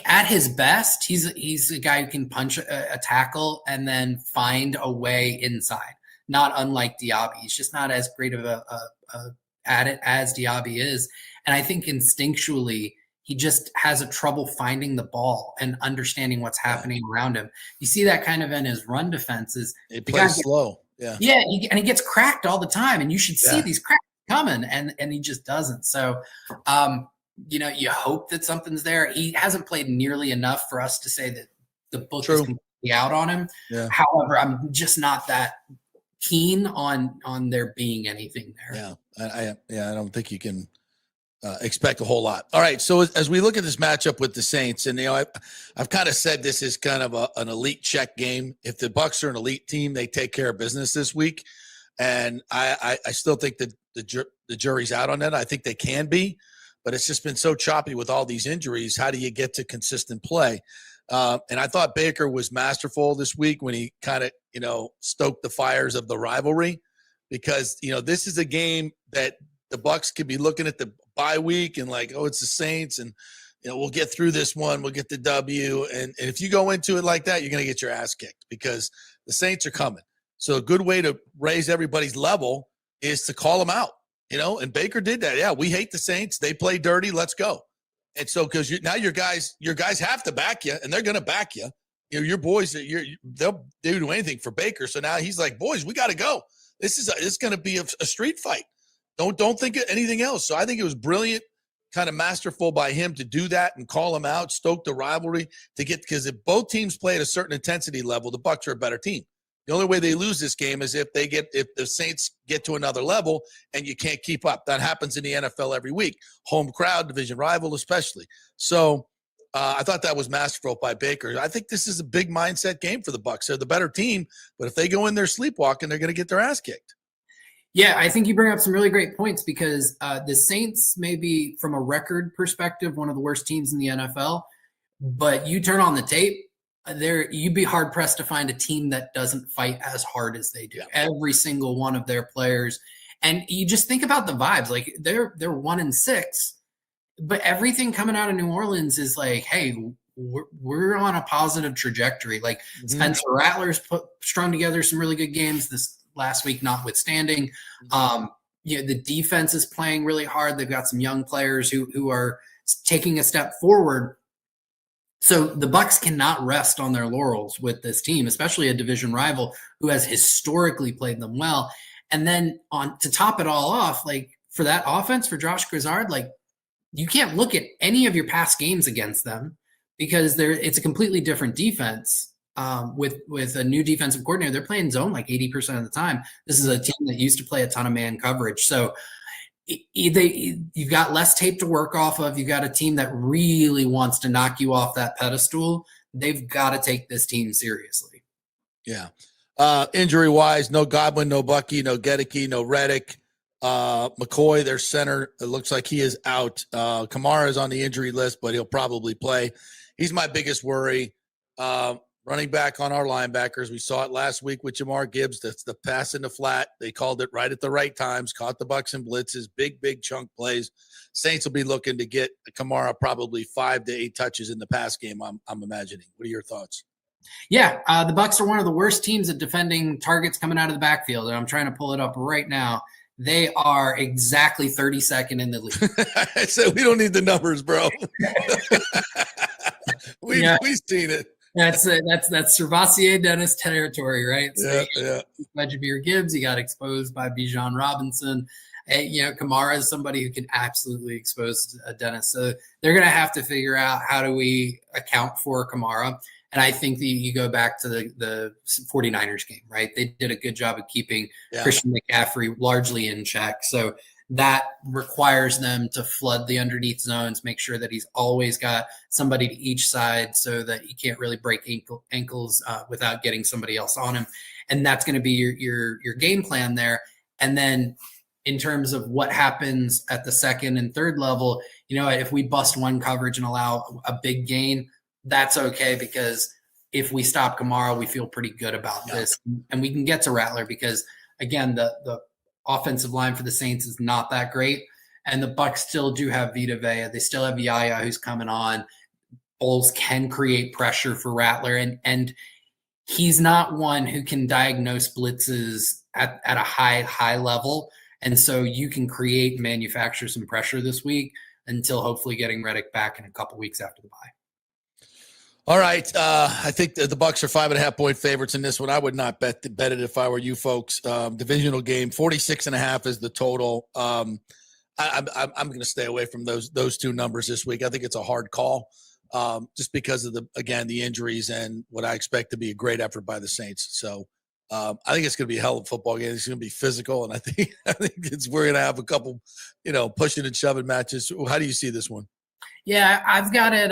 At his best, he's a guy who can punch a tackle and then find a way inside. Not unlike Diaby. He's just not as great of at it as Diaby is. And I think instinctually, he just has a trouble finding the ball and understanding what's happening around him. You see that kind of in his run defenses. It plays slow. Yeah. Yeah. And he gets cracked all the time. And you should see these cracks coming. And he just doesn't. So, you hope that something's there. He hasn't played nearly enough for us to say that the book is completely out on him. Yeah. However, I'm just not that keen on there being anything there. Yeah. I don't think you can expect a whole lot. All right. So as we look at this matchup with the Saints, and I've kind of said this is kind of an elite check game. If the Bucs are an elite team, they take care of business this week. And I still think that the jury's out on that. I think they can be, but it's just been so choppy with all these injuries. How do you get to consistent play? And I thought Baker was masterful this week when he kind of, stoked the fires of the rivalry, because, this is a game that the Bucs could be looking at the bye week and like, oh, it's the Saints, and, we'll get through this one. We'll get the W. And if you go into it like that, you're going to get your ass kicked because the Saints are coming. So a good way to raise everybody's level is to call them out, and Baker did that. Yeah, we hate the Saints. They play dirty. Let's go. And so, because now your guys have to back you, and they're going to back you. Your boys, they'll do anything for Baker. So now he's like, boys, we got to go. It's going to be a street fight. Don't think of anything else. So I think it was brilliant, kind of masterful by him to do that and call him out, stoke the rivalry because if both teams play at a certain intensity level, the Bucs are a better team. The only way they lose this game is if the Saints get to another level and you can't keep up. That happens in the NFL every week. Home crowd, division rival especially. So I thought that was masterful by Baker. I think this is a big mindset game for the Bucs. They're the better team, but if they go in there sleepwalking, they're going to get their ass kicked. Yeah, I think you bring up some really great points because the Saints may be, from a record perspective, one of the worst teams in the NFL, but you turn on the tape, you'd be hard pressed to find a team that doesn't fight as hard as they do. Yeah. Every single one of their players, and you just think about the vibes. Like they're 1-6, but everything coming out of New Orleans is like, hey, we're on a positive trajectory. Like Spencer Rattler's strung together some really good games this last week, notwithstanding. The defense is playing really hard. They've got some young players who are taking a step forward. So the Bucs cannot rest on their laurels with this team, especially a division rival who has historically played them well. And then to top it all off, like for that offense, for Josh Grizzard, like you can't look at any of your past games against them because it's a completely different defense. With a new defensive coordinator, they're playing zone like 80% of the time. This is a team that used to play a ton of man coverage. So you've got less tape to work off of. You've got a team that really wants to knock you off that pedestal. They've got to take this team seriously. Yeah. Injury-wise, no Godwin, no Bucky, no Gedeke, no Reddick. McCoy, their center, it looks like he is out. Kamara is on the injury list, but he'll probably play. He's my biggest worry. Running back on our linebackers. We saw it last week with Jamar Gibbs. That's the pass in the flat. They called it right at the right times, caught the Bucs in blitzes, big chunk plays. Saints will be looking to get Kamara probably 5 to 8 touches in the pass game, I'm imagining. What are your thoughts? Yeah, the Bucs are one of the worst teams at defending targets coming out of the backfield, and I'm trying to pull it up right now. They are exactly 32nd in the league. I said we don't need the numbers, bro. We've seen it. That's Servassier Dennis territory, right? So yeah. Jameer Gibbs, he got exposed by Bijan Robinson. Kamara is somebody who can absolutely expose Dennis. So they're going to have to figure out how do we account for Kamara. And I think that you go back to the 49ers game, right? They did a good job of keeping Christian McCaffrey largely in check. So that requires them to flood the underneath zones, make sure that he's always got somebody to each side so that he can't really break ankles without getting somebody else on him. And that's going to be your game plan there. And then in terms of what happens at the second and third level, if we bust one coverage and allow a big gain, that's okay, because if we stop Kamara, we feel pretty good about this, and we can get to Rattler because, again, the offensive line for the Saints is not that great, and the Bucs still do have Vita Vea. They still have Yaya who's coming on. Bowles can create pressure for Rattler, and he's not one who can diagnose blitzes at a high level, and so you can create and manufacture some pressure this week until hopefully getting Reddick back in a couple weeks after the bye. All right. I think the Bucs are 5.5-point favorites in this one. I would not bet it if I were you folks. Divisional game, 46.5 is the total. I'm going to stay away from those two numbers this week. I think it's a hard call, just because of the injuries and what I expect to be a great effort by the Saints. So I think it's going to be a hell of a football game. It's going to be physical, and I think we're going to have a couple, pushing and shoving matches. How do you see this one? Yeah, I've got it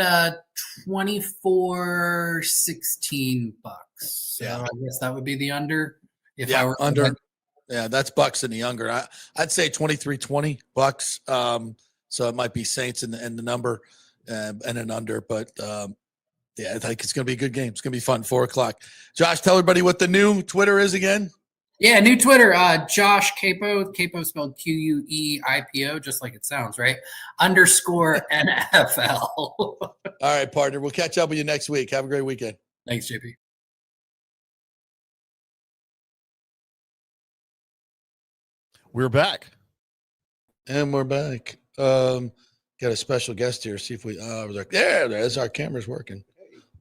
24-16 Bucs. So I guess that would be the under. If I were under. Yeah, that's Bucs in the under. I'd say 23-20 Bucs. So it might be Saints in the number and an under. But I think it's going to be a good game. It's going to be fun. 4:00. Josh, tell everybody what the new Twitter is again. Yeah, new Twitter, Josh Queipo, Queipo spelled Queipo, just like it sounds, right? _NFL. All right, partner. We'll catch up with you next week. Have a great weekend. Thanks, JP. We're back. And we're back. Got a special guest here. See if we I was like, there's our camera's working.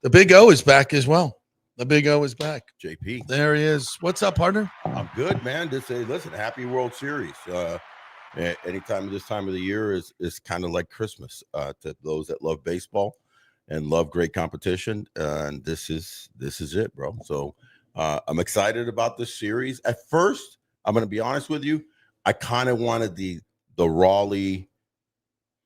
The Big O is back as well. The Big O is back. JP. There he is. What's up, partner? I'm good, man. Listen, happy World Series. Anytime this time of the year is kind of like Christmas to those that love baseball and love great competition. And this is it, bro. So I'm excited about this series. At first, I'm going to be honest with you, I kind of wanted the Raleigh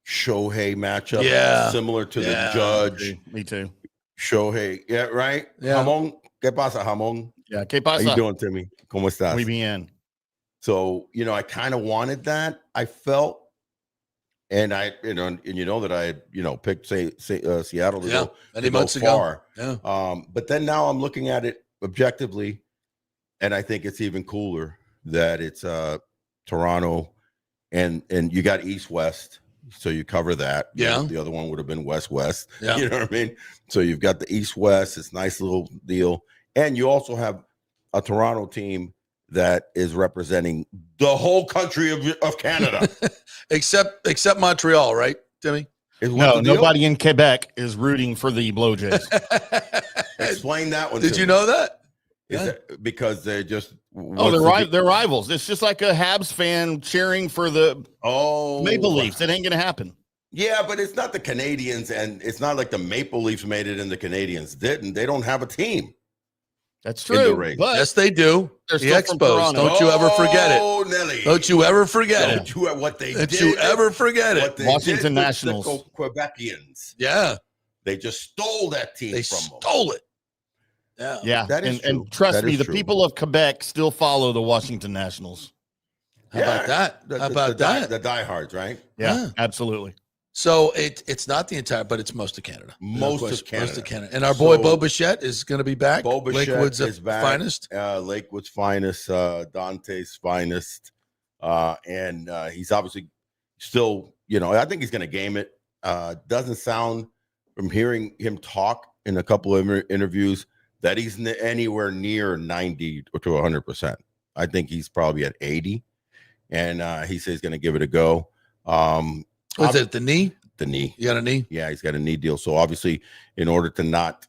Shohei matchup, similar to the Judge. Me too. Shohei, yeah, right. Yeah. Jamón, ¿qué pasa, Jamón? Yeah, ¿qué pasa? How you doing, Timmy? ¿Cómo estás? Muy bien. So, I kind of wanted that. I felt, and I, that I had, picked Seattle to go many months far. Ago. Yeah. But then now I'm looking at it objectively, and I think it's even cooler that it's Toronto, and you got East-West. So you cover that. Yeah. The other one would have been West-West. Yeah. You know what I mean? So you've got the East-West, this nice little deal. And you also have a Toronto team that is representing the whole country of Canada. except Montreal, right, Timmy? No, nobody in Quebec is rooting for the Blue Jays. Explain that one. Did you know that? Is that because they're just they're rivals. It's just like a Habs fan cheering for the Maple Leafs. It ain't gonna happen. Yeah, but it's not the Canadians, and it's not like the Maple Leafs made it and the Canadians didn't. They don't have a team. That's true. But yes, they do. The Expos. Don't you ever forget it. Oh, Nelly. Don't you ever forget it. Don't you you ever forget it. Washington Nationals. The Quebecians. Yeah. They just stole that team from them. Stole it. Yeah. That is true. And trust That me, is the true. people of Quebec still follow the Washington Nationals. How about that? How about that? The diehards, right? Yeah, absolutely. So it's not the entire, but it's most of Canada. Most of Canada. And our boy Bo Bichette is going to be back. Bo Bichette Lakewood's is back. finest. Lakewood's finest. Dante's finest. And he's obviously still, I think he's going to game it. Doesn't sound, from hearing him talk in a couple of interviews, that he's anywhere near 90 to 100%. I think he's probably at 80. And he says he's going to give it a go. Was it the knee? The knee. You got a knee? Yeah, he's got a knee deal. So obviously, in order to not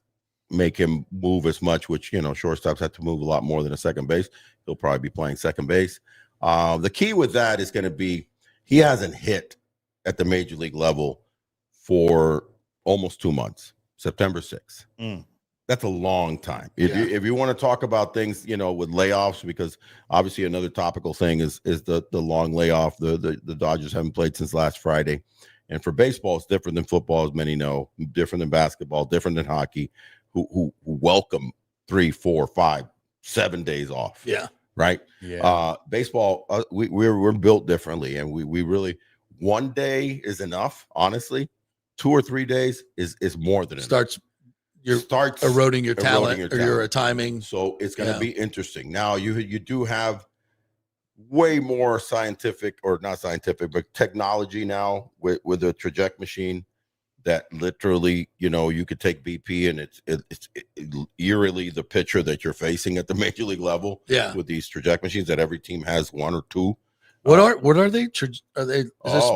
make him move as much, which, shortstops have to move a lot more than a second base, he'll probably be playing second base. The key with that is going to be he hasn't hit at the major league level for almost 2 months, September 6th. That's a long time. If you want to talk about things, with layoffs, because obviously another topical thing is the long layoff. The Dodgers haven't played since last Friday. And for baseball, it's different than football, as many know, different than basketball, different than hockey, who welcome 3, 4, 5, 7 days off. Yeah. Right. Yeah. Baseball, we're built differently, and we really, one day is enough. Honestly, 2 or 3 days is more than enough. Starts eroding your talent or your timing. So it's going to be interesting. Now you do have way more scientific, or not scientific, but technology now with the trajectory machine that literally, you could take BP and it's eerily the pitcher that you're facing at the major league level. Yeah. With these trajectory machines that every team has 1 or 2. What are they? Are they?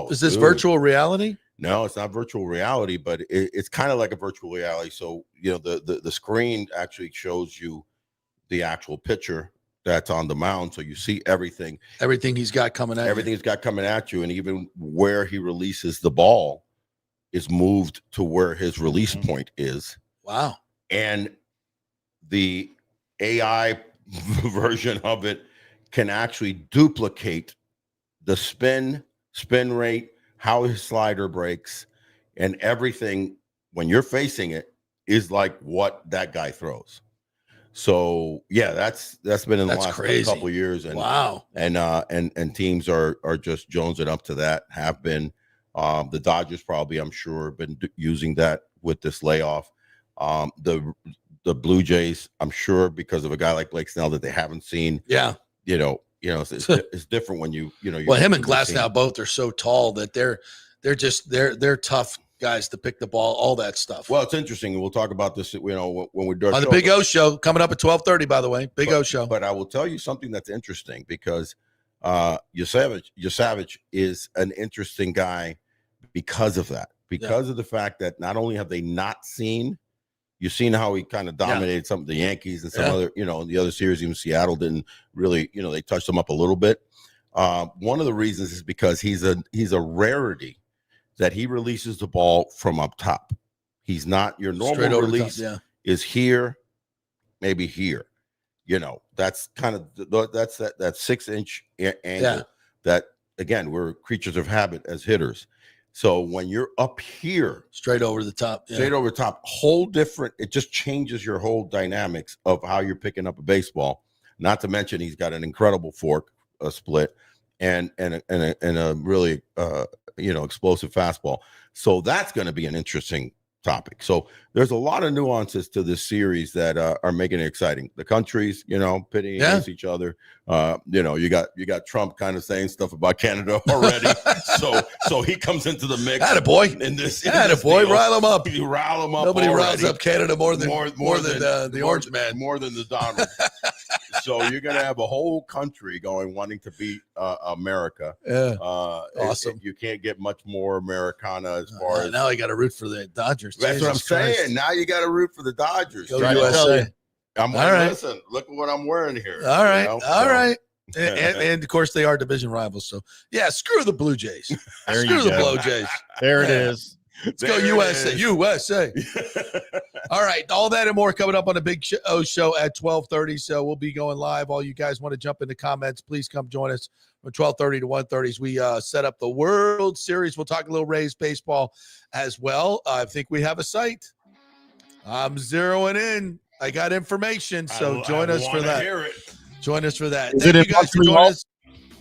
Is this virtual reality? No, it's not virtual reality, but it's kind of like a virtual reality. So, the screen actually shows you the actual pitcher that's on the mound. So you see everything he's got coming at everything he's got coming at you. And even where he releases the ball is moved to where his release point is. Wow. And the AI version of it can actually duplicate the spin rate, how his slider breaks, and everything when you're facing it is like what that guy throws. So yeah, that's been in the last couple of years, and wow, and teams are just jonesing up to that. Have been the Dodgers probably, I'm sure, have been using that with this layoff. The Blue Jays, I'm sure, because of a guy like Blake Snell that they haven't seen. Yeah, it's different when you know. Well, him and Glasnow both are so tall that they're tough guys to pick the ball, all that stuff. Well, it's interesting. We'll talk about this, when we do on the Big O show coming up at 12:30. By the way, Big O show. But I will tell you something that's interesting, because Yosavage is an interesting guy because of that. Because of the fact that not only have they not seen, you've seen how he kind of dominated some of the Yankees and some other, the other series, even Seattle didn't really, they touched him up a little bit. One of the reasons is because he's a rarity that he releases the ball from up top. He's not your normal release is here, maybe here. That's kind of that's that 6-inch angle that, again, we're creatures of habit as hitters. So when you're up here, straight over the top, whole different, it just changes your whole dynamics of how you're picking up a baseball. Not to mention he's got an incredible fork, a split, and a really explosive fastball. So that's going to be an interesting topic. So there's a lot of nuances to this series that are making it exciting. The countries, pitting against each other. You got Trump kind of saying stuff about Canada already. so he comes into the mix. Attaboy. In this rile him up. You rile him up. Nobody already. riles up Canada more than the Orange Man. More than the Donald. So you're going to have a whole country wanting to beat America. Yeah. Awesome. You can't get much more Americana as far as. Now I got to root for the Dodgers. That's what I'm saying. Now you got to root for the Dodgers. Go USA. I'm all right. Listen, look at what I'm wearing here. All right. All right. And of course they are division rivals. So yeah, screw the Blue Jays. Screw the Blue Jays. There it is. Let's go USA. USA. All right. All that and more coming up on the Big O show at 12:30. So we'll be going live. All you guys want to jump into comments, please come join us from 12:30 to 1:30 as we set up the World Series. We'll talk a little Rays baseball as well. I think we have a site. I'm zeroing in. I got information. So join us for that. Join us for that. Is Thank it you guys for Montreal? joining us.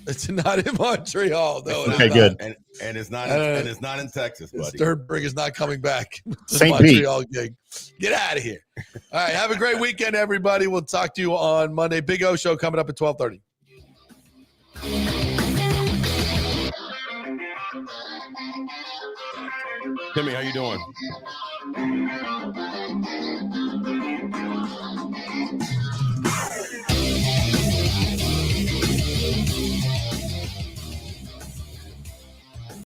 It's not in Montreal. No, Okay, good. And it's not in Texas, buddy. Sternberg is not coming back to St. Montreal gig. Get out of here. All right. Have a great weekend, everybody. We'll talk to you on Monday. Big O show coming up at 12:30. Timmy, how you doing?